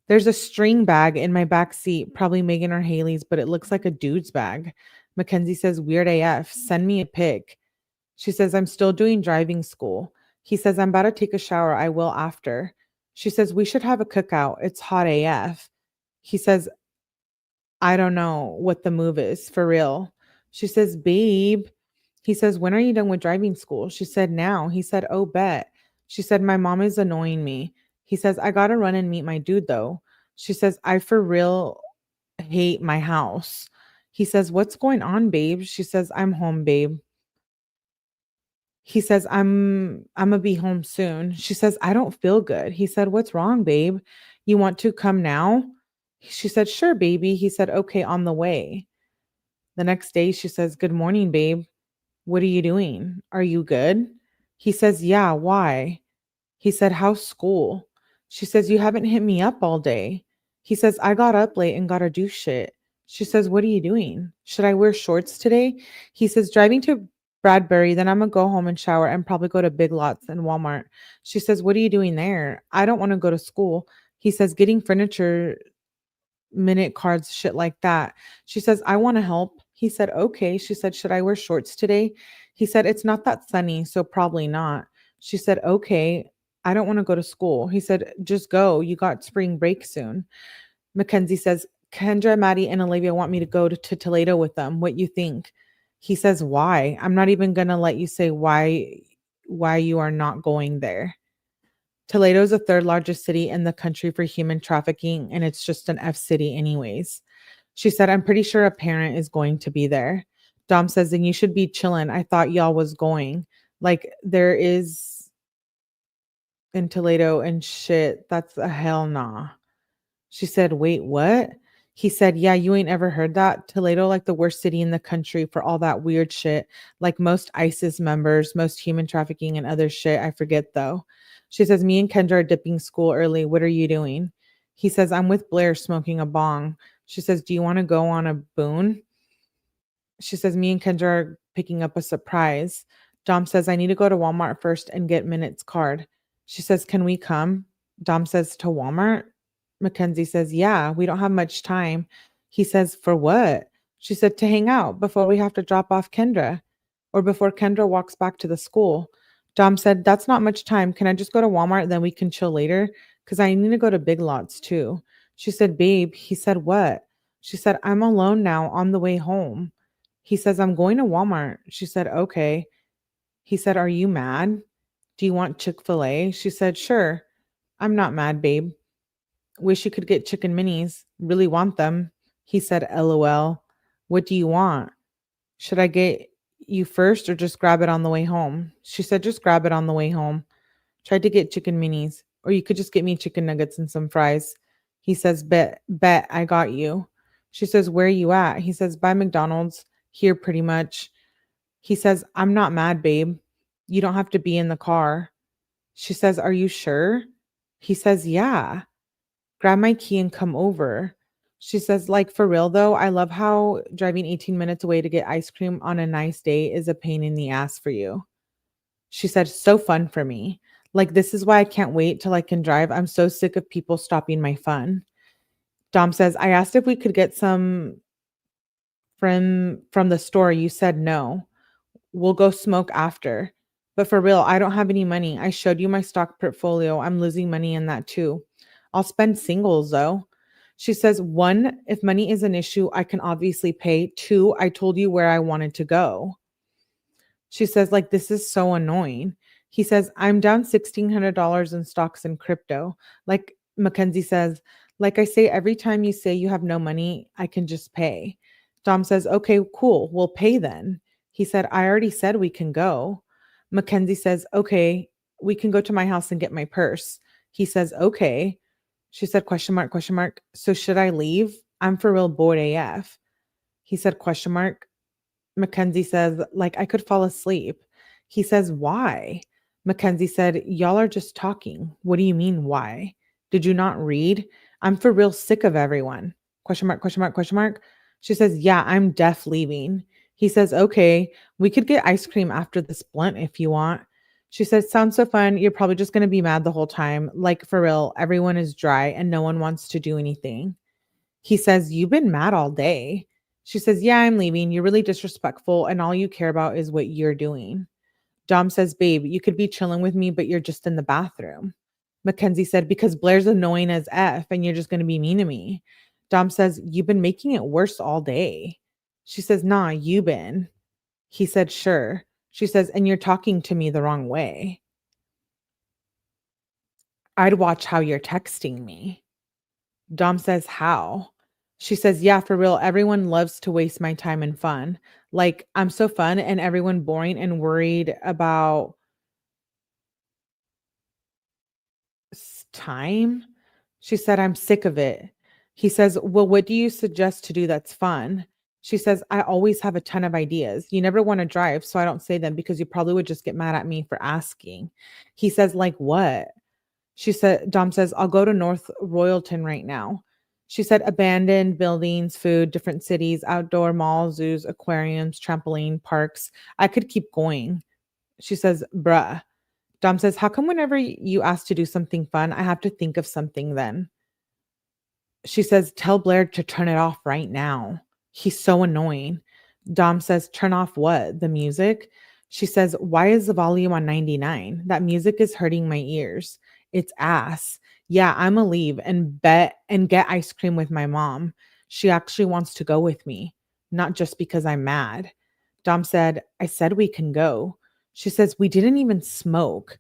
"There's a string bag in my back seat, probably Megan or Haley's, but it looks like a dude's bag." Mackenzie says, "Weird AF. Send me a pic." She says, "I'm still doing driving school." He says, "I'm about to take a shower. I will after." She says, "We should have a cookout. It's hot AF." He says, "I don't know what the move is for real." She says, "Babe." He says, "When are you done with driving school?" She said, "Now." He said, "Oh, bet." She said, "My mom is annoying me." He says, "I gotta run and meet my dude though." She says, "I for real hate my house." He says, "What's going on, babe?" She says, "I'm home, babe." He says, "I'm gonna be home soon." She says, "I don't feel good." He said, "What's wrong, babe? You want to come now?" She said, "Sure, baby." He said, "Okay, on the way." The next day, she says, "Good morning, babe. What are you doing? Are you good?" He says, "Yeah, why?" He said, "How's school?" She says, "You haven't hit me up all day." He says, "I got up late and gotta do shit." She says, "What are you doing? Should I wear shorts today?" He says, "Driving to Bradbury, then I'm gonna go home and shower and probably go to Big Lots and Walmart." She says, "What are you doing there?" "I don't want to go to school." He says, "Getting furniture minute cards, shit like that." She says, "I want to help." He said, "Okay." She said, "Should I wear shorts today?" He said, "It's not that sunny, so probably not." She said, "Okay." I don't want to go to school. He said, just go. You got spring break soon. Mackenzie says, Kendra, Maddie, and Olivia want me to go to Toledo with them. What you think? He says, why? I'm not even gonna let you say why you are not going there. Toledo is the third largest city in the country for human trafficking, and it's just an F city anyways. She said, I'm pretty sure a parent is going to be there. Dom says, then you should be chilling. I thought y'all was going. Like there is in Toledo and shit. That's a hell nah. She said, wait, what? He said, yeah, you ain't ever heard that? Toledo, like the worst city in the country for all that weird shit. Like most ISIS members, most human trafficking and other shit. I forget though. She says, me and Kendra are dipping school early. What are you doing? He says, I'm with Blair smoking a bong. She says, do you want to go on a boon? She says, me and Kendra are picking up a surprise. Dom says, I need to go to Walmart first and get Minutte's card. She says, can we come? Dom says, to Walmart? Mackenzie says, yeah, we don't have much time. He says, for what? She said, to hang out before we have to drop off Kendra or before Kendra walks back to the school. Dom said, that's not much time. Can I just go to Walmart and then we can chill later? Because I need to go to Big Lots too. She said, babe. He said, what? She said, I'm alone now on the way home. He says, I'm going to Walmart. She said, okay. He said, are you mad? Do you want Chick-fil-A? She said, sure. I'm not mad, babe. Wish you could get chicken minis. Really want them. He said, LOL. What do you want? Should I get you first or just grab it on the way home? She said, just grab it on the way home. Tried to get chicken minis. Or you could just get me chicken nuggets and some fries. He says, bet, I got you. She says, where are you at? He says, by McDonald's. Here pretty much. He says, I'm not mad, babe. You don't have to be in the car. She says, are you sure? He says, yeah. Grab my key and come over. She says, like, for real though, I love how driving 18 minutes away to get ice cream on a nice day is a pain in the ass for you. She said, so fun for me. Like, this is why I can't wait till I can drive. I'm so sick of people stopping my fun. Dom says, I asked if we could get some from the store. You said no. We'll go smoke after. But for real, I don't have any money. I showed you my stock portfolio. I'm losing money in that too. I'll spend singles though. She says, one, if money is an issue, I can obviously pay. Two, I told you where I wanted to go. She says, like, this is so annoying. He says, I'm down $1,600 in stocks and crypto. Like Mackenzie says, like I say, every time you say you have no money, I can just pay. Dom says, okay, cool. We'll pay then. He said, I already said we can go. Mackenzie says, okay, we can go to my house and get my purse. He says, okay. She said, question mark, question mark. So should I leave? I'm for real bored AF. He said, question mark. Mackenzie says, like, I could fall asleep. He says, why? Mackenzie said, y'all are just talking. What do you mean, why? Did you not read? I'm for real sick of everyone. Question mark, question mark, question mark. She says, yeah, I'm deaf leaving. He says, okay, we could get ice cream after this blunt if you want. She says, sounds so fun. You're probably just going to be mad the whole time. Like, for real, everyone is dry and no one wants to do anything. He says, you've been mad all day. She says, yeah, I'm leaving. You're really disrespectful and all you care about is what you're doing. Dom says, babe, you could be chilling with me, but you're just in the bathroom. Mackenzie said, because Blair's annoying as F and you're just going to be mean to me. Dom says, you've been making it worse all day. She says, nah, you been. He said, sure. She says, and you're talking to me the wrong way. I'd watch how you're texting me. Dom says, how? She says, yeah, for real. Everyone loves to waste my time and fun. Like, I'm so fun and everyone boring and worried about time. She said, I'm sick of it. He says, well, what do you suggest to do that's fun? She says, I always have a ton of ideas. You never want to drive, so I don't say them because you probably would just get mad at me for asking. He says, like what? She said, Dom says, I'll go to North Royalton right now. She said, abandoned buildings, food, different cities, outdoor malls, zoos, aquariums, trampoline, parks. I could keep going. She says, bruh. Dom says, how come whenever you ask to do something fun, I have to think of something then? She says, tell Blair to turn it off right now. He's so annoying. Dom says, turn off what? The music? She says, "Why is the volume on 99? That music is hurting my ears. It's ass. Yeah, I'ma leave and bet and get ice cream with my mom. She actually wants to go with me, not just because I'm mad." Dom said, "I said we can go." She says, "We didn't even smoke."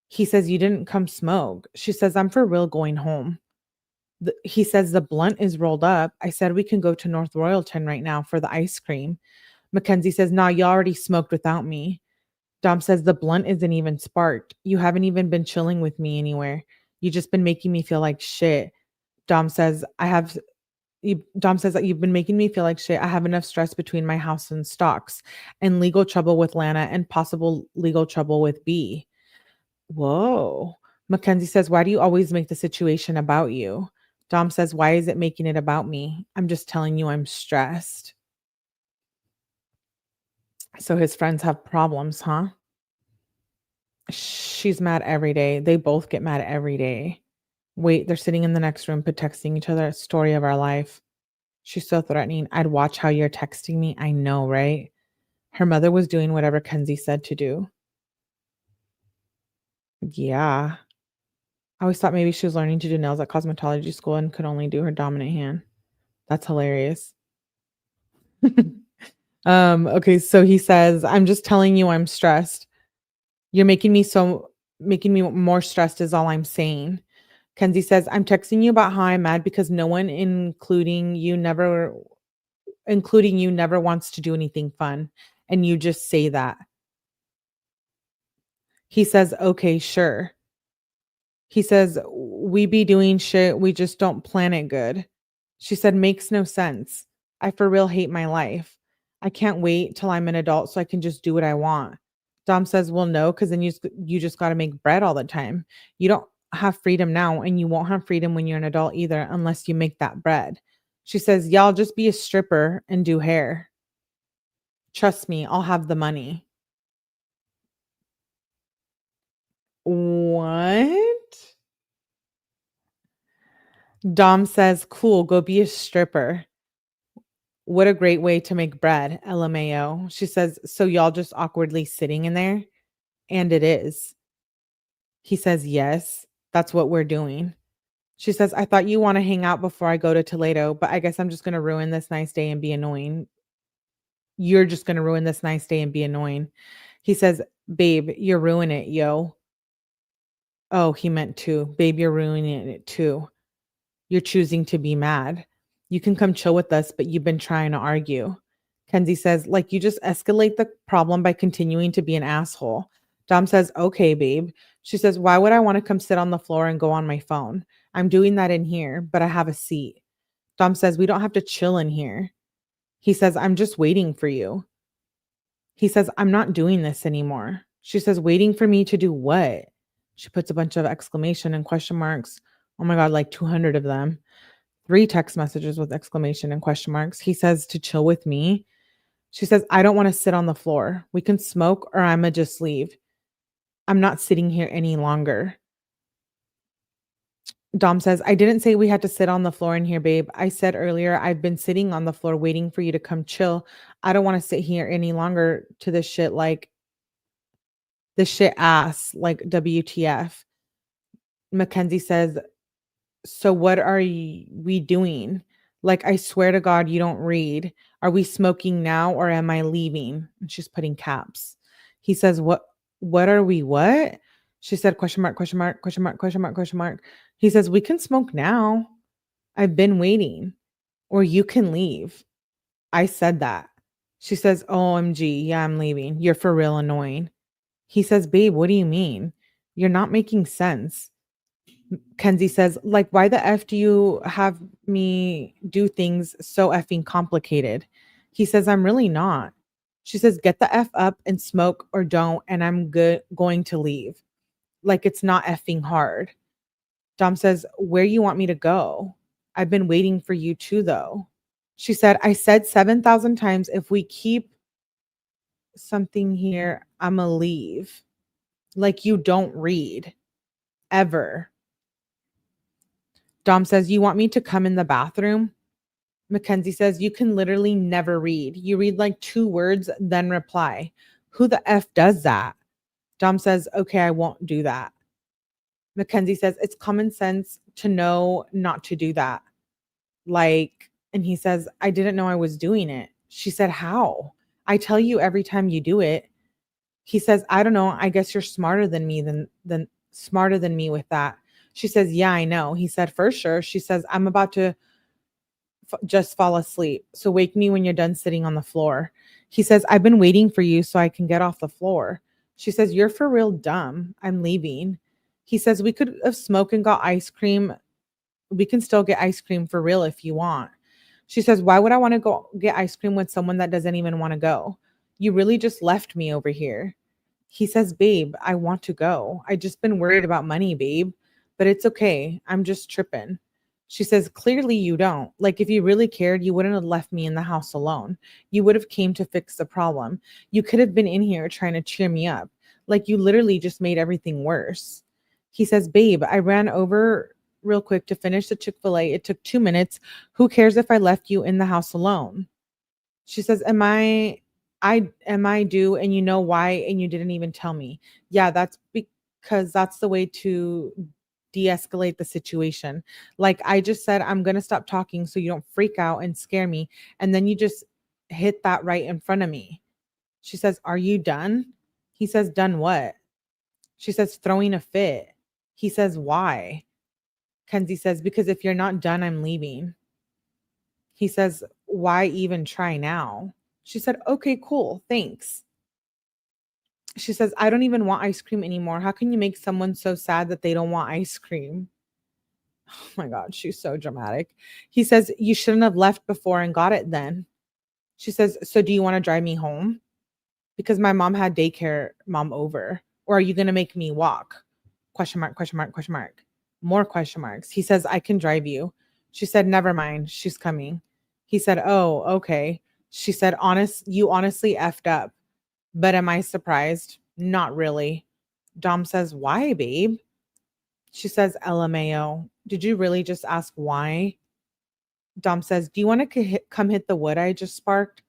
He says, "You didn't come smoke." She says, "I'm for real going home." He says, "The blunt is rolled up. I said we can go to North Royalton right now for the ice cream." Mackenzie says, "Nah, you already smoked without me." Dom says, "The blunt isn't even sparked. You haven't even been chilling with me anywhere. You just been making me feel like shit." Dom says, Dom says that you've been making me feel like shit. I have enough stress between my house and stocks and legal trouble with Lana and possible legal trouble with B. Whoa. Mackenzie says, "Why do you always make the situation about you?" Dom says, "Why is it making it about me? I'm just telling you I'm stressed." So his friends have problems, huh? She's mad every day. They both get mad every day. Wait, they're sitting in the next room, but texting each other. Story of our life. She's so threatening. I'd watch how you're texting me. I know, right? Her mother was doing whatever Kenzie said to do. Yeah. I always thought maybe she was learning to do nails at cosmetology school and could only do her dominant hand. That's hilarious. Okay, so he says, "I'm just telling you I'm stressed. You're making me more stressed is all I'm saying." Kenzie says, "I'm texting you about how I'm mad because no one, including you, never wants to do anything fun. And you just say that." He says, "Okay, sure." He says, "We be doing shit. We just don't plan it good." She said, "Makes no sense. I for real hate my life. I can't wait till I'm an adult so I can just do what I want." Dom says, "Well, no, because then you just got to make bread all the time. You don't have freedom now, and you won't have freedom when you're an adult either, unless you make that bread." She says, "Y'all just be a stripper and do hair. Trust me, I'll have the money." What? Dom says, "Cool, go be a stripper. What a great way to make bread, LMAO." She says, "So y'all just awkwardly sitting in there?" And it is. He says, "Yes, that's what we're doing." She says, "I thought you want to hang out before I go to Toledo, but I guess I'm just going to ruin this nice day and be annoying. You're just going to ruin this nice day and be annoying." He says, "Babe, you're ruining it, yo." Oh, he meant to. "Babe, you're ruining it too. You're choosing to be mad. You can come chill with us, but you've been trying to argue." Kenzie says, "Like you just escalate the problem by continuing to be an asshole." Dom says, "Okay, babe." She says, "Why would I want to come sit on the floor and go on my phone? I'm doing that in here, but I have a seat." Dom says, "We don't have to chill in here." He says, "I'm just waiting for you." He says, "I'm not doing this anymore." She says, "Waiting for me to do what?" She puts a bunch of exclamation and question marks. Oh my God, like 200 of them. 3 text messages with exclamation and question marks. He says, "To chill with me." She says, "I don't want to sit on the floor. We can smoke or I'ma just leave. I'm not sitting here any longer." Dom says, "I didn't say we had to sit on the floor in here, babe. I said earlier I've been sitting on the floor waiting for you to come chill. I don't want to sit here any longer to this shit ass, like WTF." Mackenzie says, "So what are we doing? Like, I swear to God, you don't read. Are we smoking now or am I leaving?" And she's putting caps. He says, What are we, what?" She said, question mark, question mark, question mark, question mark, question mark. He says, "We can smoke now. I've been waiting. Or you can leave." I said that. She says, "OMG, yeah, I'm leaving. You're for real annoying." He says, "Babe, what do you mean? You're not making sense." Kenzie says, "Like, why the F do you have me do things so effing complicated?" He says, "I'm really not." She says, "Get the F up and smoke or don't, and I'm going to leave. Like, it's not effing hard." Dom says, "Where you want me to go? I've been waiting for you too, though." She said, "I said 7,000 times, if we keep something here, I'ma leave. Like, you don't read. Ever." Dom says, "You want me to come in the bathroom?" Mackenzie says, "You can literally never read. You read like 2 words, then reply. Who the F does that? Dom says, okay, I won't do that. Mackenzie says, it's common sense to know not to do that. Like, and he says, I didn't know I was doing it. She said, how? I tell you every time you do it. He says, I don't know. I guess you're smarter than me than smarter than me with that. She says, yeah, I know. He said, for sure. She says, I'm about to just fall asleep. So wake me when you're done sitting on the floor. He says, I've been waiting for you so I can get off the floor. She says, you're for real dumb. I'm leaving. He says, we could have smoked and got ice cream. We can still get ice cream for real if you want. She says, why would I want to go get ice cream with someone that doesn't even want to go? You really just left me over here. He says, babe, I want to go. I just been worried about money, babe, but it's okay. I'm just tripping. She says, clearly you don't. Like, if you really cared, you wouldn't have left me in the house alone. You would have came to fix the problem. You could have been in here trying to cheer me up. Like, you literally just made everything worse. He says, babe, I ran over real quick to finish the Chick-fil-A. It took 2 minutes. Who cares if I left you in the house alone? She says, am I due, and you know why, and you didn't even tell me? Yeah, that's because that's the way to de-escalate the situation. Like, I just said, I'm going to stop talking so you don't freak out and scare me. And then you just hit that right in front of me. She says, are you done? He says, done what? She says, throwing a fit. He says, why? Kenzie says, because if you're not done, I'm leaving. He says, why even try now? She said, okay, cool. Thanks. She says, I don't even want ice cream anymore. How can you make someone so sad that they don't want ice cream? Oh my God, she's so dramatic. He says, you shouldn't have left before and got it then. She says, so do you want to drive me home? Because my mom had daycare mom over. Or are you going to make me walk? Question mark, question mark, question mark. More question marks. He says, I can drive you. She said, never mind. She's coming. He said, oh, okay. She said, you honestly effed up. But am I surprised? Not really. Dom says, why, babe? She says, LMAO. Did you really just ask why? Dom says, do you want to come hit the wood I just sparked?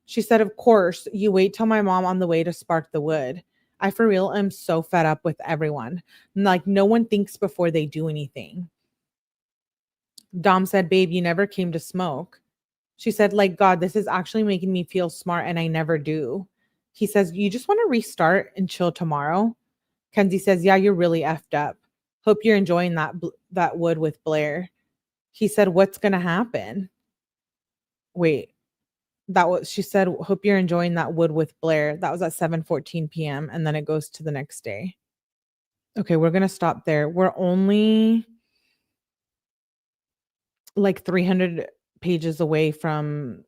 She said, of course. You wait till my mom on the way to spark the wood. I for real am so fed up with everyone. Like, no one thinks before they do anything. Dom said, babe, you never came to smoke. She said, like, God, this is actually making me feel smart and I never do. He says, you just want to restart and chill tomorrow? Kenzie says, yeah, you're really effed up. Hope you're enjoying that wood with Blair. He said, what's going to happen? Wait, she said, hope you're enjoying that wood with Blair. That was at 7:14 p.m. And then it goes to the next day. Okay, we're going to stop there. We're only like 300 pages away from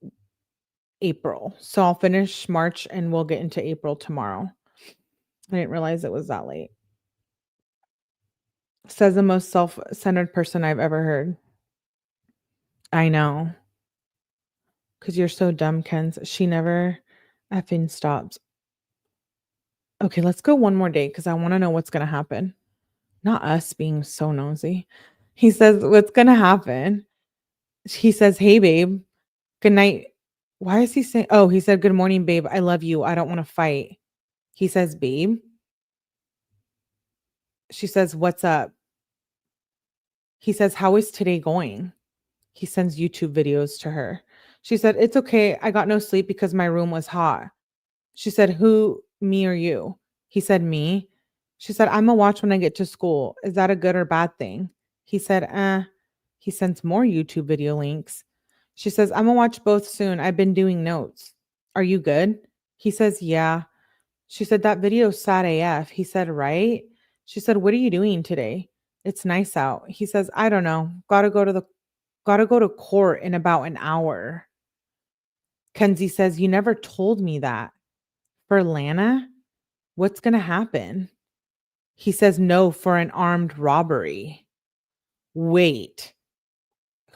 April. So I'll finish March and we'll get into April tomorrow. I didn't realize it was that late. Says the most self-centered person I've ever heard. I know. Because you're so dumb, Kenz. She never effing stops. Okay, let's go one more day because I want to know what's going to happen. Not us being so nosy. He says, what's going to happen? He says, hey, babe. Good night. Why is he saying? Oh, he said, good morning, babe. I love you. I don't want to fight. He says, babe. She says, what's up? He says, how is today going? He sends YouTube videos to her. She said, it's okay. I got no sleep because my room was hot. She said, who, me or you? He said, me. She said, I'm going to watch when I get to school. Is that a good or bad thing? He said, He sends more YouTube video links. She says, I'm going to watch both soon. I've been doing notes. Are you good? He says, yeah. She said, that video's sad AF. He said, right? She said, what are you doing today? It's nice out. He says, I don't know. Gotta go to court in about an hour. Kenzie says, you never told me that. For Lana? What's going to happen? He says, no, for an armed robbery. Wait.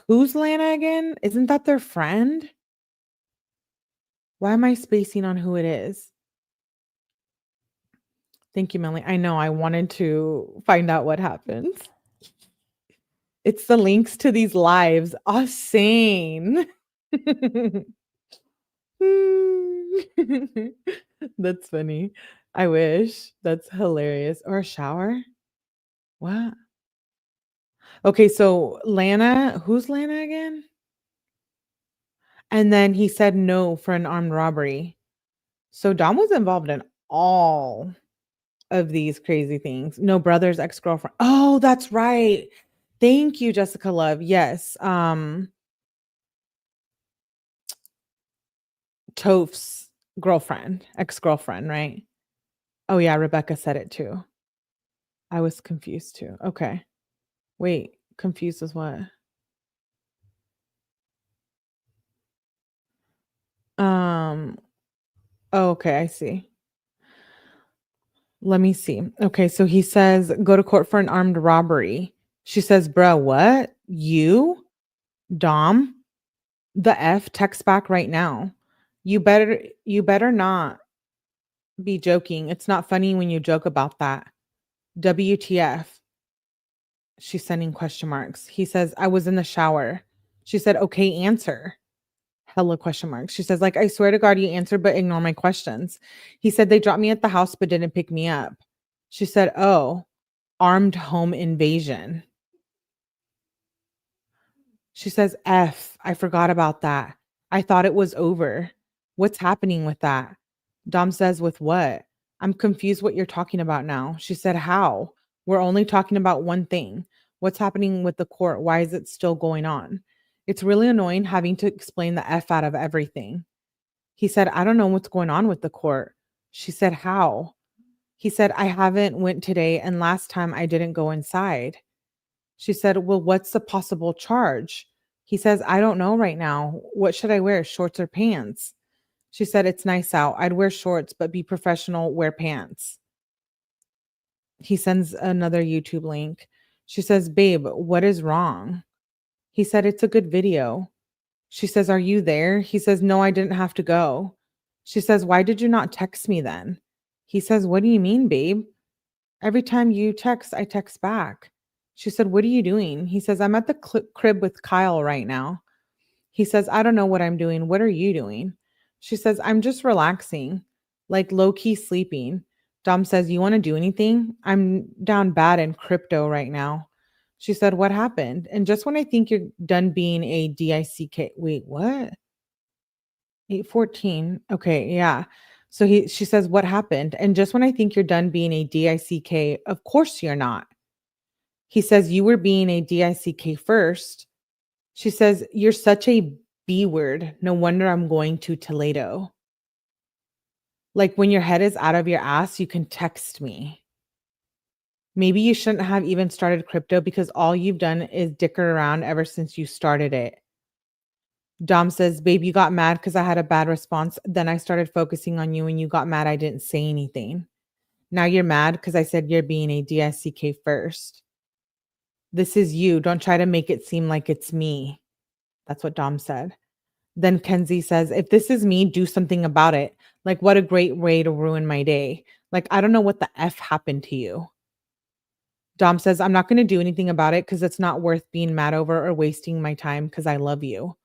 Who's Lana again? Isn't that their friend? Why am I spacing on who it is? Thank you, Melanie. I know I wanted to find out what happens. It's the links to these lives. Insane. That's funny. I wish. That's hilarious. Or a shower? What? Okay, so Lana, who's Lana again? And then he said no for an armed robbery. So Dom was involved in all of these crazy things. No brother's ex-girlfriend. Oh, that's right. Thank you, Jessica Love. Yes. Toph's girlfriend, ex-girlfriend, right? Oh yeah, Rebecca said it too. I was confused too. Okay. Wait, confused as what? Um, oh, okay, I see. Let me see. Okay, so he says, go to court for an armed robbery. She says, bruh, what? You? Dom? The F text back right now. You better not be joking. It's not funny when you joke about that. WTF? She's sending question marks. He says, I was in the shower. She said, okay, answer. Hella question marks. She says, like, I swear to God, you answered, but ignore my questions. He said, they dropped me at the house, but didn't pick me up. She said, oh, armed home invasion. She says, F, I forgot about that. I thought it was over. What's happening with that? Dom says, with what? I'm confused what you're talking about now. She said, how? We're only talking about one thing. What's happening with the court? Why is it still going on? It's really annoying having to explain the F out of everything. He said, I don't know what's going on with the court. She said, how? He said, I haven't went today, and last time I didn't go inside. She said, well, what's the possible charge? He says, I don't know right now. What should I wear, shorts or pants? She said, it's nice out. I'd wear shorts, but be professional, wear pants. He sends another YouTube link. She says, babe, what is wrong? He said, it's a good video. She says, are you there? He says, no, I didn't have to go. She says, why did you not text me then? He says, what do you mean, babe? Every time you text, I text back. She said, what are you doing? He says, I'm at the crib with Kyle right now. He says, I don't know what I'm doing. What are you doing? She says, I'm just relaxing, like low key sleeping. Dom says, you want to do anything? I'm down bad in crypto right now. She said, what happened? And just when I think you're done being a DICK, wait, what? 814. Okay, yeah. So she says, what happened? And just when I think you're done being a DICK, of course you're not. He says, you were being a DICK first. She says, you're such a B word. No wonder I'm going to Toledo. Like when your head is out of your ass, you can text me. Maybe you shouldn't have even started crypto because all you've done is dicker around ever since you started it. Dom says, babe, you got mad because I had a bad response. Then I started focusing on you and you got mad I didn't say anything. Now you're mad because I said you're being a DICK first. This is you. Don't try to make it seem like it's me. That's what Dom said. Then Kenzie says, if this is me, do something about it. Like, what a great way to ruin my day. Like, I don't know what the F happened to you. Dom says, I'm not going to do anything about it because it's not worth being mad over or wasting my time because I love you.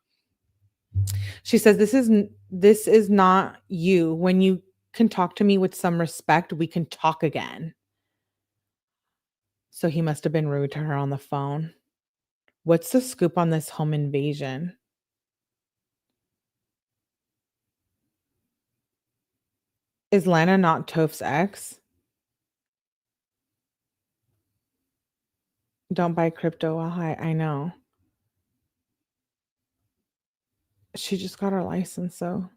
She says, this is not you. When you can talk to me with some respect, we can talk again. So he must have been rude to her on the phone. What's the scoop on this home invasion? Is Lana not Toph's ex? Don't buy crypto while high. I know. She just got her license, so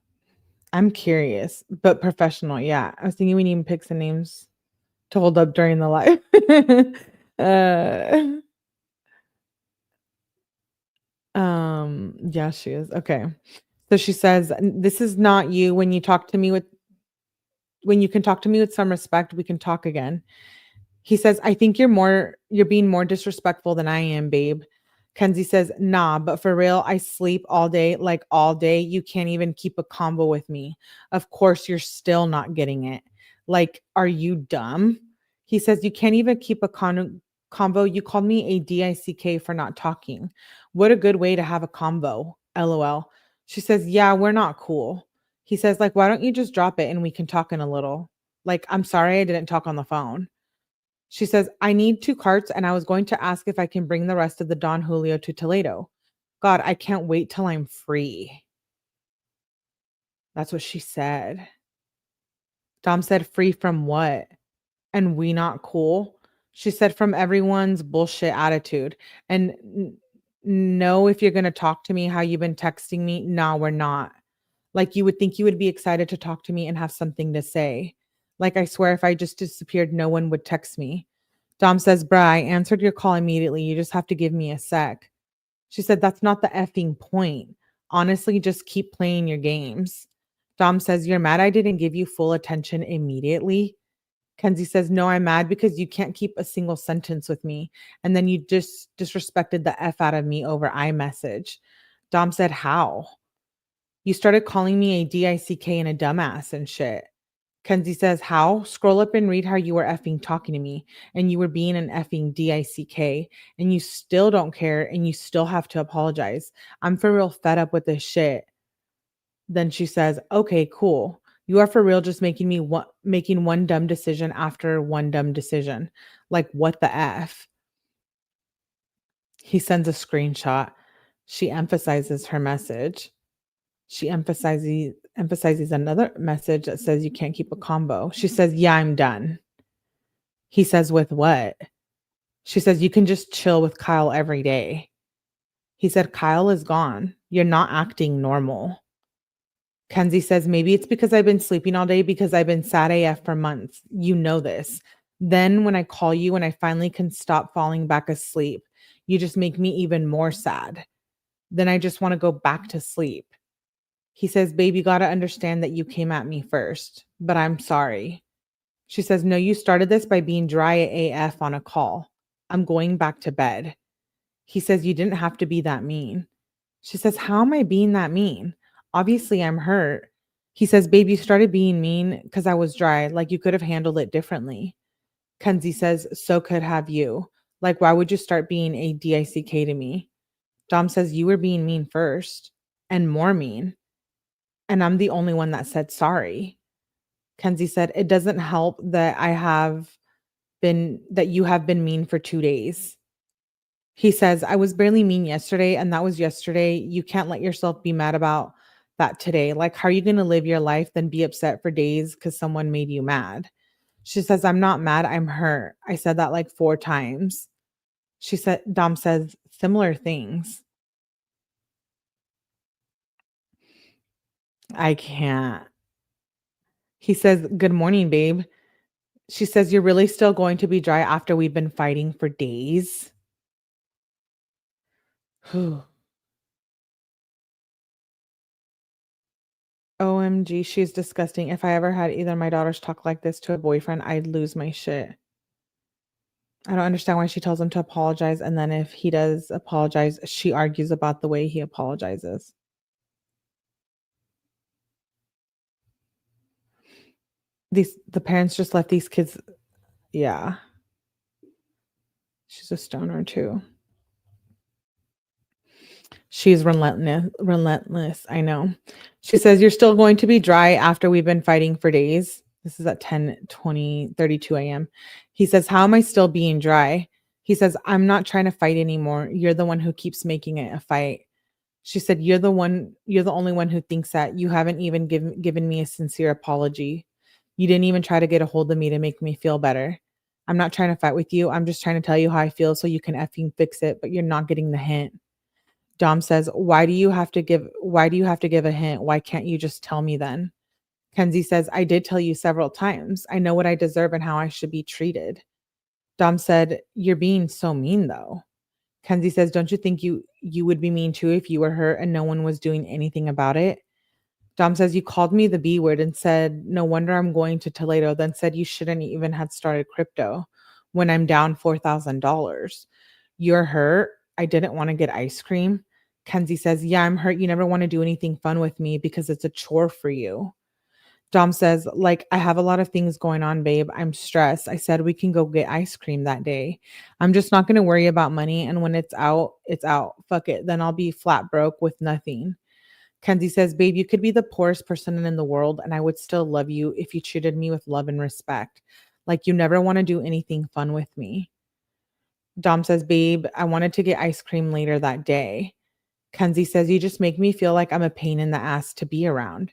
I'm curious, but professional. Yeah. I was thinking we need pics and names to hold up during the live. uh yeah, she is. Okay. So she says, this is not you. When you can talk to me with some respect, we can talk again. He says, I think you're being more disrespectful than I am, babe. Kenzie says, nah, but for real, I sleep all day, like all day. You can't even keep a convo with me. Of course, you're still not getting it. Like, are you dumb? He says, you can't even keep a convo. You called me a DICK for not talking. What a good way to have a convo. LOL. She says, yeah, we're not cool. He says, like, why don't you just drop it and we can talk in a little? Like, I'm sorry I didn't talk on the phone. She says, I need 2 carts and I was going to ask if I can bring the rest of the Don Julio to Toledo. God, I can't wait till I'm free. That's what she said. Dom said, free from what? And we not cool? She said, from everyone's bullshit attitude. And no, if you're going to talk to me how you've been texting me, no, we're not. Like, you would think you would be excited to talk to me and have something to say. Like, I swear if I just disappeared, no one would text me. Dom says, bruh, I answered your call immediately. You just have to give me a sec. She said, that's not the effing point. Honestly, just keep playing your games. Dom says, you're mad I didn't give you full attention immediately? Kenzie says, no, I'm mad because you can't keep a single sentence with me. And then you just disrespected the F out of me over iMessage. Dom said, how? You started calling me a DICK and a dumbass and shit. Kenzie says, how? Scroll up and read how you were effing talking to me and you were being an effing DICK and you still don't care and you still have to apologize. I'm for real fed up with this shit. Then she says, okay, cool. You are for real just making one dumb decision after one dumb decision. Like, what the F? He sends a screenshot. She emphasizes her message. She emphasizes another message that says you can't keep a combo. She says, yeah, I'm done. He says, with what? She says, you can just chill with Kyle every day. He said, Kyle is gone. You're not acting normal. Kenzie says, maybe it's because I've been sleeping all day because I've been sad AF for months. You know this. Then when I call you and I finally can stop falling back asleep, you just make me even more sad. Then I just want to go back to sleep. He says, babe, you got to understand that you came at me first, but I'm sorry. She says, no, you started this by being dry AF on a call. I'm going back to bed. He says, you didn't have to be that mean. She says, how am I being that mean? Obviously, I'm hurt. He says, babe, you started being mean because I was dry. Like, you could have handled it differently. Kenzie says, so could have you. Like, why would you start being a DICK to me? Dom says, you were being mean first and more mean. And I'm the only one that said sorry. Kenzie said, it doesn't help that you have been mean for 2 days. He says, I was barely mean yesterday, and that was yesterday. You can't let yourself be mad about that today. Like, how are you going to live your life, then be upset for days because someone made you mad? She says, I'm not mad. I'm hurt. I said that like 4 times. Dom says similar things. I can't. He says, good morning, babe. She says, you're really still going to be dry after we've been fighting for days? OMG, she's disgusting. If I ever had either of my daughters talk like this to a boyfriend, I'd lose my shit. I don't understand why she tells him to apologize. And then if he does apologize, she argues about the way he apologizes. The parents just left these kids. Yeah. She's a stoner too. She's relentless. I know. She says, you're still going to be dry after we've been fighting for days. This is at 10:32 a.m. He says, how am I still being dry? He says, I'm not trying to fight anymore. You're the one who keeps making it a fight. She said, you're the only one who thinks that. You haven't even given me a sincere apology. You didn't even try to get a hold of me to make me feel better. I'm not trying to fight with you. I'm just trying to tell you how I feel so you can effing fix it, but you're not getting the hint. Dom says, why do you have to give a hint? Why can't you just tell me then? Kenzie says, I did tell you several times. I know what I deserve and how I should be treated. Dom said, you're being so mean though. Kenzie says, don't you think you would be mean too if you were hurt and no one was doing anything about it? Dom says, you called me the B word and said, no wonder I'm going to Toledo, then said you shouldn't even have started crypto when I'm down $4,000. You're hurt. I didn't want to get ice cream. Kenzie says, yeah, I'm hurt. You never want to do anything fun with me because it's a chore for you. Dom says, like, I have a lot of things going on, babe. I'm stressed. I said we can go get ice cream that day. I'm just not going to worry about money. And when it's out, it's out. Fuck it. Then I'll be flat broke with nothing. Kenzie says, babe, you could be the poorest person in the world and I would still love you if you treated me with love and respect. Like you never want to do anything fun with me. Dom says, babe, I wanted to get ice cream later that day. Kenzie says, you just make me feel like I'm a pain in the ass to be around.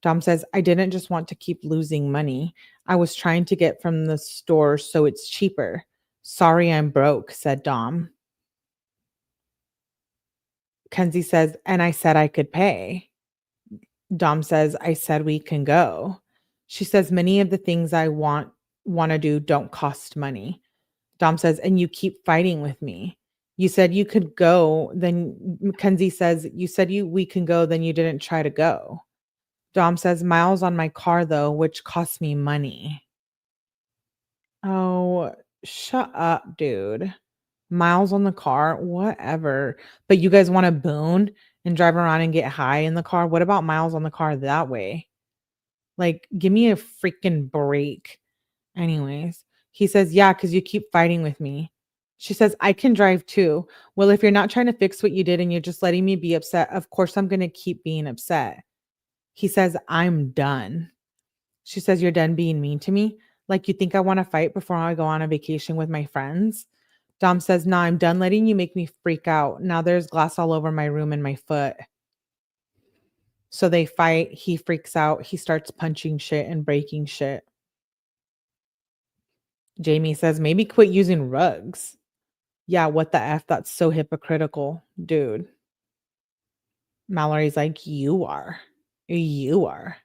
Dom says, I didn't just want to keep losing money. I was trying to get from the store so it's cheaper. Sorry, I'm broke, said Dom. Kenzie says, and I said I could pay. Dom says, I said we can go. She says, many of the things I want to do don't cost money. Dom says, and you keep fighting with me. You said you could go, then Mackenzie says, you said we can go, then you didn't try to go. Dom says, miles on my car though, which costs me money. Oh, shut up, dude. Miles on the car, whatever. But you guys want to boon and drive around and get high in the car? What about miles on the car that way? Like, give me a freaking break. Anyways, he says, yeah, because you keep fighting with me. She says, I can drive too. Well, if you're not trying to fix what you did and you're just letting me be upset, of course I'm going to keep being upset. He says, I'm done. She says, you're done being mean to me? Like you think I want to fight before I go on a vacation with my friends? Dom says, nah, I'm done letting you make me freak out. Now there's glass all over my room and my foot. So they fight. He freaks out. He starts punching shit and breaking shit. Jamie says, maybe quit using rugs. Yeah, what the F? That's so hypocritical, dude. Mallory's like, you are. You are.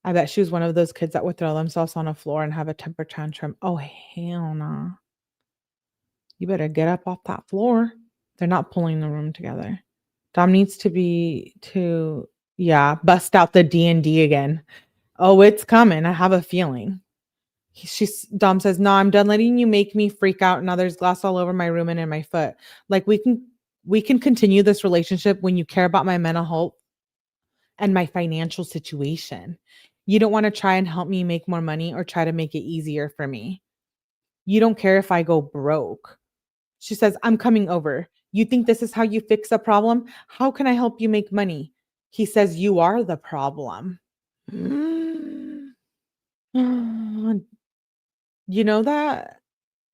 I bet she was one of those kids that would throw themselves on a floor and have a temper tantrum. Oh, hell no. You better get up off that floor. They're not pulling the room together. Dom needs to bust out the D&D again. Oh, it's coming. I have a feeling. Dom says, no, I'm done letting you make me freak out. Now there's glass all over my room and in my foot. Like we can continue this relationship when you care about my mental health and my financial situation. You don't want to try and help me make more money or try to make it easier for me. You don't care if I go broke. She says, I'm coming over. You think this is how you fix a problem? How can I help you make money? He says, you are the problem. You know that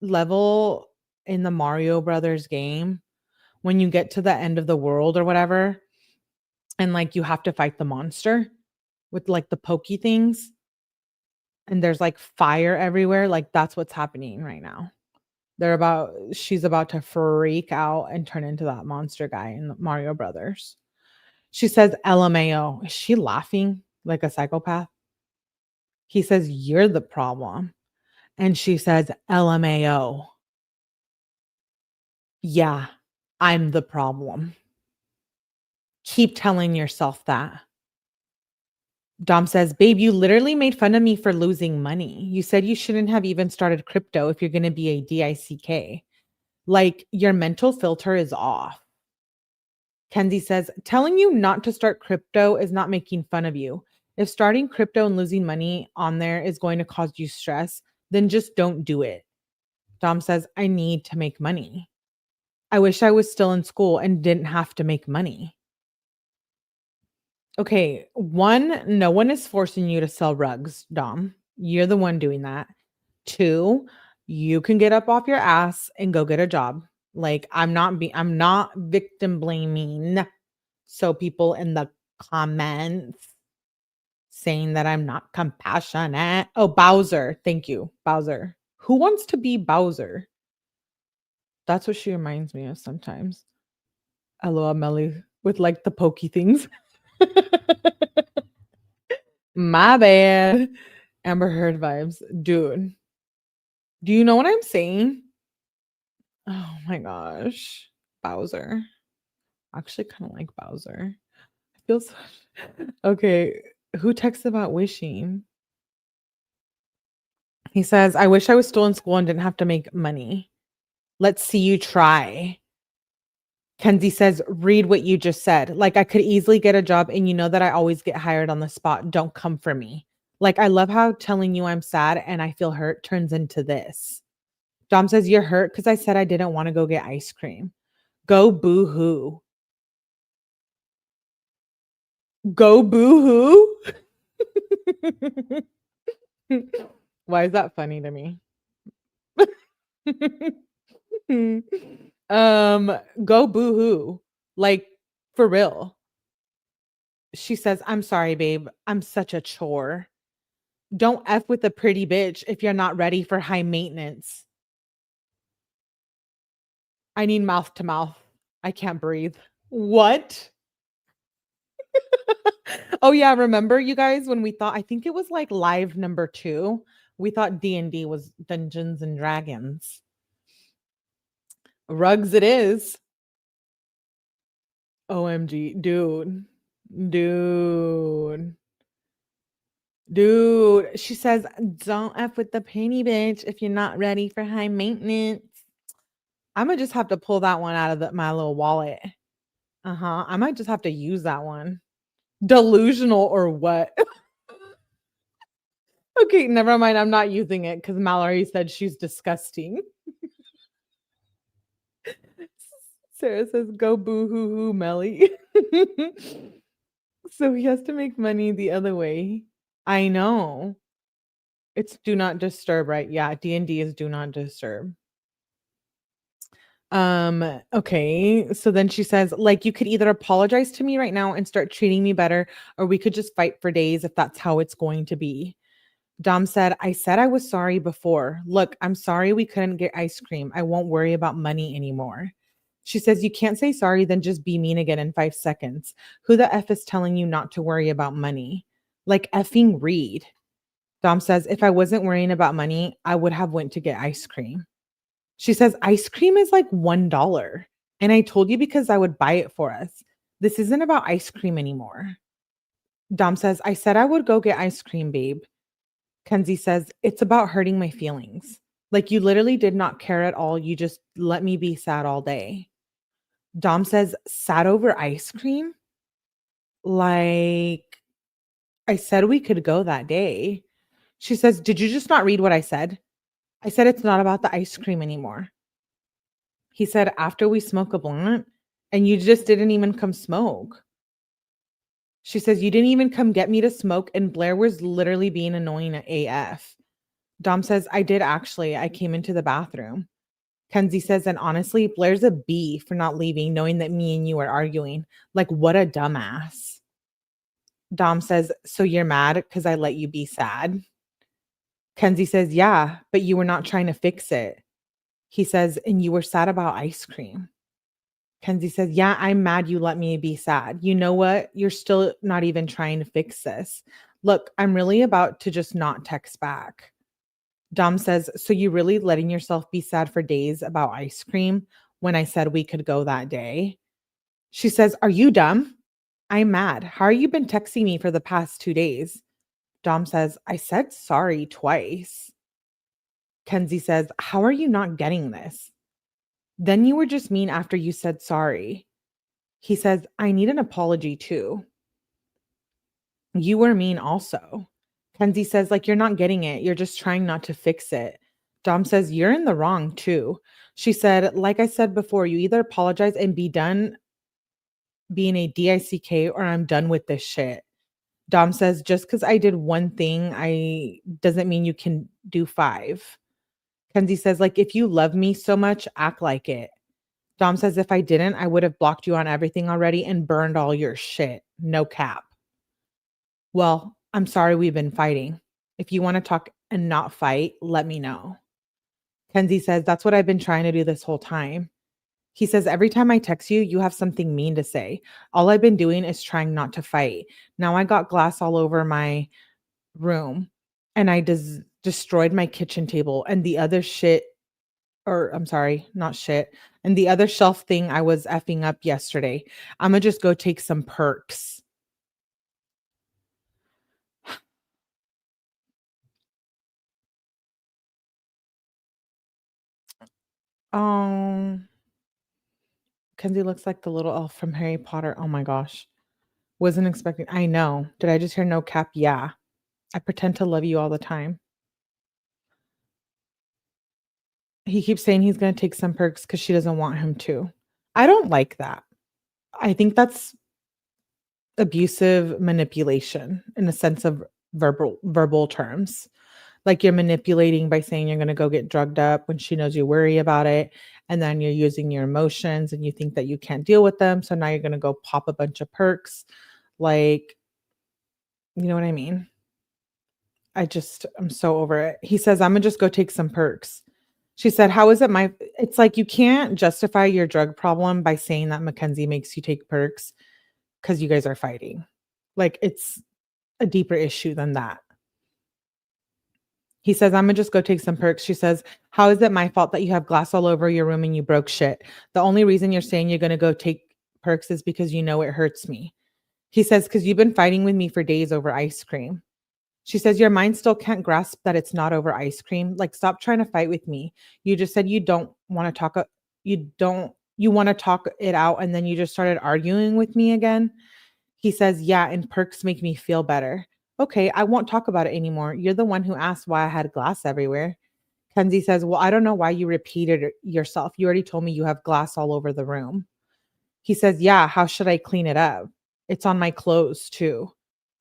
level in the Mario Brothers game when you get to the end of the world or whatever, and like you have to fight the monster with like the pokey things, and there's like fire everywhere. Like that's what's happening right now. She's about to freak out and turn into that monster guy in the Mario Brothers. She says, LMAO. Is she laughing like a psychopath? He says, you're the problem. And she says, LMAO. Yeah, I'm the problem. Keep telling yourself that. Dom says, babe, you literally made fun of me for losing money. You said you shouldn't have even started crypto if you're going to be a DICK. Like your mental filter is off. Kenzie says, telling you not to start crypto is not making fun of you. If starting crypto and losing money on there is going to cause you stress, then just don't do it. Dom says, I need to make money. I wish I was still in school and didn't have to make money. Okay, one, no one is forcing you to sell rugs, Dom. You're the one doing that. Two, you can get up off your ass and go get a job. Like I'm not victim blaming. So people in the comments saying that I'm not compassionate. Oh, Bowser. Thank you, Bowser. Who wants to be Bowser? That's what she reminds me of sometimes. LOL Melly with like the pokey things. My bad. Amber Heard vibes. Dude, do you know what I'm saying? Oh my gosh. Bowser. I actually kind of like Bowser. I feel so. Okay. Who texts about wishing? He says, I wish I was still in school and didn't have to make money. Let's see you try. Kenzie says, read what you just said. Like, I could easily get a job, and you know that I always get hired on the spot. Don't come for me. Like, I love how telling you I'm sad and I feel hurt turns into this. Dom says, you're hurt because I said I didn't want to go get ice cream. Go boo hoo. Go boo hoo. Why is that funny to me? Go boo hoo. Like for real. She says, "I'm sorry, babe. I'm such a chore. Don't F with a pretty bitch if you're not ready for high maintenance. I need mouth to mouth. I can't breathe." What? Oh, yeah, remember you guys when we thought I think it was like live number 2, we thought D&D was Dungeons and Dragons. Rugs it is. OMG, dude. Dude. Dude, she says, "Don't F with the penny bitch if you're not ready for high maintenance." Imma just have to pull that one out of my little wallet. Uh-huh, I might just have to use that one. Delusional or what? Okay, never mind, I'm not using it because Mallory said she's disgusting. Sarah says, "Go boo hoo hoo, Melly." So he has to make money the other way. I know. It's do not disturb, right? Yeah, D&D is do not disturb. Okay. So then she says, like, "You could either apologize to me right now and start treating me better, or we could just fight for days if that's how it's going to be." Dom said, "I said I was sorry before. Look, I'm sorry we couldn't get ice cream. I won't worry about money anymore." She says, "You can't say sorry, then just be mean again in 5 seconds. Who the F is telling you not to worry about money? Like effing read." Dom says, "If I wasn't worrying about money, I would have went to get ice cream." She says, "Ice cream is like $1. And I told you because I would buy it for us. This isn't about ice cream anymore." Dom says, "I said I would go get ice cream, babe." Kenzie says, "It's about hurting my feelings. Like you literally did not care at all. You just let me be sad all day." Dom says, "Sad over ice cream? Like I said we could go that day." She says, "Did you just not read what I said? I said it's not about the ice cream anymore." He said, "After we smoke a blunt, and you just didn't even come smoke." She says, "You didn't even come get me to smoke, and Blair was literally being annoying at AF." Dom says, "I did actually. I came into the bathroom." Kenzie says, "And honestly, Blair's a B for not leaving, knowing that me and you are arguing. Like, what a dumbass." Dom says, "So you're mad because I let you be sad?" Kenzie says, "Yeah, but you were not trying to fix it." He says, "And you were sad about ice cream." Kenzie says, "Yeah, I'm mad you let me be sad. You know what? You're still not even trying to fix this. Look, I'm really about to just not text back." Dom says, "So you really letting yourself be sad for days about ice cream when I said we could go that day?" She says, "Are you dumb? I'm mad. How are you been texting me for the past 2 days?" Dom says, "I said sorry twice." Kenzie says, "How are you not getting this? Then you were just mean after you said sorry." He says, "I need an apology too. You were mean also." Kenzie says, "Like, you're not getting it. You're just trying not to fix it." Dom says, "You're in the wrong too." She said, "Like I said before, you either apologize and be done being a DICK or I'm done with this shit." Dom says, "Just because I did one thing, I doesn't mean you can do five." Kenzie says, "Like, if you love me so much, act like it." Dom says, "If I didn't, I would have blocked you on everything already and burned all your shit. No cap." "Well, I'm sorry we've been fighting. If you want to talk and not fight, let me know." Kenzie says, "That's what I've been trying to do this whole time." He says, "Every time I text you, you have something mean to say. All I've been doing is trying not to fight. Now I got glass all over my room and I destroyed my kitchen table and the other shit, or I'm sorry, not shit, and the other shelf thing I was effing up yesterday. Imma just go take some perks." Um, Kenzie looks like the little elf from Harry Potter. Oh my gosh. Wasn't expecting. I know. Did I just hear no cap? Yeah. I pretend to love you all the time. He keeps saying he's gonna take some perks because she doesn't want him to. I don't like that. I think that's abusive manipulation in a sense of verbal terms. Like you're manipulating by saying you're going to go get drugged up when she knows you worry about it. And then you're using your emotions and you think that you can't deal with them. So now you're going to go pop a bunch of perks. Like, you know what I mean? I'm so over it. He says, I'm going to just go take some perks. She said, how is it it's like you can't justify your drug problem by saying that Mackenzie makes you take perks because you guys are fighting. Like it's a deeper issue than that. He says, I'm gonna just go take some perks. She says, how is it my fault that you have glass all over your room and you broke shit? The only reason you're saying you're gonna go take perks is because you know it hurts me. He says, because you've been fighting with me for days over ice cream. She says, your mind still can't grasp that it's not over ice cream. Like, stop trying to fight with me. You just said you don't want to talk. You want to talk it out. And then you just started arguing with me again. He says, yeah, and perks make me feel better. Okay, I won't talk about it anymore. You're the one who asked why I had glass everywhere. Kenzie says, well, I don't know why you repeated it yourself. You already told me you have glass all over the room. He says, yeah, how should I clean it up? It's on my clothes too.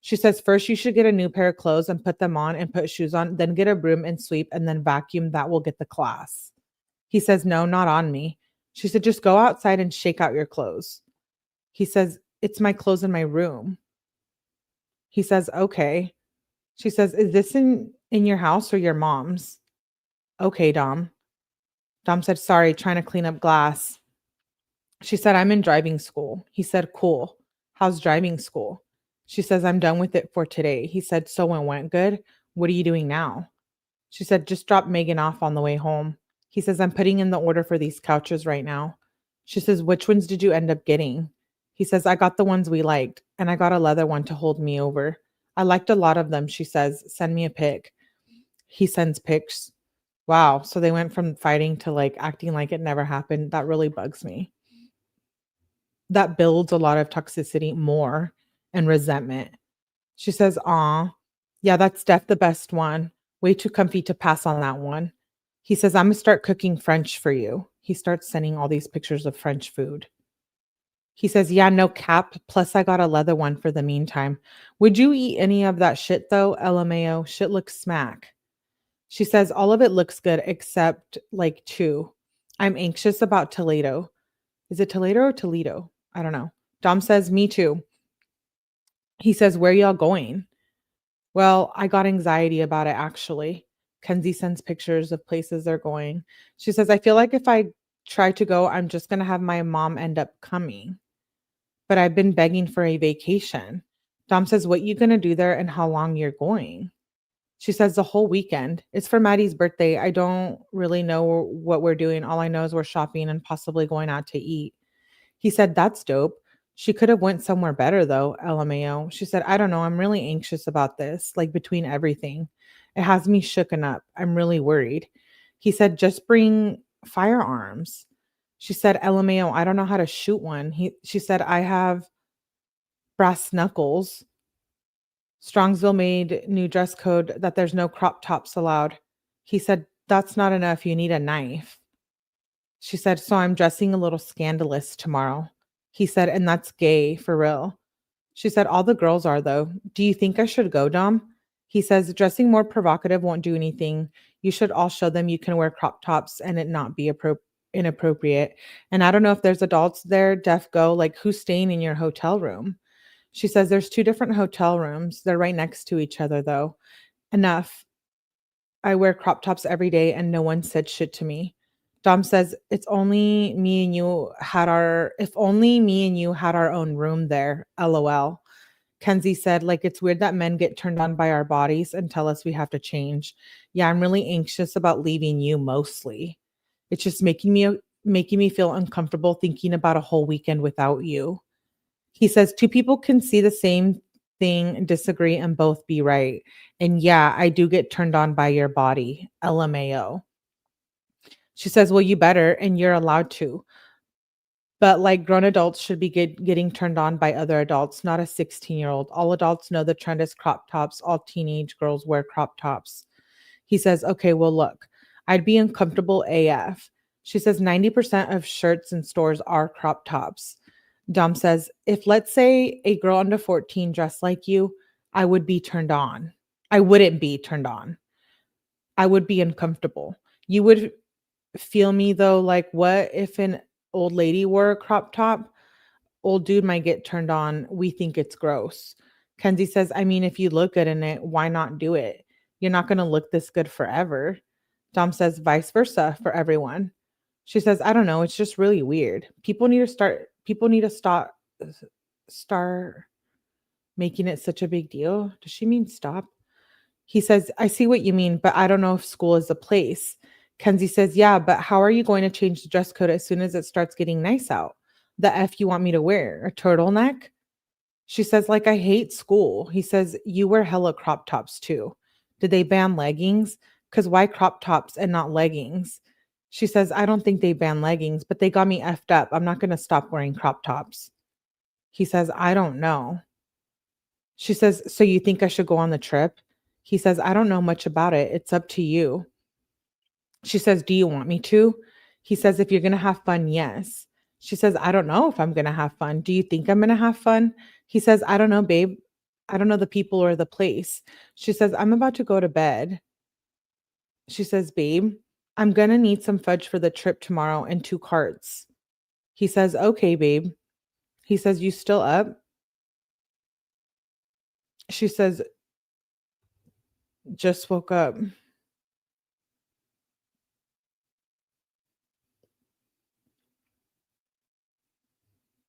She says, first you should get a new pair of clothes and put them on and put shoes on, then get a broom and sweep and then vacuum. That will get the class. He says, no, not on me. She said, just go outside and shake out your clothes. He says, it's my clothes in my room. He says, okay. She says, is this in your house or your mom's? Okay, Dom. Dom said, sorry, trying to clean up glass. She said, I'm in driving school. He said, cool. How's driving school? She says, I'm done with it for today. He said, so it went good. What are you doing now? She said, just drop Megan off on the way home. He says, I'm putting in the order for these couches right now. She says, which ones did you end up getting? He says, I got the ones we liked, and I got a leather one to hold me over. I liked a lot of them, she says. Send me a pic. He sends pics. Wow. So they went from fighting to like acting like it never happened. That really bugs me. That builds a lot of toxicity more and resentment. She says, aw, yeah, that's Steph, the best one. Way too comfy to pass on that one. He says, I'm going to start cooking French for you. He starts sending all these pictures of French food. He says, yeah, no cap. Plus, I got a leather one for the meantime. Would you eat any of that shit, though? LMAO. Shit looks smack. She says, all of it looks good except like two. I'm anxious about Toledo. Is it Toledo or Toledo? I don't know. Dom says, me too. He says, where y'all going? Well, I got anxiety about it, actually. Kenzie sends pictures of places they're going. She says, I feel like if I try to go, I'm just going to have my mom end up coming. But I've been begging for a vacation. Dom says, what you going to do there and how long you're going? She says, the whole weekend. It's for Maddie's birthday. I don't really know what we're doing. All I know is we're shopping and possibly going out to eat. He said, that's dope. She could have went somewhere better though, LMAO. She said, I don't know. I'm really anxious about this, like between everything. It has me shooken up. I'm really worried. He said, just bring firearms. She said, LMAO, I don't know how to shoot one. She said, I have brass knuckles. Strongsville made new dress code that there's no crop tops allowed. He said, that's not enough. You need a knife. She said, so I'm dressing a little scandalous tomorrow. He said, and that's gay for real. She said, all the girls are though. Do you think I should go, Dom? He says, dressing more provocative won't do anything. You should all show them you can wear crop tops and it not be inappropriate. And I don't know if there's adults there, deaf go, like who's staying in your hotel room? She says, there's 2 different hotel rooms. They're right next to each other though. Enough. I wear crop tops every day and no one said shit to me. Dom says, if only me and you had our own room there. LOL. Kenzie said, like, it's weird that men get turned on by our bodies and tell us we have to change. Yeah, I'm really anxious about leaving you mostly. It's just making me feel uncomfortable thinking about a whole weekend without you. He says, 2 people can see the same thing, disagree, and both be right. And yeah, I do get turned on by your body. LMAO. She says, well, you better, and you're allowed to. But like grown adults should be getting turned on by other adults, not a 16-year-old. All adults know the trend is crop tops. All teenage girls wear crop tops. He says, okay, well, look, I'd be uncomfortable AF. She says 90% of shirts in stores are crop tops. Dom says, if let's say a girl under 14 dressed like you, I would be turned on. I wouldn't be turned on. I would be uncomfortable. You would feel me though, like what if an old lady wore a crop top? Old dude might get turned on. We think it's gross. Kenzie says, I mean, if you look good in it, why not do it? You're not going to look this good forever. Dom says, vice versa for everyone. She says, I don't know. It's just really weird. People need to start making it such a big deal. Does she mean stop? He says, I see what you mean, but I don't know if school is the place. Kenzie says, yeah, but how are you going to change the dress code as soon as it starts getting nice out? The F you want me to wear? A turtleneck? She says, like, I hate school. He says, you wear hella crop tops too. Did they ban leggings? Because why crop tops and not leggings? She says, I don't think they ban leggings, but they got me effed up. I'm not going to stop wearing crop tops. He says, I don't know. She says, so you think I should go on the trip? He says, I don't know much about it. It's up to you. She says, do you want me to? He says, if you're going to have fun, yes. She says, I don't know if I'm going to have fun. Do you think I'm going to have fun? He says, I don't know, babe. I don't know the people or the place. She says, I'm about to go to bed. She says, babe, I'm going to need some fudge for the trip tomorrow and 2 carts. He says, okay, babe. He says, you still up? She says, just woke up.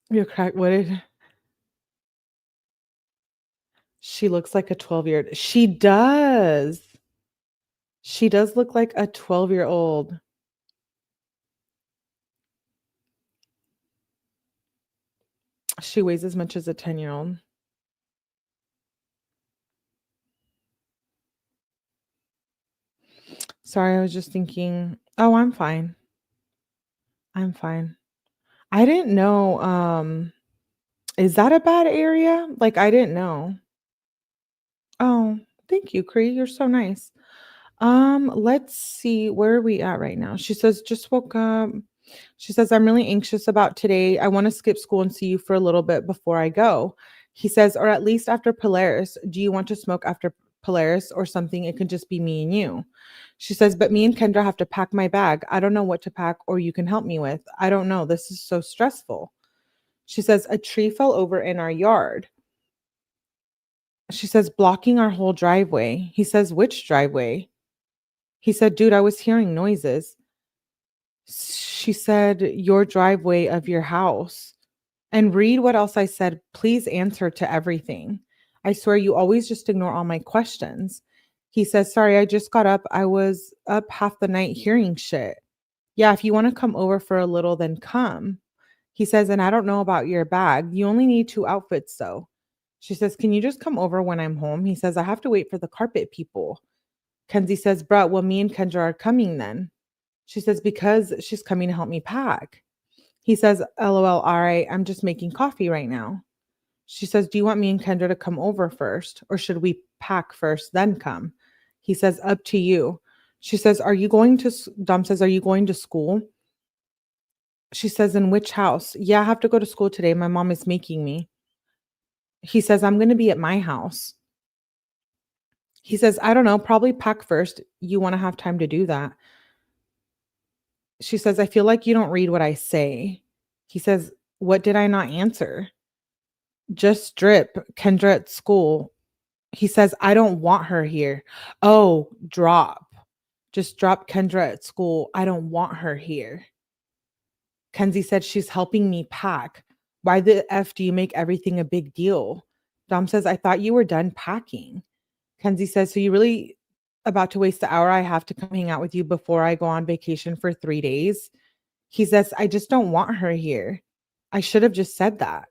You're cracked. What did she looks like a 12-year-old. She does. She does look like a 12-year-old. She weighs as much as a 10-year-old. Sorry, I was just thinking, oh, I'm fine. I'm fine. I didn't know, is that a bad area? Like, I didn't know. Oh, thank you, Cree. You're so nice. Let's see, where are we at right now? She says, just woke up. She says, I'm really anxious about today. I want to skip school and see you for a little bit before I go. He says, or at least after Polaris. Do you want to smoke after Polaris or something? It could just be me and you. She says, but me and Kendra have to pack my bag. I don't know what to pack or you can help me with. I don't know. This is so stressful. She says, a tree fell over in our yard. She says, blocking our whole driveway. He says, which driveway? He said, dude, I was hearing noises. She said, your driveway of your house. And read what else I said. Please answer to everything. I swear you always just ignore all my questions. He says, sorry, I just got up. I was up half the night hearing shit. Yeah, if you want to come over for a little, then come. He says, and I don't know about your bag. You only need 2 outfits, though. She says, can you just come over when I'm home? He says, I have to wait for the carpet people. Kenzie says, bruh, well, me and Kendra are coming then. She says, because she's coming to help me pack. He says, LOL, all right, I'm just making coffee right now. She says, do you want me and Kendra to come over first? Or should we pack first, then come? He says, up to you. She says, Dom says, are you going to school? She says, in which house? Yeah, I have to go to school today. My mom is making me. He says, I'm going to be at my house. He says, I don't know, probably pack first. You want to have time to do that. She says, I feel like you don't read what I say. He says, what did I not answer? Just drip Kendra at school. He says, I don't want her here. Oh, drop. Just drop Kendra at school. I don't want her here. Kenzie said, she's helping me pack. Why the F do you make everything a big deal? Dom says, I thought you were done packing. Kenzie says, so you really about to waste the hour I have to come hang out with you before I go on vacation for 3 days? He says, I just don't want her here. I should have just said that.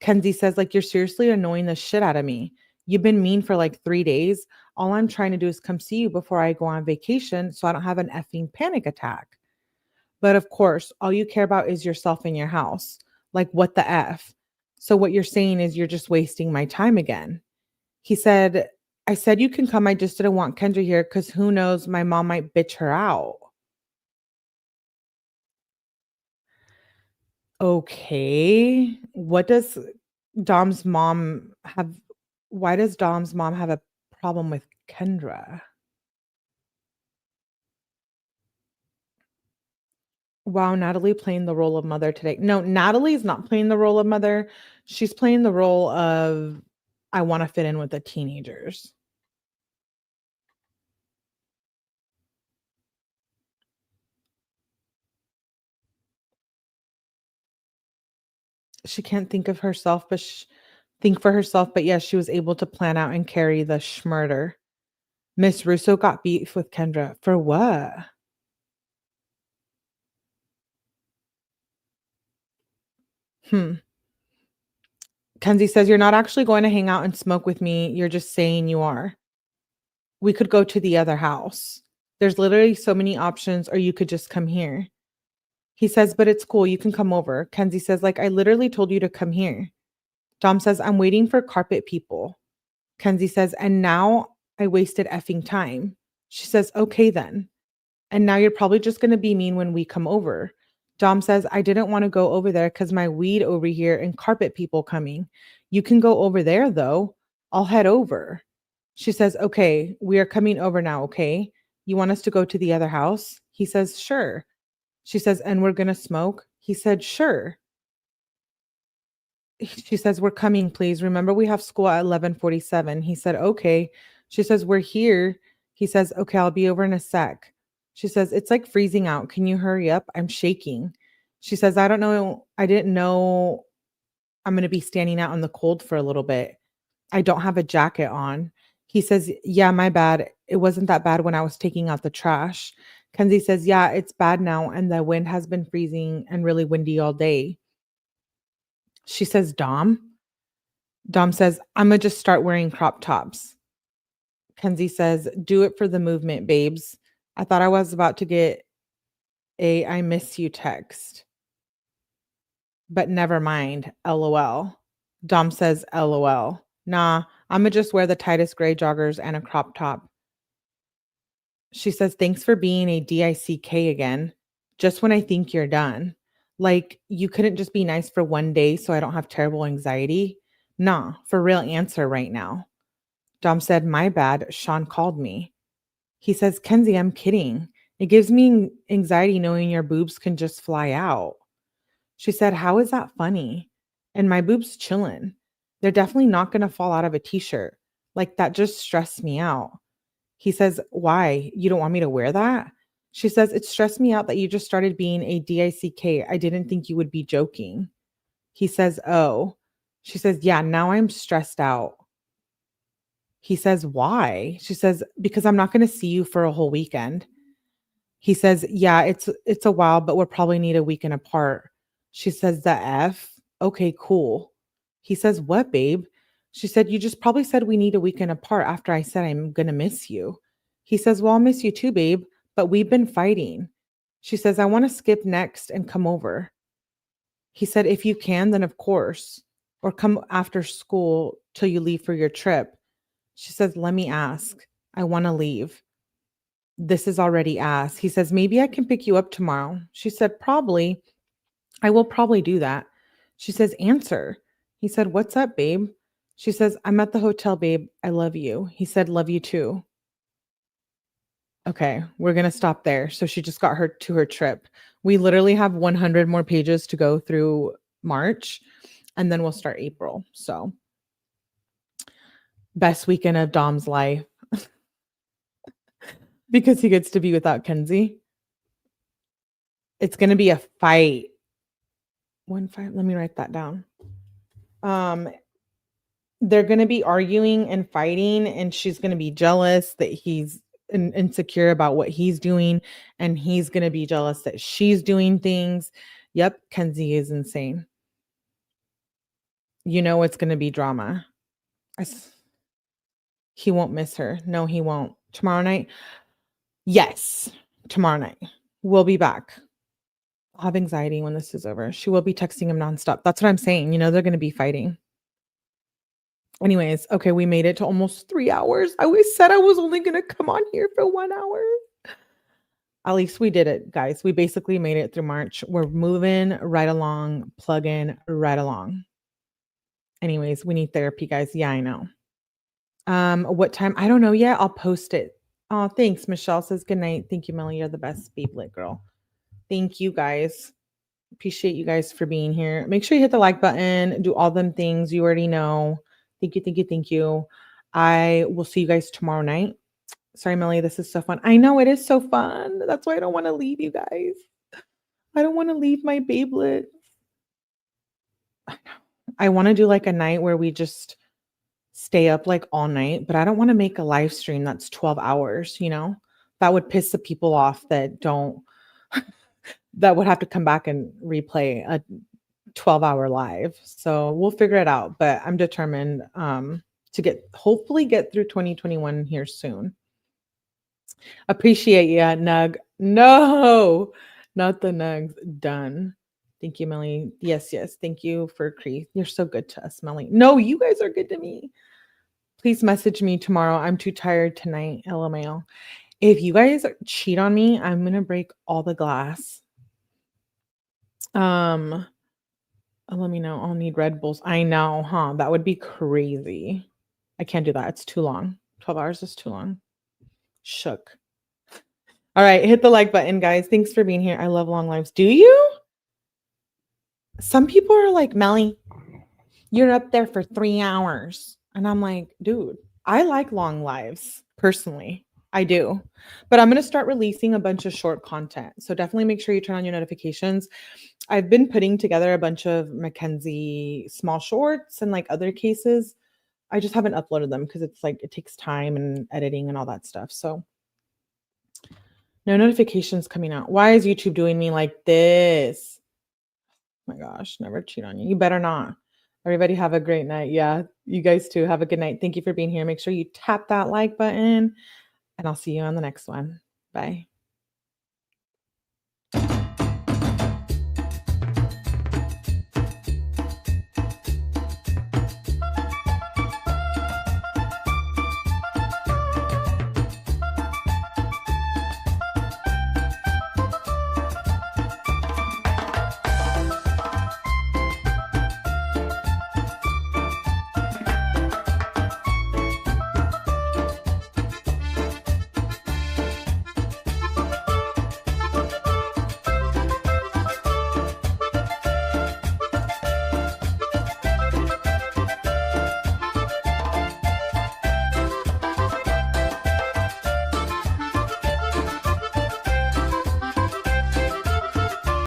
Kenzie says, like, you're seriously annoying the shit out of me. You've been mean for like 3 days. All I'm trying to do is come see you before I go on vacation so I don't have an effing panic attack. But of course, all you care about is yourself and your house. Like, what the F? So what you're saying is you're just wasting my time again. He said, I said you can come. I just didn't want Kendra here because who knows, my mom might bitch her out. Okay. What does Dom's mom have why does Dom's mom have a problem with Kendra? Wow, Natalie playing the role of mother today. No, Natalie's not playing the role of mother. She's playing the role of I want to fit in with the teenagers. She can't think of herself, but think for herself. But yes, she was able to plan out and carry the schmurder. Miss Russo got beef with Kendra for what? Hmm. Kenzie says, "You're not actually going to hang out and smoke with me. You're just saying you are. We could go to the other house. There's literally so many options, or you could just come here." He says, "But it's cool. You can come over." Kenzie says, "Like, I literally told you to come here." Dom says, "I'm waiting for carpet people." Kenzie says, "And now I wasted effing time." She says, "Okay then. And now you're probably just going to be mean when we come over." Dom says, "I didn't want to go over there because my weed over here and carpet people coming. You can go over there though. I'll head over." She says, "Okay, we are coming over now, okay? You want us to go to the other house?" He says, "Sure." She says, "And we're going to smoke?" He said, "Sure." She says, "We're coming, please. Remember, we have school at 11:47." He said, "Okay." She says, "We're here." He says, "Okay, I'll be over in a sec." She says, "It's like freezing out. Can you hurry up? I'm shaking." She says, "I don't know. I didn't know I'm going to be standing out in the cold for a little bit. I don't have a jacket on." He says, "Yeah, my bad. It wasn't that bad when I was taking out the trash." Kenzie says, "Yeah, it's bad now. And the wind has been freezing and really windy all day." She says, "Dom?" Dom says, "I'm gonna just start wearing crop tops." Kenzie says, "Do it for the movement, babes. I thought I was about to get a I miss you text, but never mind. LOL." Dom says, "LOL. Nah, I'm gonna just wear the tightest gray joggers and a crop top." She says, "Thanks for being a DICK again. Just when I think you're done. Like, you couldn't just be nice for one day so I don't have terrible anxiety? Nah, for real answer right now." Dom said, "My bad. Sean called me." He says, "Kenzie, I'm kidding. It gives me anxiety knowing your boobs can just fly out." She said, "How is that funny? And my boobs chillin'. They're definitely not going to fall out of a t-shirt. Like that just stressed me out." He says, "Why? You don't want me to wear that?" She says, "It stressed me out that you just started being a DICK. I didn't think you would be joking." He says, "Oh." She says, "Yeah, now I'm stressed out." He says, "Why?" She says, "Because I'm not going to see you for a whole weekend." He says, "Yeah, it's a while, but we'll probably need a weekend apart." She says, "The F? Okay, cool." He says, "What, babe?" She said, "You just probably said we need a weekend apart after I said I'm going to miss you." He says, "Well, I'll miss you too, babe, but we've been fighting." She says, "I want to skip next and come over." He said, "If you can, then of course, or come after school till you leave for your trip." She says, "Let me ask. I want to leave." This is already asked. He says, "Maybe I can pick you up tomorrow." She said, "Probably. I will probably do that." She says, "Answer." He said, "What's up, babe?" She says, "I'm at the hotel, babe. I love you." He said, "Love you too." Okay, we're going to stop there. So she just got her to her trip. We literally have 100 more pages to go through March, and then we'll start April. So, best weekend of Dom's life because he gets to be without Kenzie. It's going to be a fight. 1 5. Let me write that down. Um, they're going to be arguing and fighting, and she's going to be jealous that he's insecure about what he's doing, and he's going to be jealous that she's doing things. Yep, Kenzie is insane. You know it's going to be drama. He won't miss her. No, he won't. Tomorrow night? Yes, tomorrow night. We'll be back. I'll have anxiety when this is over. She will be texting him nonstop. That's what I'm saying. You know, they're going to be fighting. Anyways, okay, we made it to almost 3 hours. I always said I was only going to come on here for 1 hour. At least we did it, guys. We basically made it through March. We're moving right along, plugging right along. Anyways, we need therapy, guys. Yeah, I know. What time? I don't know yet. I'll post it. Oh, thanks. Michelle says good night. Thank you, Millie. You're the best Beyblade girl. Thank you, guys. Appreciate you guys for being here. Make sure you hit the like button. Do all them things you already know. Thank you, thank you, thank you. I will see you guys tomorrow night. Sorry, Millie. This is so fun. I know it is so fun. That's why I don't want to leave you guys. I don't want to leave my Beyblade. I want to do like a night where we just stay up like all night, but I don't want to make a live stream that's 12 hours, you know? That would piss the people off that don't that would have to come back and replay a 12-hour live. So we'll figure it out, but I'm determined to hopefully get through 2021 here soon. Appreciate you, Nug. No, not the Nugs. Done. Thank you, Melly. Yes, yes. Thank you for Cree. You're so good to us, Melly. No, you guys are good to me. Please message me tomorrow. I'm too tired tonight. LMAO. If you guys cheat on me, I'm gonna break all the glass. Let me know. I'll need Red Bulls. I know, huh? That would be crazy. I can't do that. It's too long. 12 hours is too long. Shook. All right, hit the like button, guys. Thanks for being here. I love long lives. Do you? Some people are like, Melly, you're up there for 3 hours. And I'm like, dude, I like long lives personally. I do. But I'm going to start releasing a bunch of short content. So definitely make sure you turn on your notifications. I've been putting together a bunch of Mackenzie small shorts and like other cases. I just haven't uploaded them because it's like it takes time and editing and all that stuff. So no notifications coming out. Why is YouTube doing me like this? Oh my gosh, never cheat on you. You better not. Everybody have a great night. Yeah, you guys too. Have a good night. Thank you for being here. Make sure you tap that like button and I'll see you on the next one. Bye.